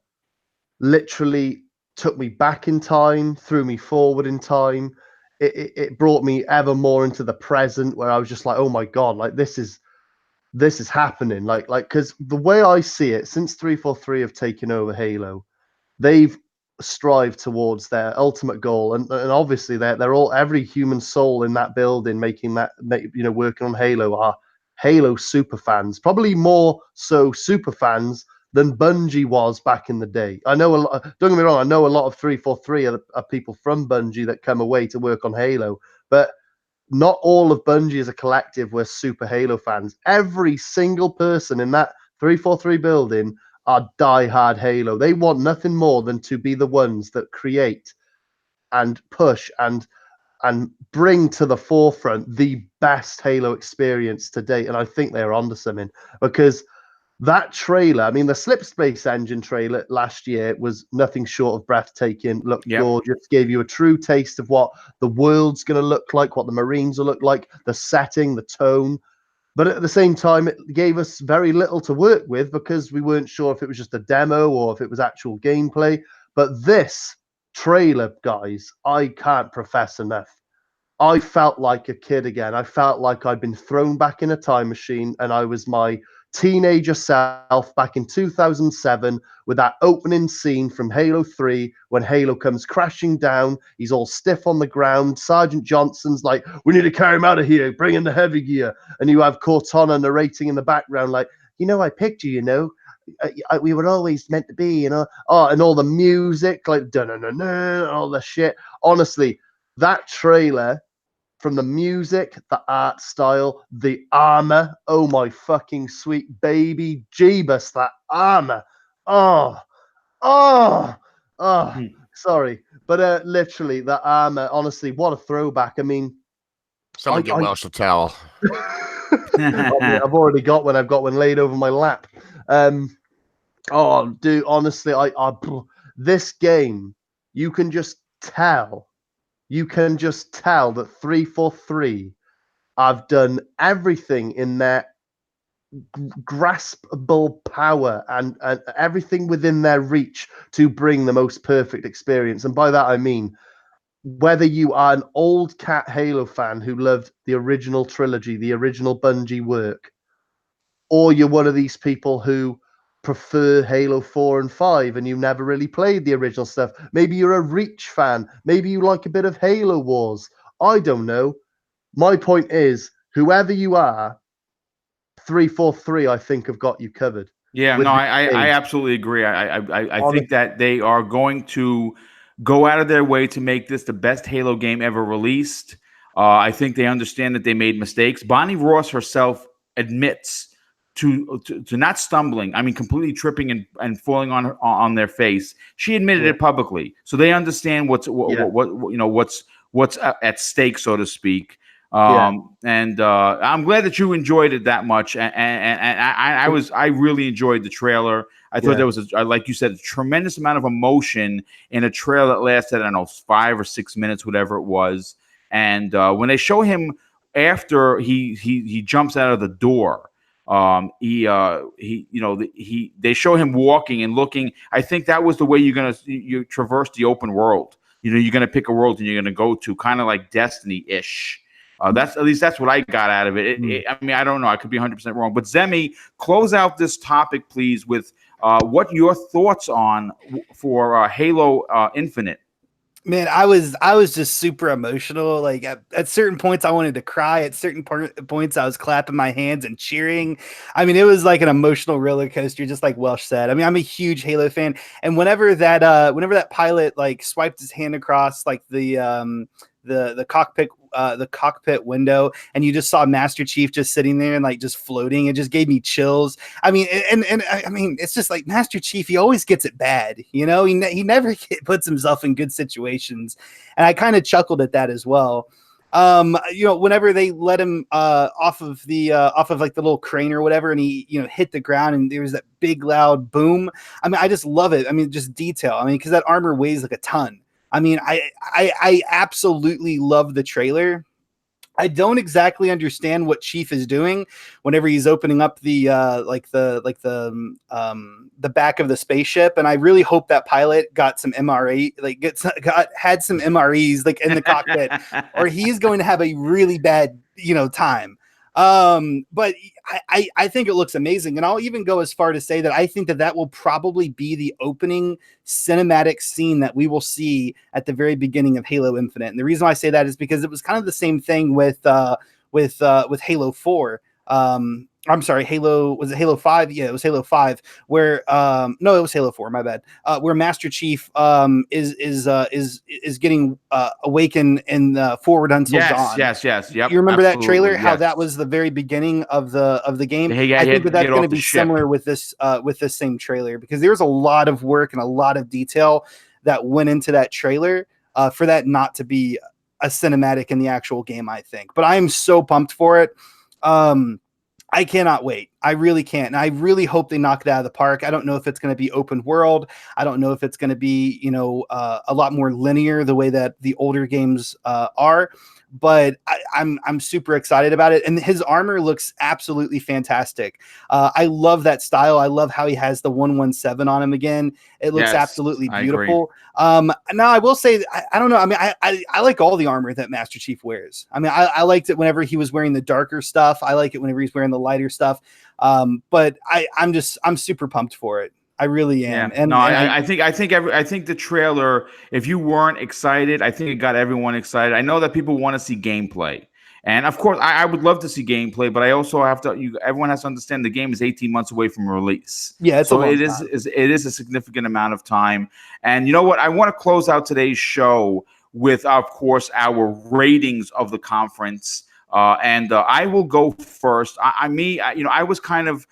literally took me back in time, threw me forward in time. It brought me ever more into the present, where I was just like, "Oh my God! Like this is happening." Like because the way I see it, since 343 have taken over Halo, they've strived towards their ultimate goal, and obviously they're all, every human soul in that building making that, working on Halo are Halo super fans, probably more so super fans than Bungie was back in the day. I know don't get me wrong, I know a lot of 343 are people from Bungie that come away to work on Halo, but not all of Bungie as a collective were super Halo fans. Every single person in that 343 building are die-hard Halo. They want nothing more than to be the ones that create and push and bring to the forefront the best Halo experience to date. And I think they're onto something, because that trailer, I mean, the Slipspace Engine trailer last year was nothing short of breathtaking, looked gorgeous, gave you a true taste of what the world's going to look like, what the Marines will look like, the setting, the tone. But at the same time, it gave us very little to work with because we weren't sure if it was just a demo or if it was actual gameplay. But this trailer, guys, I can't profess enough. I felt like a kid again. I felt like I'd been thrown back in a time machine and I was my teenager self back in 2007 with that opening scene from Halo 3 when Halo comes crashing down. He's all stiff on the ground. Sergeant Johnson's like, we need to carry him out of here, bring in the heavy gear. And you have Cortana narrating in the background like, I picked you, we were always meant to be, and all the music, like, da-na-na-na, all the shit. Honestly, that trailer, from the music, the art style, the armor. Oh my fucking sweet baby Jeebus, that armor. Sorry. But literally, the armor, honestly, what a throwback. I mean, someone get Welsh to tell. I've already got one. I've got one laid over my lap. Dude, honestly, this game, you can just tell that 343 have done everything in their graspable power and everything within their reach to bring the most perfect experience. And by that, I mean, whether you are an old cat Halo fan who loved the original trilogy, the original Bungie work, or you're one of these people who prefer Halo 4 and 5 and you never really played the original stuff. Maybe you're a Reach fan. Maybe you like a bit of Halo Wars. I don't know. My point is, whoever you are, 343, I think, have got you covered. Yeah, no, I absolutely agree. I think that they are going to go out of their way to make this the best Halo game ever released. I think they understand that they made mistakes. Bonnie Ross herself admits to not stumbling. I mean, completely tripping and falling on their face. She admitted it publicly, so they understand what's at stake, so to speak. And I'm glad that you enjoyed it that much. And I really enjoyed the trailer. I thought there was, like you said, a tremendous amount of emotion in a trailer that lasted, I don't know, 5 or 6 minutes, whatever it was. And when they show him after he jumps out of the door, they show him walking and looking. I think that was the way you traverse the open world. You're gonna pick a world and you're gonna go to, kind of like Destiny-ish. That's what I got out of it. I mean, I don't know. I could be 100% wrong. But Zemi, close out this topic, please, with what your thoughts on for Halo Infinite. Man, I was just super emotional. Like at certain points, I wanted to cry. At certain points, I was clapping my hands and cheering. I mean, it was like an emotional roller coaster, just like Welsh said. I mean, I'm a huge Halo fan, and whenever that pilot like swiped his hand across like the cockpit window, and you just saw Master Chief just sitting there and like just floating, it just gave me chills. I mean, and I mean, it's just like Master Chief, he always gets it bad, he never puts himself in good situations, and I kind of chuckled at that as well. Whenever they let him off of like the little crane or whatever, and he hit the ground and there was that big loud boom. I mean, I just love it. I mean, just detail. I mean, because that armor weighs like a ton. I mean, I absolutely love the trailer. I don't exactly understand what Chief is doing whenever he's opening up the back of the spaceship, and I really hope that pilot got some MRE, had some MREs like in the cockpit, or he's going to have a really bad time. But I think it looks amazing, and I'll even go as far to say that I think that will probably be the opening cinematic scene that we will see at the very beginning of Halo Infinite. And the reason why I say that is because it was kind of the same thing with Halo 4. I'm sorry, Halo, was it Halo 5? Yeah, it was Halo 5 where no, it was Halo 4, my bad. Where Master Chief is getting awakened in Forward Until Yes, Dawn. yes, yes. Yep. You remember that trailer? Absolutely. How that Yes. was the very beginning of the game. He I had think to that's get going off to the be ship. similar with this same trailer, because there's a lot of work and a lot of detail that went into that trailer for that not to be a cinematic in the actual game, I think. But I am so pumped for it. I cannot wait. I really can't. And I really hope they knock it out of the park. I don't know if it's going to be open world. I don't know if it's going to be, a lot more linear the way that the older games are. But I'm super excited about it. And his armor looks absolutely fantastic. I love that style. I love how he has the 117 on him again. It looks Yes, absolutely I agree. beautiful. Now I will say, I don't know. I mean, I like all the armor that Master Chief wears. I mean, I liked it whenever he was wearing the darker stuff. I like it whenever he's wearing the lighter stuff. But I'm super pumped for it. I really am. Yeah. And No, I think the trailer, if you weren't excited, I think it got everyone excited. I know that people want to see gameplay. And of course, I would love to see gameplay, but I also have to. Everyone has to understand the game is 18 months away from release. Yeah, it's a so long it is, time. it is a significant amount of time. And you know what? I want to close out today's show with, of course, our ratings of the conference. And I will go first. I was kind of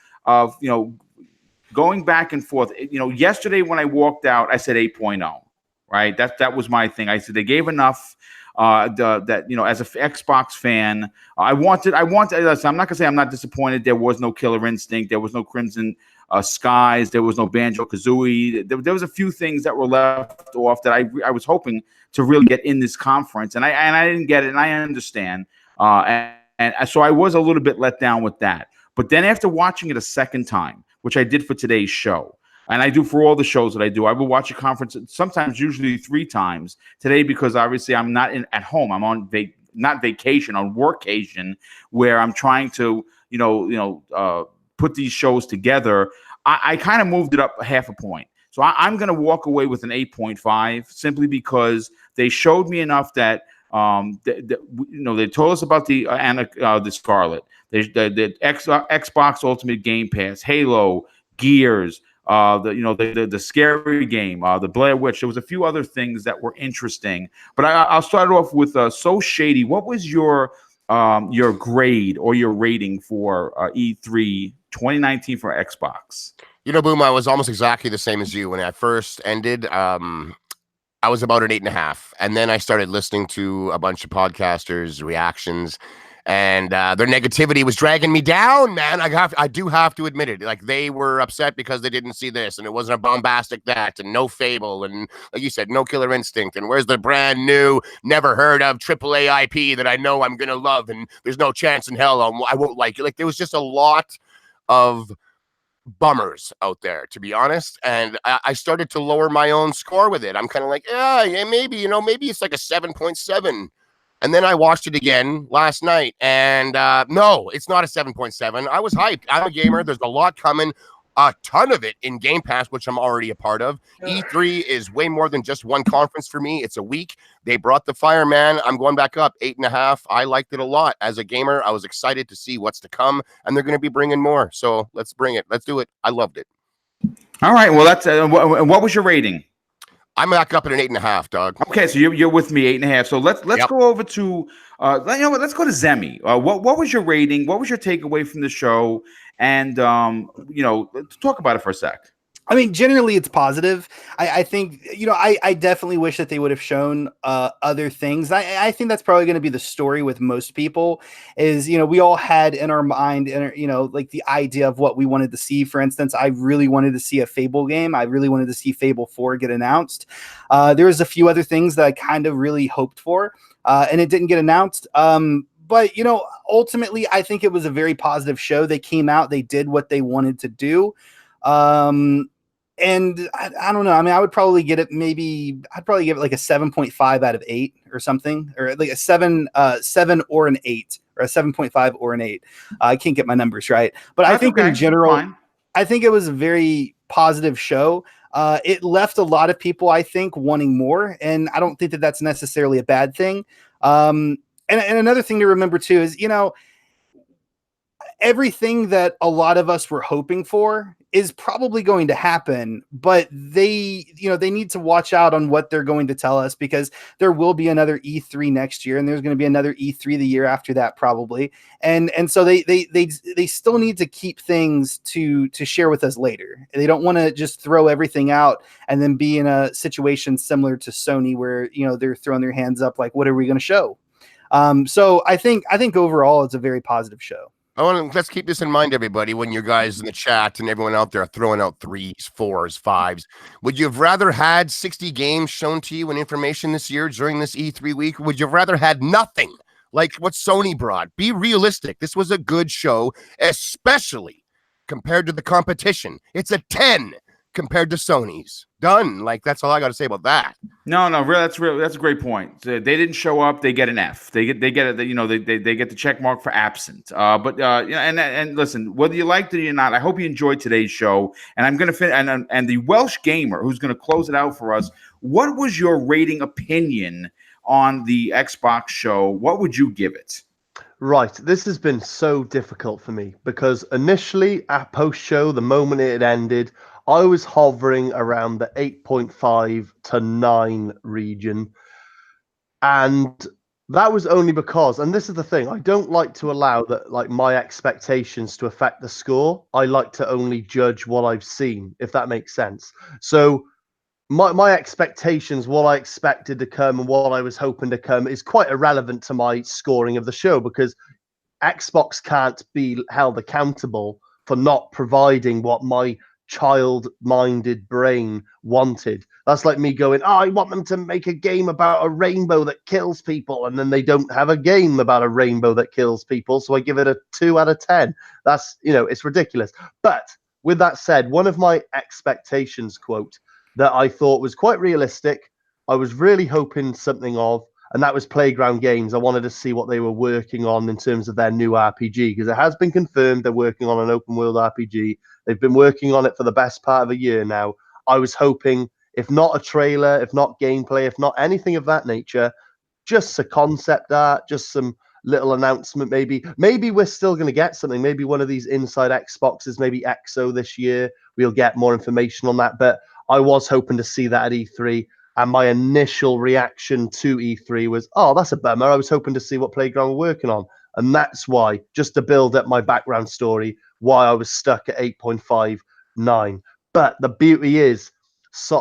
going back and forth. Yesterday when I walked out, I said 8.0. Right, that was my thing. I said they gave enough. As an Xbox fan, I wanted. Listen, I'm not gonna say I'm not disappointed. There was no Killer Instinct. There was no Crimson Skies. There was no Banjo-Kazooie. There was a few things that were left off that I was hoping to really get in this conference, and I didn't get it, and I understand. And so I was a little bit let down with that. But then after watching it a second time, which I did for today's show, and I do for all the shows that I do, I will watch a conference sometimes, usually 3 times. Today, because obviously I'm not at home. I'm on not vacation, on workcation, where I'm trying to put these shows together. I kind of moved it up half a point. So I'm going to walk away with an 8.5 simply because they showed me enough that they told us about the Scarlet, the Xbox Ultimate Game Pass, Halo, Gears, the scary game, the Blair Witch. There was a few other things that were interesting, but I'll start off with So Shady. What was your grade or your rating for E3 2019 for Xbox? Boom, I was almost exactly the same as you when I first ended. I was about an 8.5, and then I started listening to a bunch of podcasters' reactions, and their negativity was dragging me down, man. I do have to admit it. Like, they were upset because they didn't see this, and it wasn't a bombastic that, and no Fable, and like you said, no Killer Instinct, and where's the brand new, never heard of AAA IP that I know I'm gonna love, and there's no chance in hell I won't like it. Like, there was just a lot of bummers out there, to be honest, and I started to lower my own score with it. I'm kind of like, yeah, maybe it's like a 7.7. And then I watched it again last night, and no, it's not a 7.7. I was hyped. I'm a gamer. There's a lot coming, a ton of it in Game Pass, which I'm already a part of. E3 is way more than just one conference for me. It's a week. They brought the fire, man. I'm going back up 8.5. I liked it a lot. As a gamer, I was excited to see what's to come, and they're going to be bringing more. So let's bring it. Let's do it. I loved it. All right. Well, that's what was your rating? I'm back up at an 8.5, dog. Okay, so you're with me 8.5. So let's go over to let's go to Zemi. What was your rating? What was your takeaway from the show? And let's talk about it for a sec. I mean, generally it's positive. I think, I definitely wish that they would have shown other things. I think that's probably going to be the story with most people is, we all had in our mind, like the idea of what we wanted to see. For instance, I really wanted to see a Fable game. I really wanted to see Fable 4 get announced. There was a few other things that I kind of really hoped for, and it didn't get announced. But, ultimately, I think it was a very positive show. They came out, they did what they wanted to do. And I don't know. I mean, I would probably give it like a 7.5 out of 8 or something, or like a 7 or an 8, or a 7.5 or an 8. I can't get my numbers right, but I think in general, I think it was a very positive show. It left a lot of people, I think, wanting more, and I don't think that that's necessarily a bad thing. And another thing to remember too is, everything that a lot of us were hoping for is probably going to happen, but they need to watch out on what they're going to tell us, because there will be another E3 next year, and there's going to be another E3 the year after that probably. And so they still need to keep things to share with us later. They don't want to just throw everything out and then be in a situation similar to Sony where, they're throwing their hands up like, what are we going to show? So I think overall it's a very positive show. Let's keep this in mind, everybody, when you guys in the chat and everyone out there are throwing out 3s, 4s, 5s. Would you have rather had 60 games shown to you and information this year during this E3 week? Or would you have rather had nothing like what Sony brought? Be realistic. This was a good show, especially compared to the competition. It's a 10 compared to Sony's. Done. Like, that's all I got to say about that. No, really, that's a great point. They didn't show up, they get an F. They get it. They get the check mark for absent. And listen, whether you liked it or not, I hope you enjoyed today's show. And I'm gonna and the Welsh gamer who's gonna close it out for us. What was your rating opinion on the Xbox show? What would you give it? Right, this has been so difficult for me because initially at post-show, the moment it ended, I was hovering around the 8.5 to 9 region. And that was only because, and this is the thing, I don't like to allow that, like, my expectations to affect the score. I like to only judge what I've seen, if that makes sense. So my expectations, what I expected to come and what I was hoping to come, is quite irrelevant to my scoring of the show, because Xbox can't be held accountable for not providing what my child-minded brain wanted. That's like me going, I want them to make a game about a rainbow that kills people, and then they don't have a game about a rainbow that kills people, so I give it a 2 out of 10. That's, it's ridiculous. But with that said, one of my expectations, quote, that I thought was quite realistic, I was really hoping something of, and that was Playground Games. I wanted to see what they were working on in terms of their new RPG, because it has been confirmed they're working on an open world RPG. They've been working on it for the best part of a year now. I was hoping, if not a trailer, if not gameplay, if not anything of that nature, just a concept art, just some little announcement maybe. Maybe we're still going to get something. Maybe one of these inside Xboxes, maybe EXO this year, we'll get more information on that. But I was hoping to see that at E3, and my initial reaction to E3 was, oh, that's a bummer. I was hoping to see what Playground were working on. And that's why, just to build up my background story, why I was stuck at 8.59. But the beauty is, what's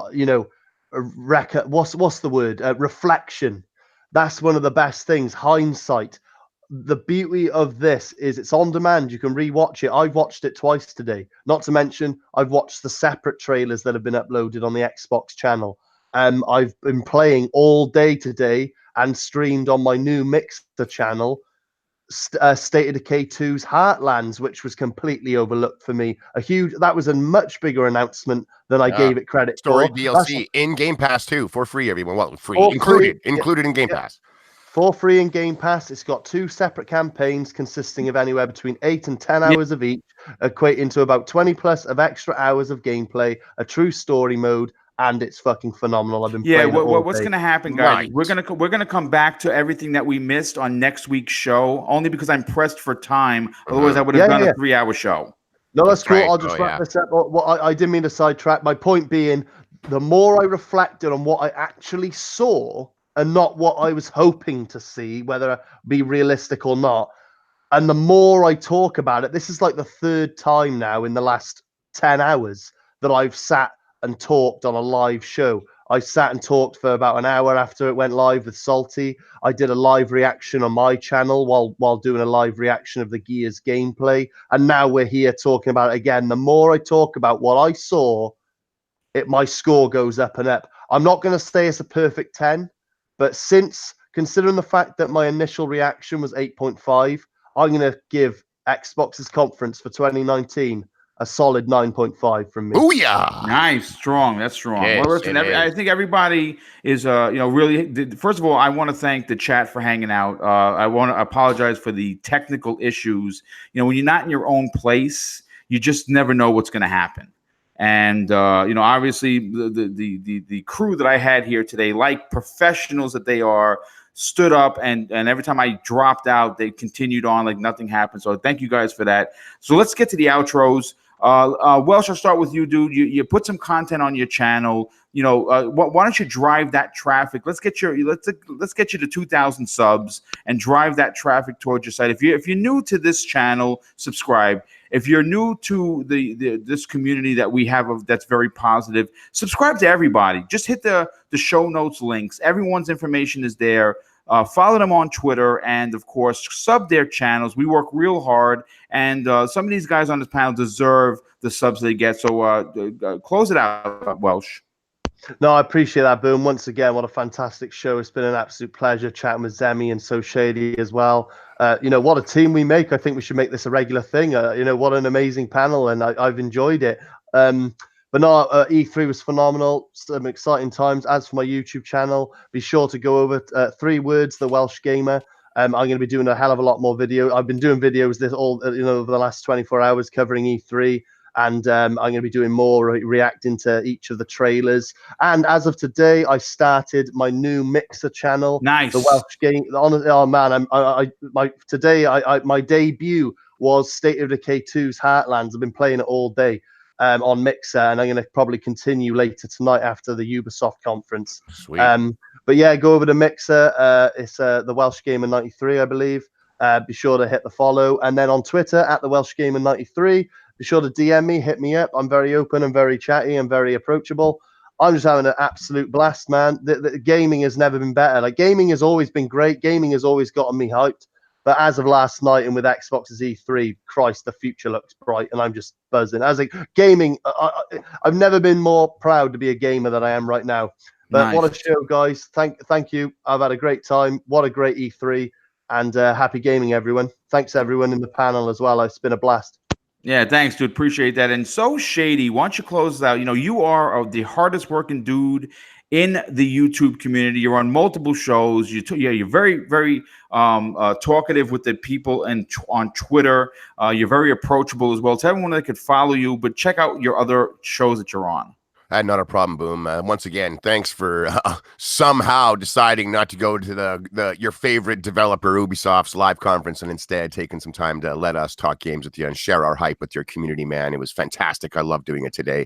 the word? Reflection. That's one of the best things, hindsight. The beauty of this is it's on demand. You can rewatch it. I've watched it twice today. Not to mention, I've watched the separate trailers that have been uploaded on the Xbox channel. I've been playing all day today and streamed on my new Mixer channel, State of Decay 2's Heartlands, which was completely overlooked for me. That was a much bigger announcement than I gave it credit for. For DLC in Game Pass too, for free, everyone. Well, free, included in Game Pass. For free in Game Pass. It's got 2 separate campaigns consisting of anywhere between 8 and 10 hours of each, equating to about 20 plus of extra hours of gameplay, a true story mode, and it's fucking phenomenal. I've been playing what's going to happen, guys? Right. We're gonna come back to everything that we missed on next week's show, only because I'm pressed for time. Otherwise, I would have done a 3-hour show. No, that's cool. Right. I'll just wrap this up. I didn't mean to sidetrack. My point being, the more I reflected on what I actually saw and not what I was hoping to see, whether it be realistic or not, and the more I talk about it, this is like the 3rd time now in the last 10 hours that I've sat and talked on a live show. I sat and talked for about an hour after it went live with Salty. I did a live reaction on my channel while doing a live reaction of the Gears gameplay. And now we're here talking about it again. The more I talk about what I saw, my score goes up and up. I'm not going to say it's a perfect 10, but considering the fact that my initial reaction was 8.5, I'm going to give Xbox's conference for 2019 a solid 9.5 from me. Booyah! Nice, strong. That's strong. Yes, well, listen, I think everybody is, really. First of all, I want to thank the chat for hanging out. I want to apologize for the technical issues. When you're not in your own place, you just never know what's going to happen. And obviously, the crew that I had here today, like professionals that they are, stood up, and every time I dropped out, they continued on like nothing happened. So thank you guys for that. So let's get to the outros. Welsh, I'll start with you, dude. You put some content on your channel. You know, why don't you drive that traffic? Let's get you to 2,000 subs and drive that traffic towards your site. If you're new to this channel, subscribe. If you're new to this community that we have that's very positive, subscribe to everybody. Just hit the show notes links. Everyone's information is there. Follow them on Twitter, and of course, sub their channels. We work real hard, and some of these guys on this panel deserve the subs they get. So close it out, Welsh. No, I appreciate that, Boom. Once again, what a fantastic show. It's been an absolute pleasure chatting with Zemi and so Shady as well. You know, what a team we make. I think we should make this a regular thing. You know, what an amazing panel, and I've enjoyed it. But no, E3 was phenomenal. Some exciting times. As for my YouTube channel, be sure to go over 3 words, The Welsh Gamer. I'm going to be doing a hell of a lot more video. I've been doing videos over the last 24 hours covering E3. And I'm going to be doing more reacting to each of the trailers. And as of today, I started my new Mixer channel. Nice. The Welsh Game. Oh man, my debut was State of Decay 2's Heartlands. I've been playing it all day on Mixer, and I'm going to probably continue later tonight after the Ubisoft conference. Sweet. But yeah, go over to Mixer. It's the Welsh Gamer 93, I believe. Be sure to hit the follow, and then on Twitter at the Welsh Gamer 93. Be sure to DM me, hit me up. I'm very open and very chatty and very approachable. I'm just having an absolute blast, man. The gaming has never been better. Like, gaming has always been great. Gaming has always gotten me hyped. But as of last night and with Xbox's E3, Christ, the future looks bright, and I'm just buzzing. As like gaming, I've never been more proud to be a gamer than I am right now. But Nice. What a show, guys. Thank you. I've had a great time. What a great E3. And happy gaming, everyone. Thanks, everyone in the panel as well. It's been a blast. Yeah, thanks, dude. Appreciate that. And so, Shady, why don't you close out? You know, you are the hardest working dude in the YouTube community. You're on multiple shows. You're very, very talkative with the people and on Twitter. You're very approachable as well. Tell everyone that could follow you, but check out your other shows that you're on. Not a problem, Boom. Once again, thanks for somehow deciding not to go to your favorite developer Ubisoft's live conference and instead taking some time to let us talk games with you and share our hype with your community, man. It was fantastic. I love doing it today.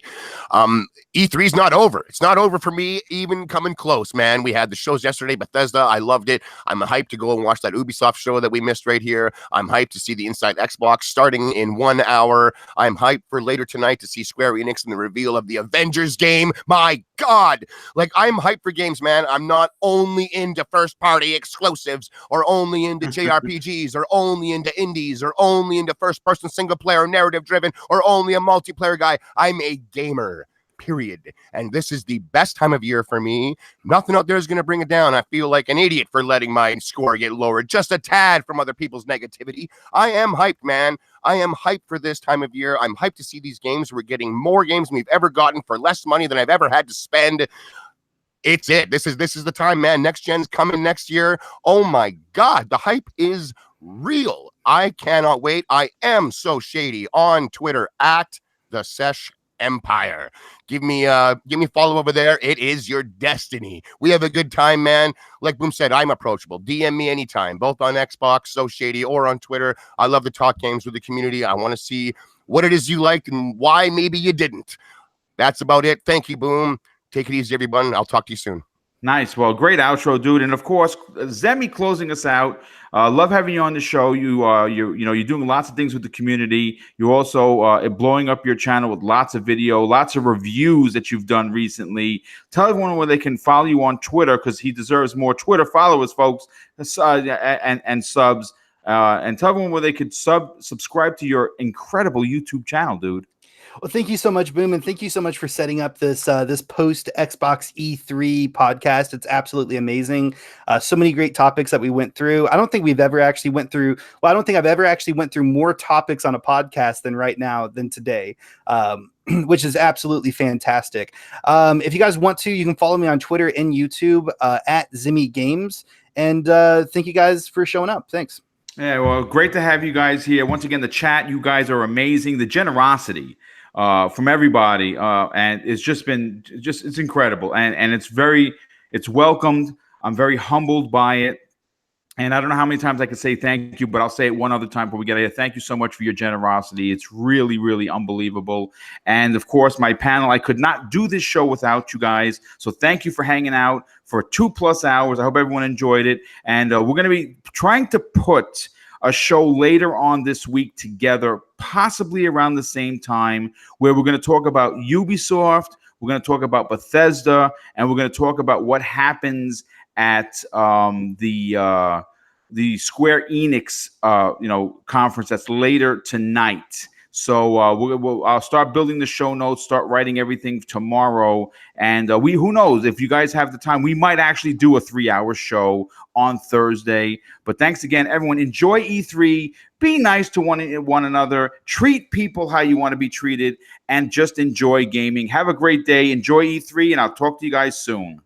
E3's not over. It's not over for me, even coming close, man. We had the shows yesterday, Bethesda. I loved it. I'm hyped to go and watch that Ubisoft show that we missed right here. I'm hyped to see the Inside Xbox starting in 1 hour. I'm hyped for later tonight to see Square Enix and the reveal of the Avengers game. My God, like, I'm hyped for games, man. I'm not only into first party exclusives or only into JRPGs or only into indies or only into first person single player narrative driven or only a multiplayer guy. I'm a gamer, period. And this is the best time of year for me. Nothing out there is going to bring it down. I feel like an idiot for letting my score get lowered just a tad from other people's negativity. I am hyped, man. I am hyped for this time of year. I'm hyped to see these games. We're getting more games than we've ever gotten for less money than I've ever had to spend. It's it. This is the time, man. Next gen's coming next year. Oh my God, the hype is real. I cannot wait. I am so Shady on Twitter at the Sesh Empire. Give me follow over there. It is your destiny. We have a good time, man. Like Boom said, I'm approachable. DM me anytime, both on Xbox, So Shady, or on Twitter. I love to talk games with the community. I want to see what it is you liked and why maybe you didn't. That's about it. Thank you, Boom. Take it easy, everyone. I'll talk to you soon. Nice. Well, great outro, dude. And of course, Zemi closing us out. Love having you on the show. You're doing lots of things with the community. You're also blowing up your channel with lots of video, lots of reviews that you've done recently. Tell everyone where they can follow you on Twitter, because he deserves more Twitter followers, folks, and subs. And tell everyone where they could subscribe to your incredible YouTube channel, dude. Well, thank you so much, Boom, and thank you so much for setting up this this post Xbox E3 podcast. It's absolutely amazing. So many great topics that we went through. I don't think we've ever actually went through. Well, I don't think I've ever actually went through more topics on a podcast than today. Which is absolutely fantastic. If you guys want to, you can follow me on Twitter and YouTube at Zimmy Games. And thank you guys for showing up. Thanks. Yeah, well, great to have you guys here. Once again, the chat, you guys are amazing. The generosity from everybody, and it's just been it's incredible, and it's welcomed. I'm very humbled by it. And I don't know how many times I can say thank you, but I'll say it one other time before we get here. Thank you so much for your generosity. It's really, really unbelievable. And of course, my panel, I could not do this show without you guys. So thank you for hanging out for 2+ hours. I hope everyone enjoyed it. And we're going to be trying to put a show later on this week together, possibly around the same time, where we're going to talk about Ubisoft, we're going to talk about Bethesda, and we're going to talk about what happens at the Square Enix conference that's later tonight. So I'll start building the show notes, start writing everything tomorrow, and who knows, if you guys have the time, we might actually do a 3-hour show on Thursday. But thanks again, everyone. Enjoy E3. Be nice to one another. Treat people how you want to be treated, and just enjoy gaming. Have a great day. Enjoy E3, and I'll talk to you guys soon.